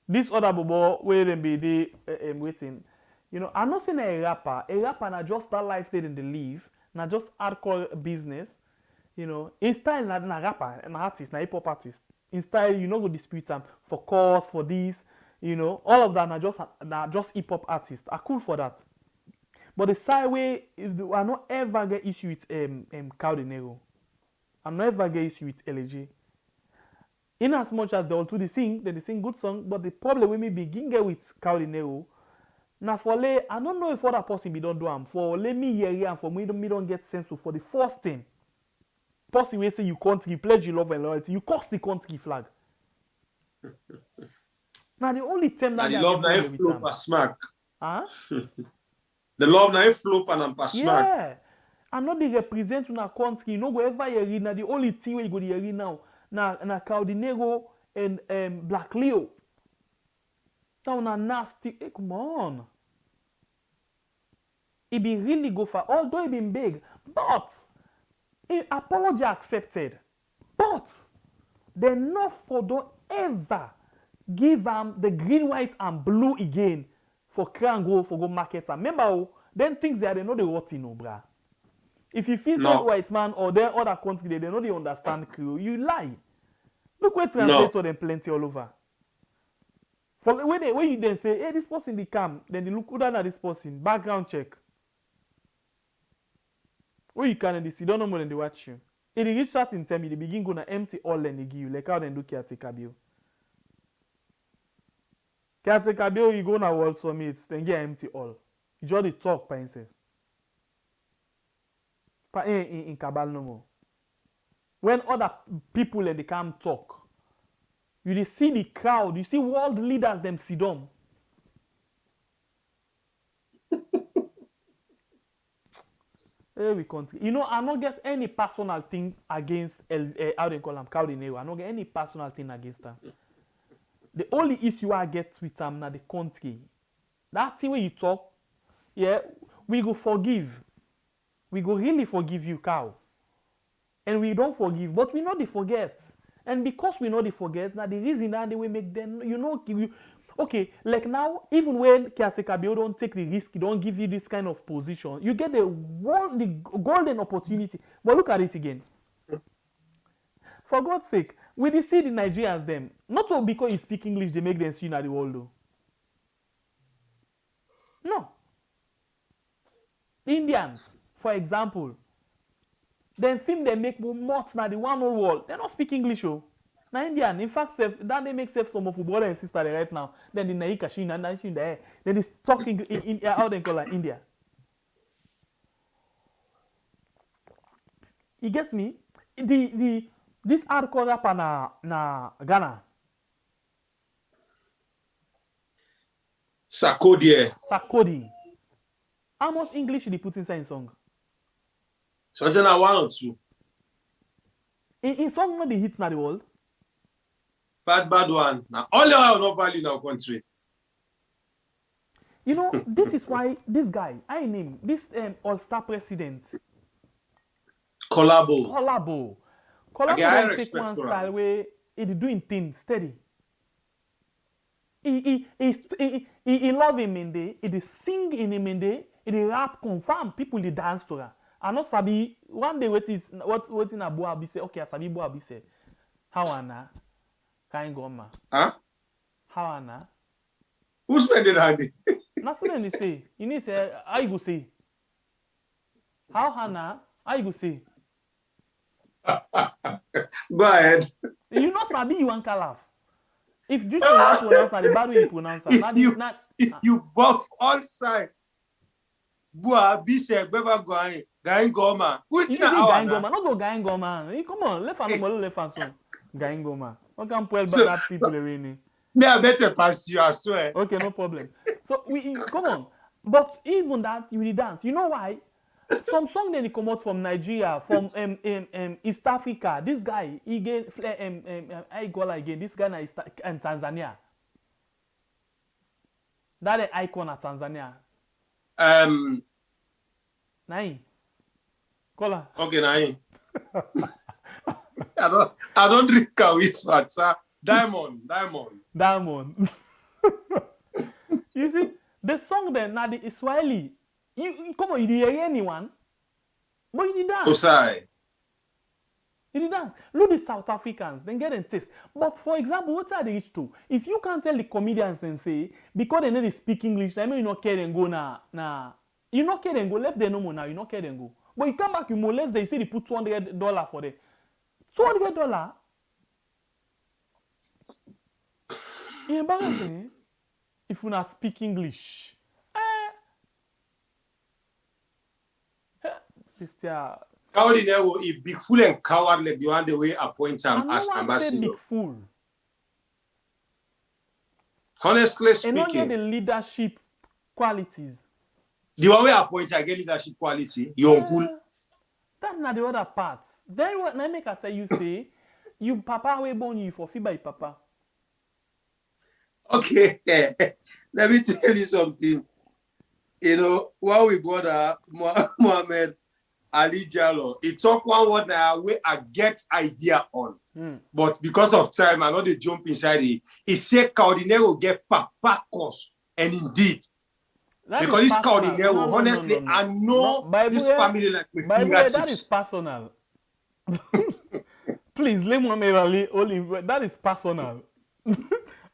This other bobo where they be they waiting. You know, I'm not saying a rapper. A rapper na just that life they didn't live. Na just hardcore business. You know, in style na rapper, an artist, na hip hop artist. In style, you know, go dispute them for cause, for this. You know, all of that na just hip hop artists. Are cool for that. But the side way, I not ever get issue with Kao Denero. I not ever get issue with LJ. In as much as they all do they sing good song, but the problem when me begin get with Kao Denero, now for I don't know if other person be don't do am. For let me hear and for me don't get sense for the first thing. Person will say you country, pledge your love and loyalty, you cost the country flag. Now the only time that the love na flow per smack. Huh? The love na flow and per smack. Yeah. I'm not the represent una country. You know go ever hear now the only thing where you go to hear now. Na Kao Denero and Black Leo. Now na nasty. Hey, come on. It be really go far. Although it been big, but apology accepted. But they not for don't ever give them the green, white, and blue again for crown go for go market. Remember, then things there they know the what no, bruh. If you feel no. White man or their other country, they know they understand Creole. You lie. Look where translator them plenty all over. For when you then say, hey, this person they come, then they look who at this person, background check. Where you can see, don't know more than they watch you. If they reach that in time, they begin gonna empty all and they give you, like how they do caretaker bill. Caretaker Bill, you go na World Summit, then get empty all. You just dey talk by himself. In Cabal no more. When other people they come talk, you dey see the crowd, you see world leaders them sit down. We continue. You know, I don't get any personal thing against how they call him, Kao Denero. I don't get any personal thing against him. The only issue I get with him na the country. That thing where you talk, yeah, we go forgive. We go really forgive you, Kao. And we don't forgive, but we know they forget. And because we know they forget, now the reason that they will make them, you know, okay, like now, even when Caretaker Bill don't take the risk, don't give you this kind of position, you get the golden opportunity. But look at it again. For God's sake, we see the Nigerians them, not all because you speak English, they make them see in the world though. No. Indians, for example, then seem they make more now the one whole world. They don't speak English, oh. Now Indian, in fact, that they make some of brother and sister right now. Then the Naika Shin and Nashin there. Then it's talking in how they call it India. You get me? This hardcore rapper na Ghana. Sakodi. How much English did he put inside his song? Something like 1 or 2. In song not the hit na the world. Bad one. Now all our no value in our country. You know, this is why this guy, I name this all-star president. Collabo don't take one style where he doing things steady. He love him in there, he sing in him in there, he rap confirm people they dance to her. I know sabi one day what in Abu Abi say, okay, I sabi Abu Abi say. How Anna? Kain Goma. Huh? How Anna? Who spending handy? That's what they say. You need to say, how you go say? How Hannah? How you go say? Go ahead. You know sabi you want to laugh. If just you want to pronounce that, the bad way you pronounce that. You buff all sides. Bua bise beba going goma. Which na Gain Goma? Not go Gain Goma. Come on, left hand left hand so. Gain Goma. What can pull that people raining? Me I better pass you, I swear. Okay, no problem. So we come on. But even that you will dance. You know why? Some song then he come out from Nigeria, from East Africa. This guy, he get I go again. This guy in Tanzania. That is icon of Tanzania. Nai. Kola. Okay, Nai. I don't drink kawit, but sir. Diamond. You see, the song then, now the Israeli. You come on, you didn't hear anyone. But you did dance. Osai. You did dance. Look the South Africans, then get them taste. But for example, what are they reach to? If you can't tell the comedians then say, because they know they speak English, I mean you not care and go now. You not care and go, left them no more now, you not care and go. But you come back, you molest, they say they put $200 for them. $200? It's embarrassing if you not speak English. Kao Denero is big fool and coward like the one the way appoint him as ambassador. Big fool. Honestly speaking, and not get the leadership qualities. The one way appoint I get leadership quality, your uncle. That's not the other part. Then what I make I tell you say, you papa we born you for feed by papa. Okay, let me tell you something. You know, while we brother Mohammed Ali Jallo, he talk one word now where I get idea on. But because of time, I know they jump inside it. He said Kao Denero get papa course. And indeed, that because this Kao Denero, honestly, no. I know this family like my fingertips. That is personal. Please, let Mohammed Ali only. That is personal.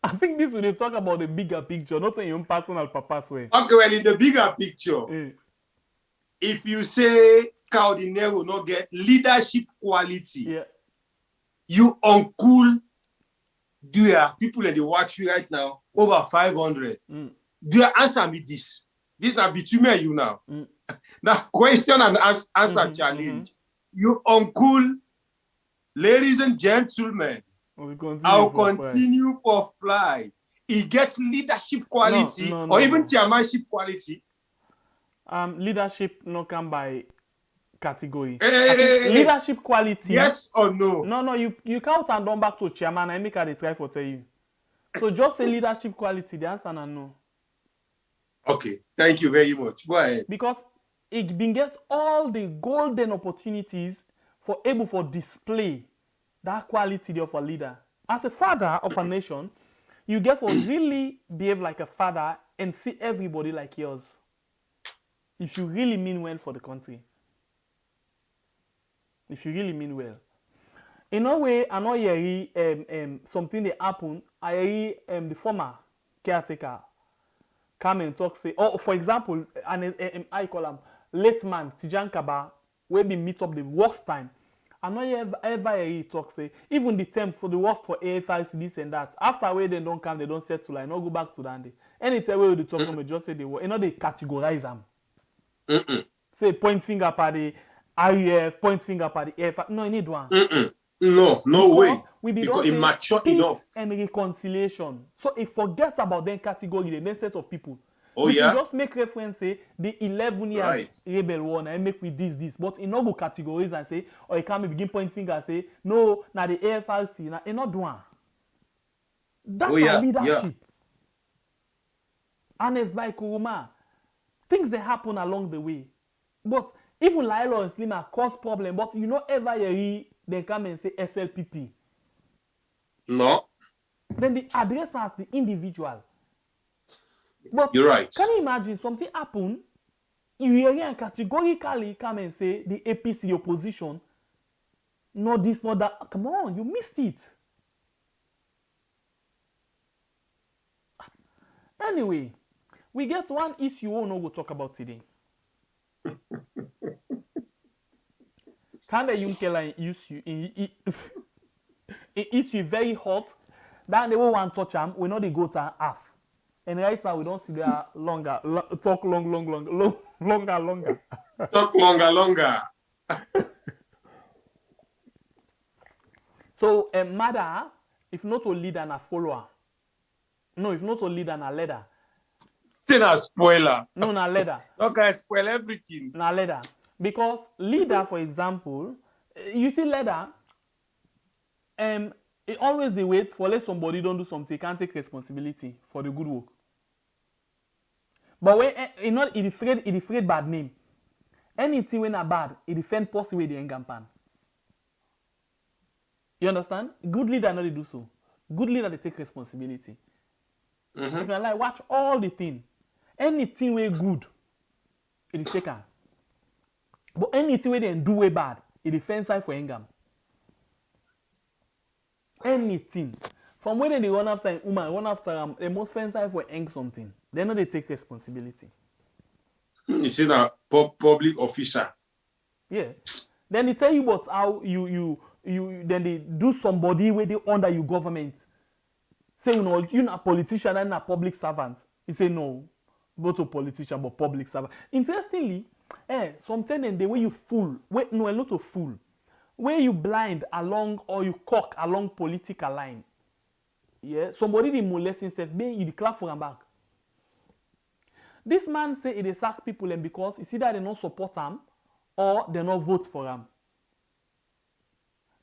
I think this when they talk about the bigger picture, not in your own personal papa's way. Okay, well, in the bigger picture, if you say Kao Denero not get leadership quality, you uncool Do you people in the watch you right now over 500? Do you answer me this? This now between me and you now. Now question and answer challenge. You uncle, ladies and gentlemen, I'll continue for fly. He gets leadership quality or even chairmanship quality. Leadership no come by category. Leadership quality. Yes or no? No, you count and run back to chairman. I make her try for tell you. So just say leadership quality. The answer is no. Okay, thank you very much. Go ahead. Because it been get all the golden opportunities for able for display that quality of a leader. As a father of a nation, you get for really behave like a father and see everybody like yours. If you really mean well for the country. If you really mean well. In a way, I know you something that happened. I the former caretaker come and talk say, oh, for example, I call him late man Tijan Kaba, where we meet up the worst time. I know you ever talk say, even the temp for the worst for AFIC, this and that. After where they don't come, they don't settle. Like, no go back to that day. Anytime where they talk, they just say they were. You know, they categorize them. Say point finger at the RUF, point finger at the AFIC. No, you need one. No way. We be because immature enough. And reconciliation. So if forget about them category, the next set of people. Oh, we yeah? can just make reference, say, the 11 years rebel one and make with this. But in no go categories and say, or you can't begin point finger and say, no, now the AFRC, now you not do one. That's leadership. Yeah. And it's by Kuruma. Things that happen along the way. But even Lilo and Slima cause problem, but you know ever hear they come and say SLPP. No. Then they address as the individual. But you're right. Can you imagine something happen? You hear categorically come and say the APC, the opposition, not this, not that. Come on, you missed it. Anyway, we get one issue we will talk about today. Kandeh Yumkela issue very hot. Then they will want to touch them. We know they go to half. And right now we don't see their longer talk longer. Talk longer. So a mother, if not a leader and a follower. No, if not a leader and a leader. Say a spoiler. No, na leader. Okay, spoil everything. Na leader. Because leader, for example, you see leader, it always they wait for let somebody don't do something, can't take responsibility for the good work. But when it afraid bad name. Anything when a bad, it defend possibly the engampan. You understand? Good leader not they do so. Good leader they take responsibility. If you like watch all the thing, anything way good, it is taken. But anything way they do way bad, it defend side for engam. Anything. From when they run after woman, run after they must fence side for eng something. They know they take responsibility. You see that public officer. Yeah. Then they tell you about how you then they do somebody where they under your government. Say you're not a politician and a public servant. He say no, not a politician but public servant. Interestingly, sometimes the way you fool, a lot of fool, where you blind along or you cock along political line. Yeah, somebody they molest instead, you declare for him back. This man say he sack people and because it's either they not support him or they not vote for him.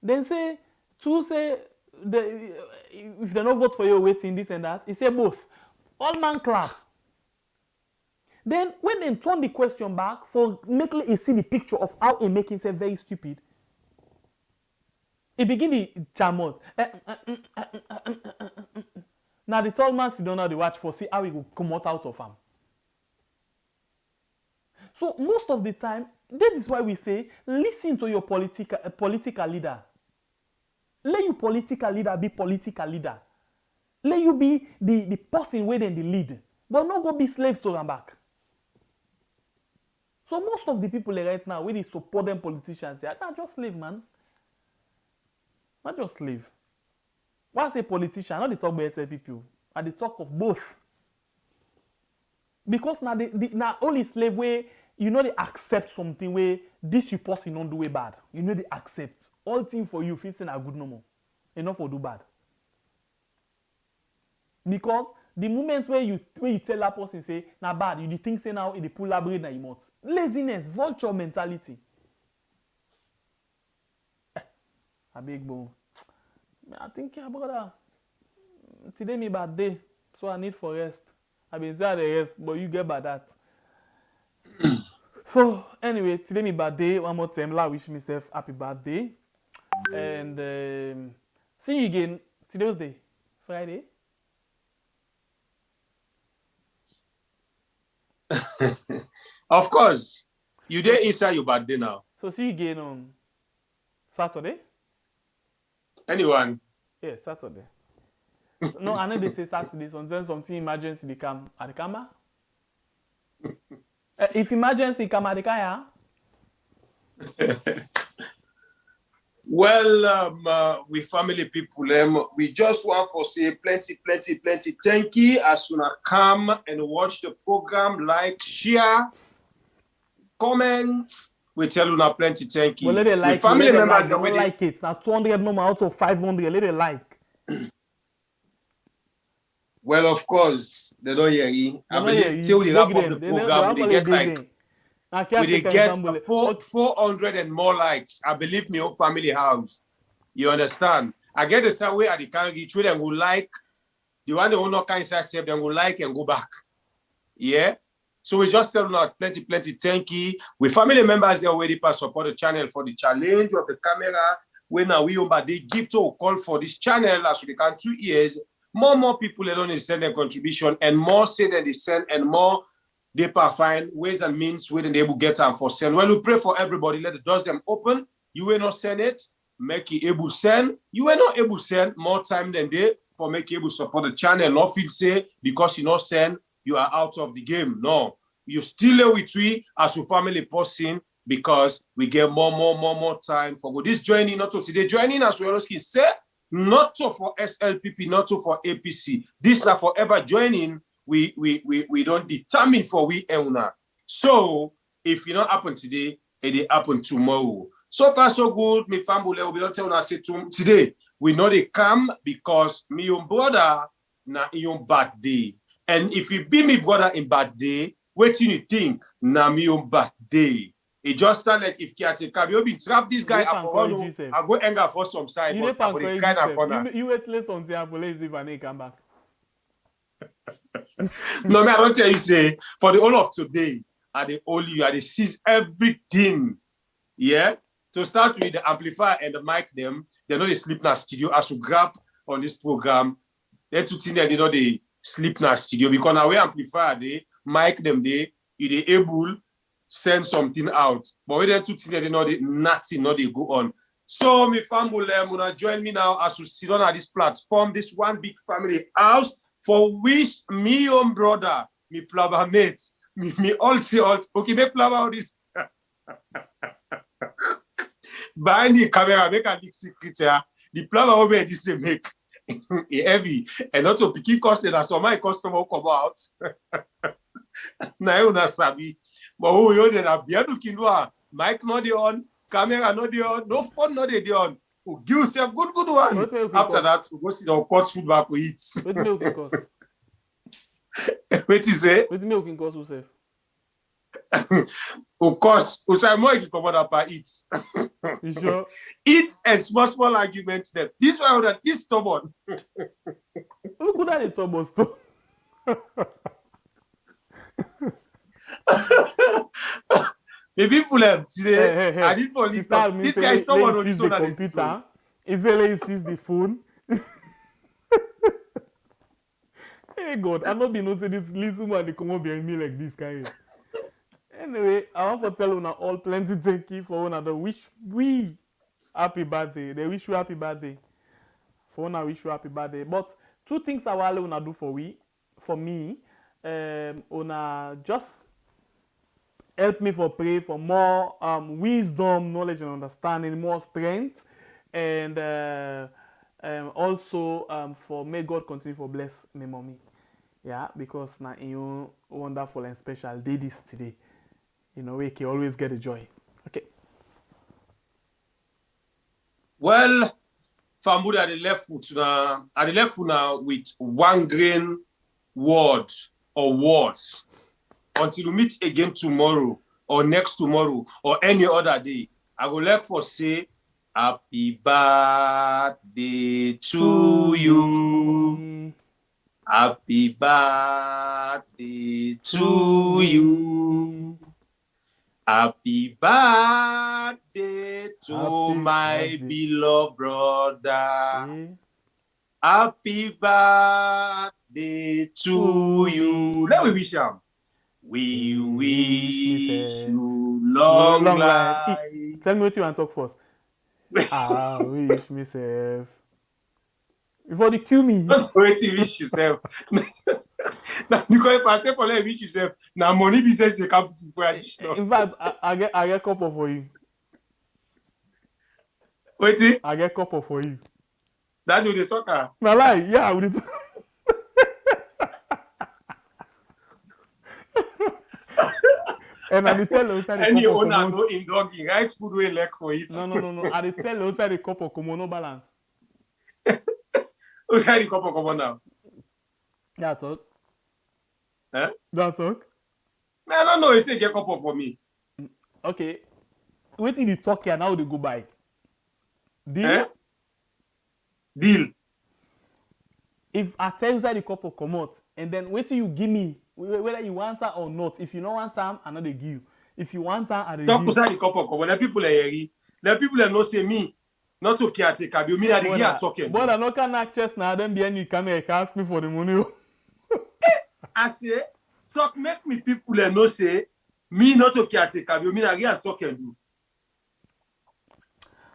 Then say if they not vote for you, waiting this and that, he say both. All man clap. Then when they turn the question back for making he see the picture of how he make himself very stupid, he begin the chamot. Now the tall man sit down now the watch for see how he will come out of him. So most of the time, that is why we say, listen to your political leader. Let your political leader be political leader. Let you be the person where then the lead. But not go be slaves to them back. So most of the people right now, where they support them politicians, they are not just slave, man. Not just slave. Why I say politician? Not the talk about SLPP. I the talk of both. Because now now only slave way, you know they accept something where this you person don't do way bad. You know they accept. All thing for you feel a good no more. Enough for do bad. Because the moment where you tell that person say, na bad, you think say now it pull that brain na you laziness, vulture mentality. A big bone. I think, yeah, brother, today me bad day, so I need for rest. I been say the rest, but you get by that. So anyway, today me bad day. One more time, I wish myself happy birthday. And see you again. Today's day, Friday. Of course, you there inside your birthday now. So see you again on Saturday. Anyone? Yeah, Saturday. No, I know they say Saturday. Sometimes something emergency they come at the camera. If emergency come at the camera. Well, we family people, we just want to say plenty thank you as soon as come and watch the program, like, share, comments. We tell you now plenty thank you. Well, let it like we family members they don't like it. Now 200 number out of 500. Let it like. Well, of course, they don't hear you. I believe till the wrap up the program, they get like. We get 400 and more likes. I believe me, own family house. You understand? I get the same way at the can reach where them will like. The one that will not kind of them will like and go back. Yeah? So we just tell them out plenty thank you. We family members they already pass support the channel for the challenge of the camera. When now we they give to a call for this channel as we can 2 years. More people alone send their contribution and more say that they send and more they find ways and means where they able get them for send. Well, we pray for everybody. Let the doors them open. You will not send it. Make it able send. You will not able send more time than they for make able support the channel. Not feel say because you not send you are out of the game. No, you still with we as a family person because we get more time for this joining. Not to today joining as we always say. Not to for SLPP, not to for APC. This are forever joining. We don't determine for we owner. So if it not happen today, it happen tomorrow. So far so good. Me family we don't tell us today. We know they come because me your brother na your bad day. And if it be me brother in bad day, what do you think? Na me your bad day. It just sound like if Kiateka, you been trap this guy, I go anger for some side, but I will kind of corner. You wait till something happen, if I come back. No, I don't tell you, say, for the whole of today, are the only you are the seize everything. Yeah? To start with the amplifier and the mic them, they know they sleep in a studio as to grab on this program. They two things they know they sleep in a studio because now we amplifier they mic them they able send something out. But when they two things they know they nothing, no they go on. So me family wanna join me now as we sit on at this platform, this one big family house. For which me own brother, me plumber mate, me all okay, make plumber all this. Behind the camera, make a big secret here. The plumber over this make heavy. And not to pick cost and so my customer will come out. Now you not sabi. But who you then a beer looking mic not the on, camera not the on, no phone not the on. Oh, give yourself good one. After that, we go sit down, cut food back, we eat. What milk can cost? What you say? What milk can cost yourself? Of course, we say more you come out by eat. You sure? Eat and small arguments them. This one that is stubborn. Look at that stubborn stuff. The people today, hey. I did for this guy is stubborn on this one. Computer. Is he sees the phone? Hey God, I'm not being noticing this listen man they come up behind me like this guy. Anyway, I want to tell you now all plenty thank you for one another. Wish we happy birthday. They wish you happy birthday. For one, I wish you happy birthday. But two things I want to do for me, just help me for pray for more wisdom, knowledge, and understanding, more strength, and Also, for may God continue for bless me mommy. Yeah, because now you wonderful and special day this today. You know, we can always get a joy. Okay. Well, Fambuda at the left foot now with one grain word or words until we meet again tomorrow or next tomorrow or any other day. I would like for say happy birthday to you. Happy birthday to you. Happy birthday to my beloved brother. Happy birthday to you. Let me wish him. We wish you long life. Tell me what you want to talk first. I wish myself. Before they kill me. Just wait to wish yourself. Because if I say for let wish yourself, now money business you come for additional. In fact, I get a couple for you. Wait, I get a couple for you. That do the talker. No lie, yeah, with it. And I tell outside the any couple owner no in dogging, right? Food will like for it. No. I tell outside the couple come no balance. Outside the couple come on now. That talk. Eh? That talk. No. You say get couple for me. Okay. Wait till you talk here now they go by. Deal. Eh? Deal. If I tell you that the couple come out, and then wait till you give me whether you want her or not. If you don't want time, I know they give you. If you want her, I give you. Talk outside the couple come on. The people are here. The people are not say me. Not okay at take care. Me are here talking. But I no can actress now. Then behind you come here ask me for the money. I say talk make me people are not say me not okay at take care. Me are here talking.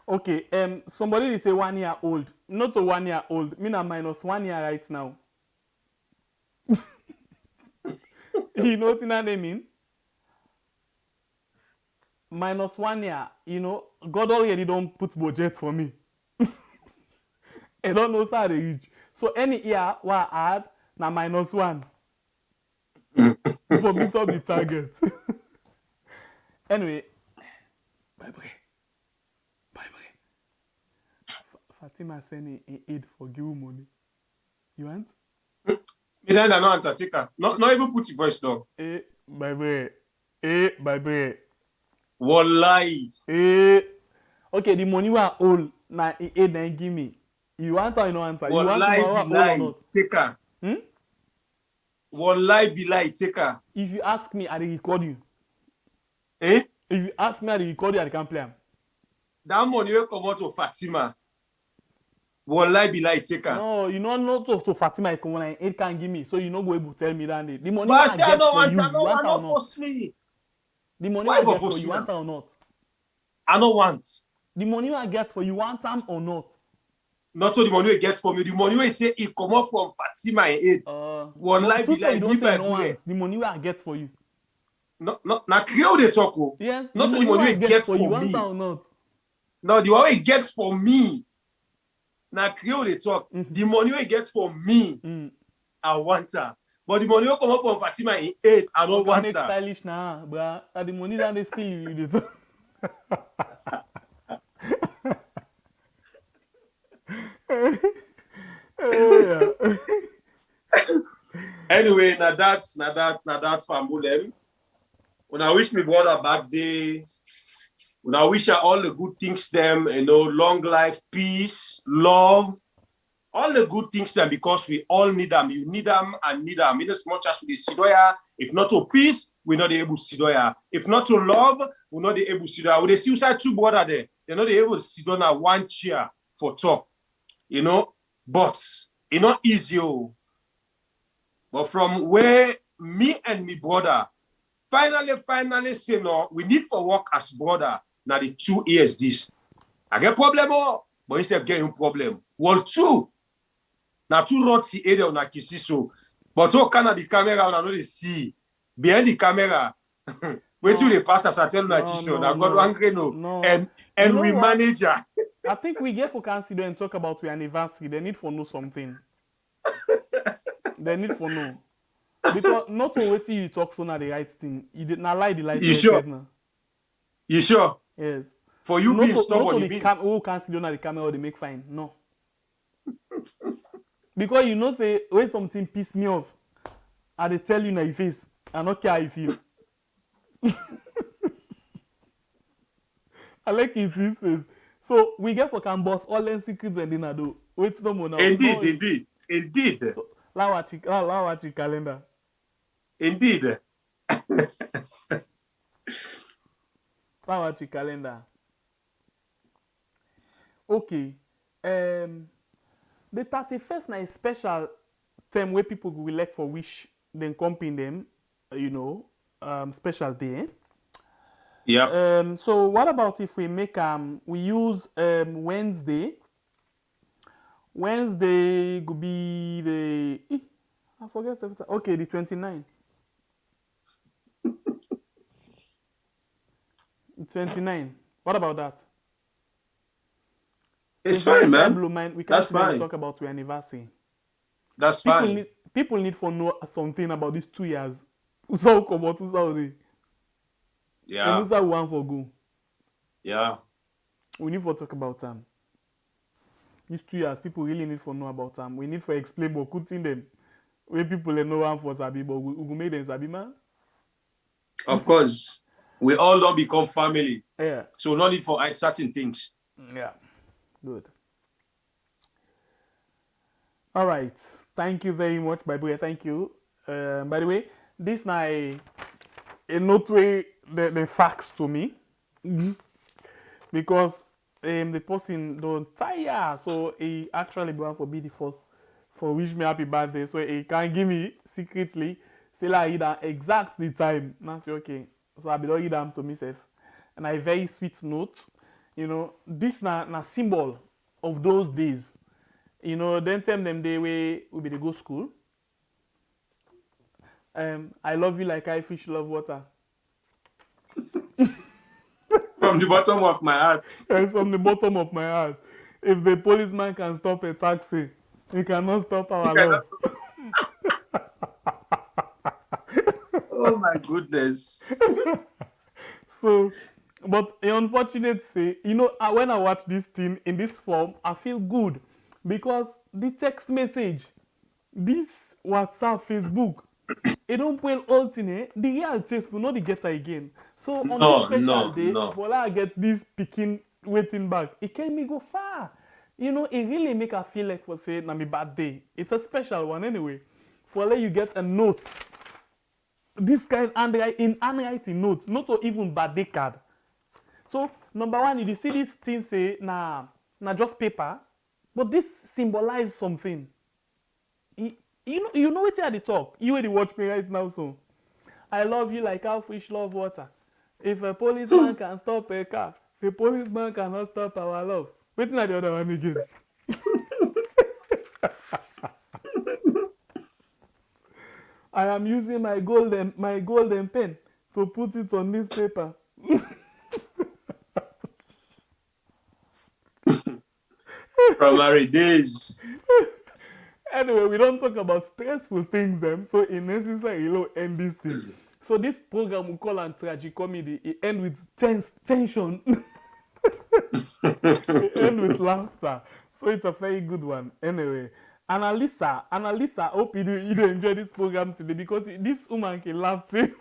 Okay, somebody is say 1 year old. Not a 1 year old. Me na minus 1 year right now. You know what I mean? Minus 1 year, you know, God already don't put budget for me. I don't know how they reach. So any year what I add na -1. For me to be target. Anyway, bye. Fatima send a aid for give money. You want? Me then I no answer taker. Not even put your voice down. Bye. Wallahi. Okay, the money we are all na aid then give me. You want or you no answer? Wallahi billahi taker. Wallahi billahi taker. If you ask me, I will record you. Eh? If you ask me, I will record you. I can play am. That money will come out to Fatima. Wallahi billahi taker. No, you know not to Fatima come when it can give me, so you no go able to tell me that day. The money but I get for you, you want or not? Force me. The money I get for you, want or not? I don't want. The money I get for you, want them or not? Not all the money we get from you. The money we say it come up from Fatima and aid. Wallahi billahi give by the money I get for you. No, na create the talk. Yes. Not the money we get for you, me. want or not? No, the one we get for me. Now create the talk. The money we get for me, I want her. But the money will come up from Fatima in 8, I don't want her. Stylish now, bruh. The money that they steal you. Anyway, now that's Fambulem. When I wish my brother birthday, when I wish her all the good things them, you know, long life, peace, love, all the good things them, because we all need them. You need them and need them. In as much as we see there, if not to peace, we're not able to see there. If not to love, we're not able to see there. With the suicide two brother there, they're not able to sit down at one chair for talk. You know, but it's not easy. But from where me and me brother finally say no, we need for work as brother. Now the 2 years this. I get problem, but instead of getting problem. Well, 2. Now 2 rods see area on a so. But all kind of the camera I know they see behind the camera. Wait till they pass us I tell you now God angry no. And we manage her. I think we get for consider and talk about your anniversary. They need for know something. They need for know. Because not to wait till you talk so now the right thing. You did not lie the light. You sure? Now. You sure? Yes. For you not being to, stubborn, not you to mean? who can't see on the camera or they make fine. No. Because you know say when something piss me off, I they tell you in your face. I don't care how you feel. I like it to his face. So we get for can boss all them secrets and dinner do. Wait no more now. Indeed. So, watch your calendar. Indeed. Watch your calendar. Okay. The 31st night special time where people will elect for wish then comping them, special day. Yeah. So what about if we make we use Wednesday? Wednesday could be the I forget everything. Okay, the 29th. 29. What about that? It's fine, man. We can't That's fine. Talk about your anniversary. That's fine. People need to know something about these 2 years. So come on, yeah. And who's that one for go? Yeah. We need to talk about them. These 2 years, people really need to know about them. We need to explain about cutting them. Where people know one for Sabi, but we make them Sabi, man. Of course. We all don't become family. Yeah. So no need for certain things. Yeah. Good. All right. Thank you very much, by the way. Thank you. By the way, this now a note way the facts to me. Because the person don't tire. So he actually going for be the first for wish me happy birthday. So he can give me secretly say like that exact the time. Now say okay. So I be don't read them to myself. And a very sweet note. This na symbol of those days. Then tell them they will be the go school. I love you like I fish love water. From the bottom of my heart. And from the bottom of my heart. If the policeman can stop a taxi, he cannot stop our love. Oh my goodness. So, but unfortunately, when I watch this thing in this form, I feel good because the text message, this WhatsApp, Facebook, it don't put all thing. The real taste will not the get again. So on this special day, while I get this picking waiting back, it can me go far. It really make her feel like for say na my bad day. It's a special one anyway. For let you get a note. This kind handwriting notes, not to even birthday card. So number one, you see this thing say na just paper, but this symbolize something. You know what at the talk. You already watch me right now, so I love you like how fish love water. If a policeman can stop a car, the policeman cannot stop our love. Waiting at the other one again. I am using my golden pen to put it on this paper. Primary days. Anyway, we don't talk about stressful things then, so it's necessary to end this thing. So this program we call on tragicomedy, it ends with tension. It ends with laughter. So it's a very good one. Anyway. Annalisa, hope you enjoy this program today because this woman can laugh too.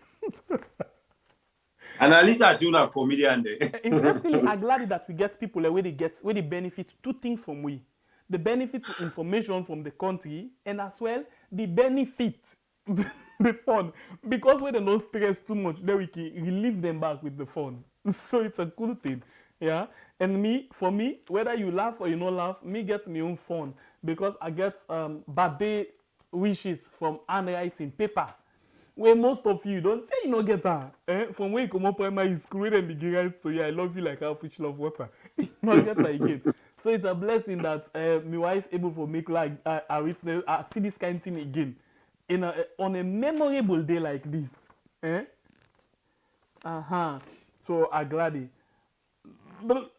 Annalisa is a comedian. Interestingly, I'm glad that we get people where they benefit 2 things from we. The benefit information from the country and as well the benefit, the fun. Because when they don't stress too much, then we can relieve them back with the fun. So it's a cool thing. Yeah. And for me, whether you laugh or you not laugh, me get my own fun. Because I get birthday wishes from handwriting paper. Where most of you don't say you not get that. From where you come up primary school, where they begin write to you, I love you like how fish love water. Not get that again. So it's a blessing that my wife able to make like I see this kind of thing again. On a memorable day like this. So I'm glad. But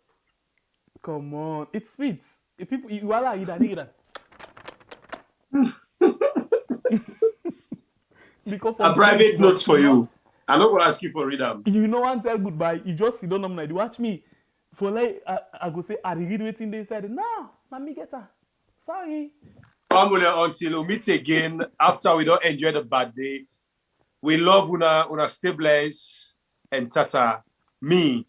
Come on, it's sweet. If people, you are like that. Because a private notes for you. I'm not gonna ask you for read them. You know, one tell goodbye. You just sit down and like, watch me. For like, I go say, I read waiting. They said, no, me get her. Sorry. Until we meet again after we don't enjoy the bad day. We love una stay blessed and tata. Me,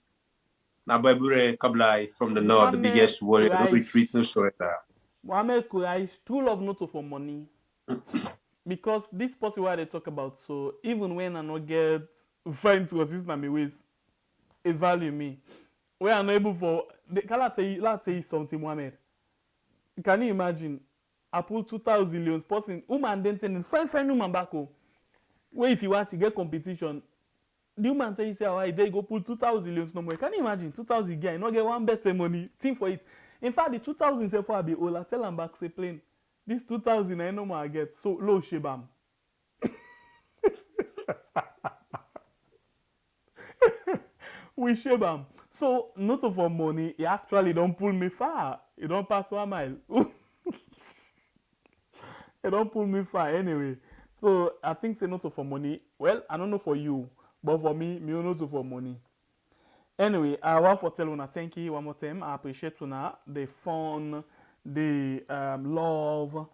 Nababure Kablai from the north, the biggest warrior. No retreat, no surrender. Mohamed Quraish, true love not for money. Because this person what they talk about, so even when I not get fine to assist my ways, it value me. When I'm not able for, can I tell you something, Mohamed? Can you imagine? I pull 2,000 millions person, woman then telling friend woman back home. Where if you watch, you get competition. The woman tell you say, oh, they go pull 2,000 millions no more. Can you imagine 2,000 guy, not get one better money, think for it. In fact, the 2,000 say for be all. I tell them back say plain. This 2,000 I know more I get so low shebam. We shebam. So not for money, it actually don't pull me far. It don't pass 1 mile. It don't pull me far anyway. So I think say not for money. Well, I don't know for you, but for me not for money. Anyway, I want to tell you thank you one more time. I appreciate you the fun, the love,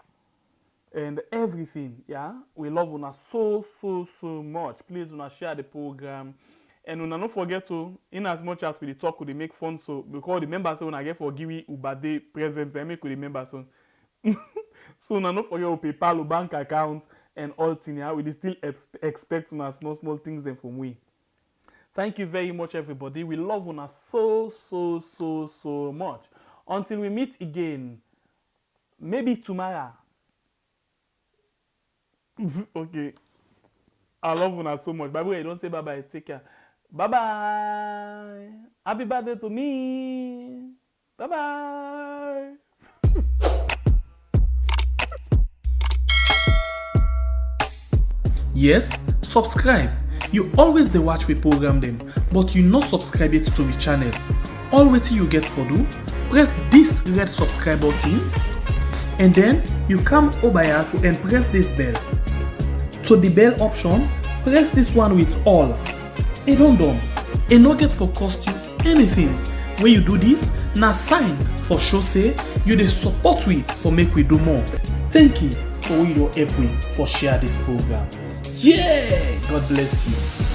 and everything. Yeah, we love you so much. Please, share the program, and don't forget to, in as much as we talk, we make fun. So because the members when I get for give Ubade present, I make the members so. So don't forget your PayPal, your bank account, and all things. Yeah, we still expect small things then from we. Thank you very much, everybody. We love you so much. Until we meet again, maybe tomorrow. Okay. I love you so much. By the way, don't say bye-bye. Take care. Bye-bye. Happy birthday to me. Bye-bye. Yes, subscribe. You always dey watch we program them, but you not subscribe yet to the channel. All wetin you get for do, press this red subscribe button, and then you come over here and press this bell. To the bell option, press this one with all. And done. And no get for cost you anything. When you do this, na sign for show say you dey support we for make we do more. Thank you for your help we for share this program. Yeah, God bless you.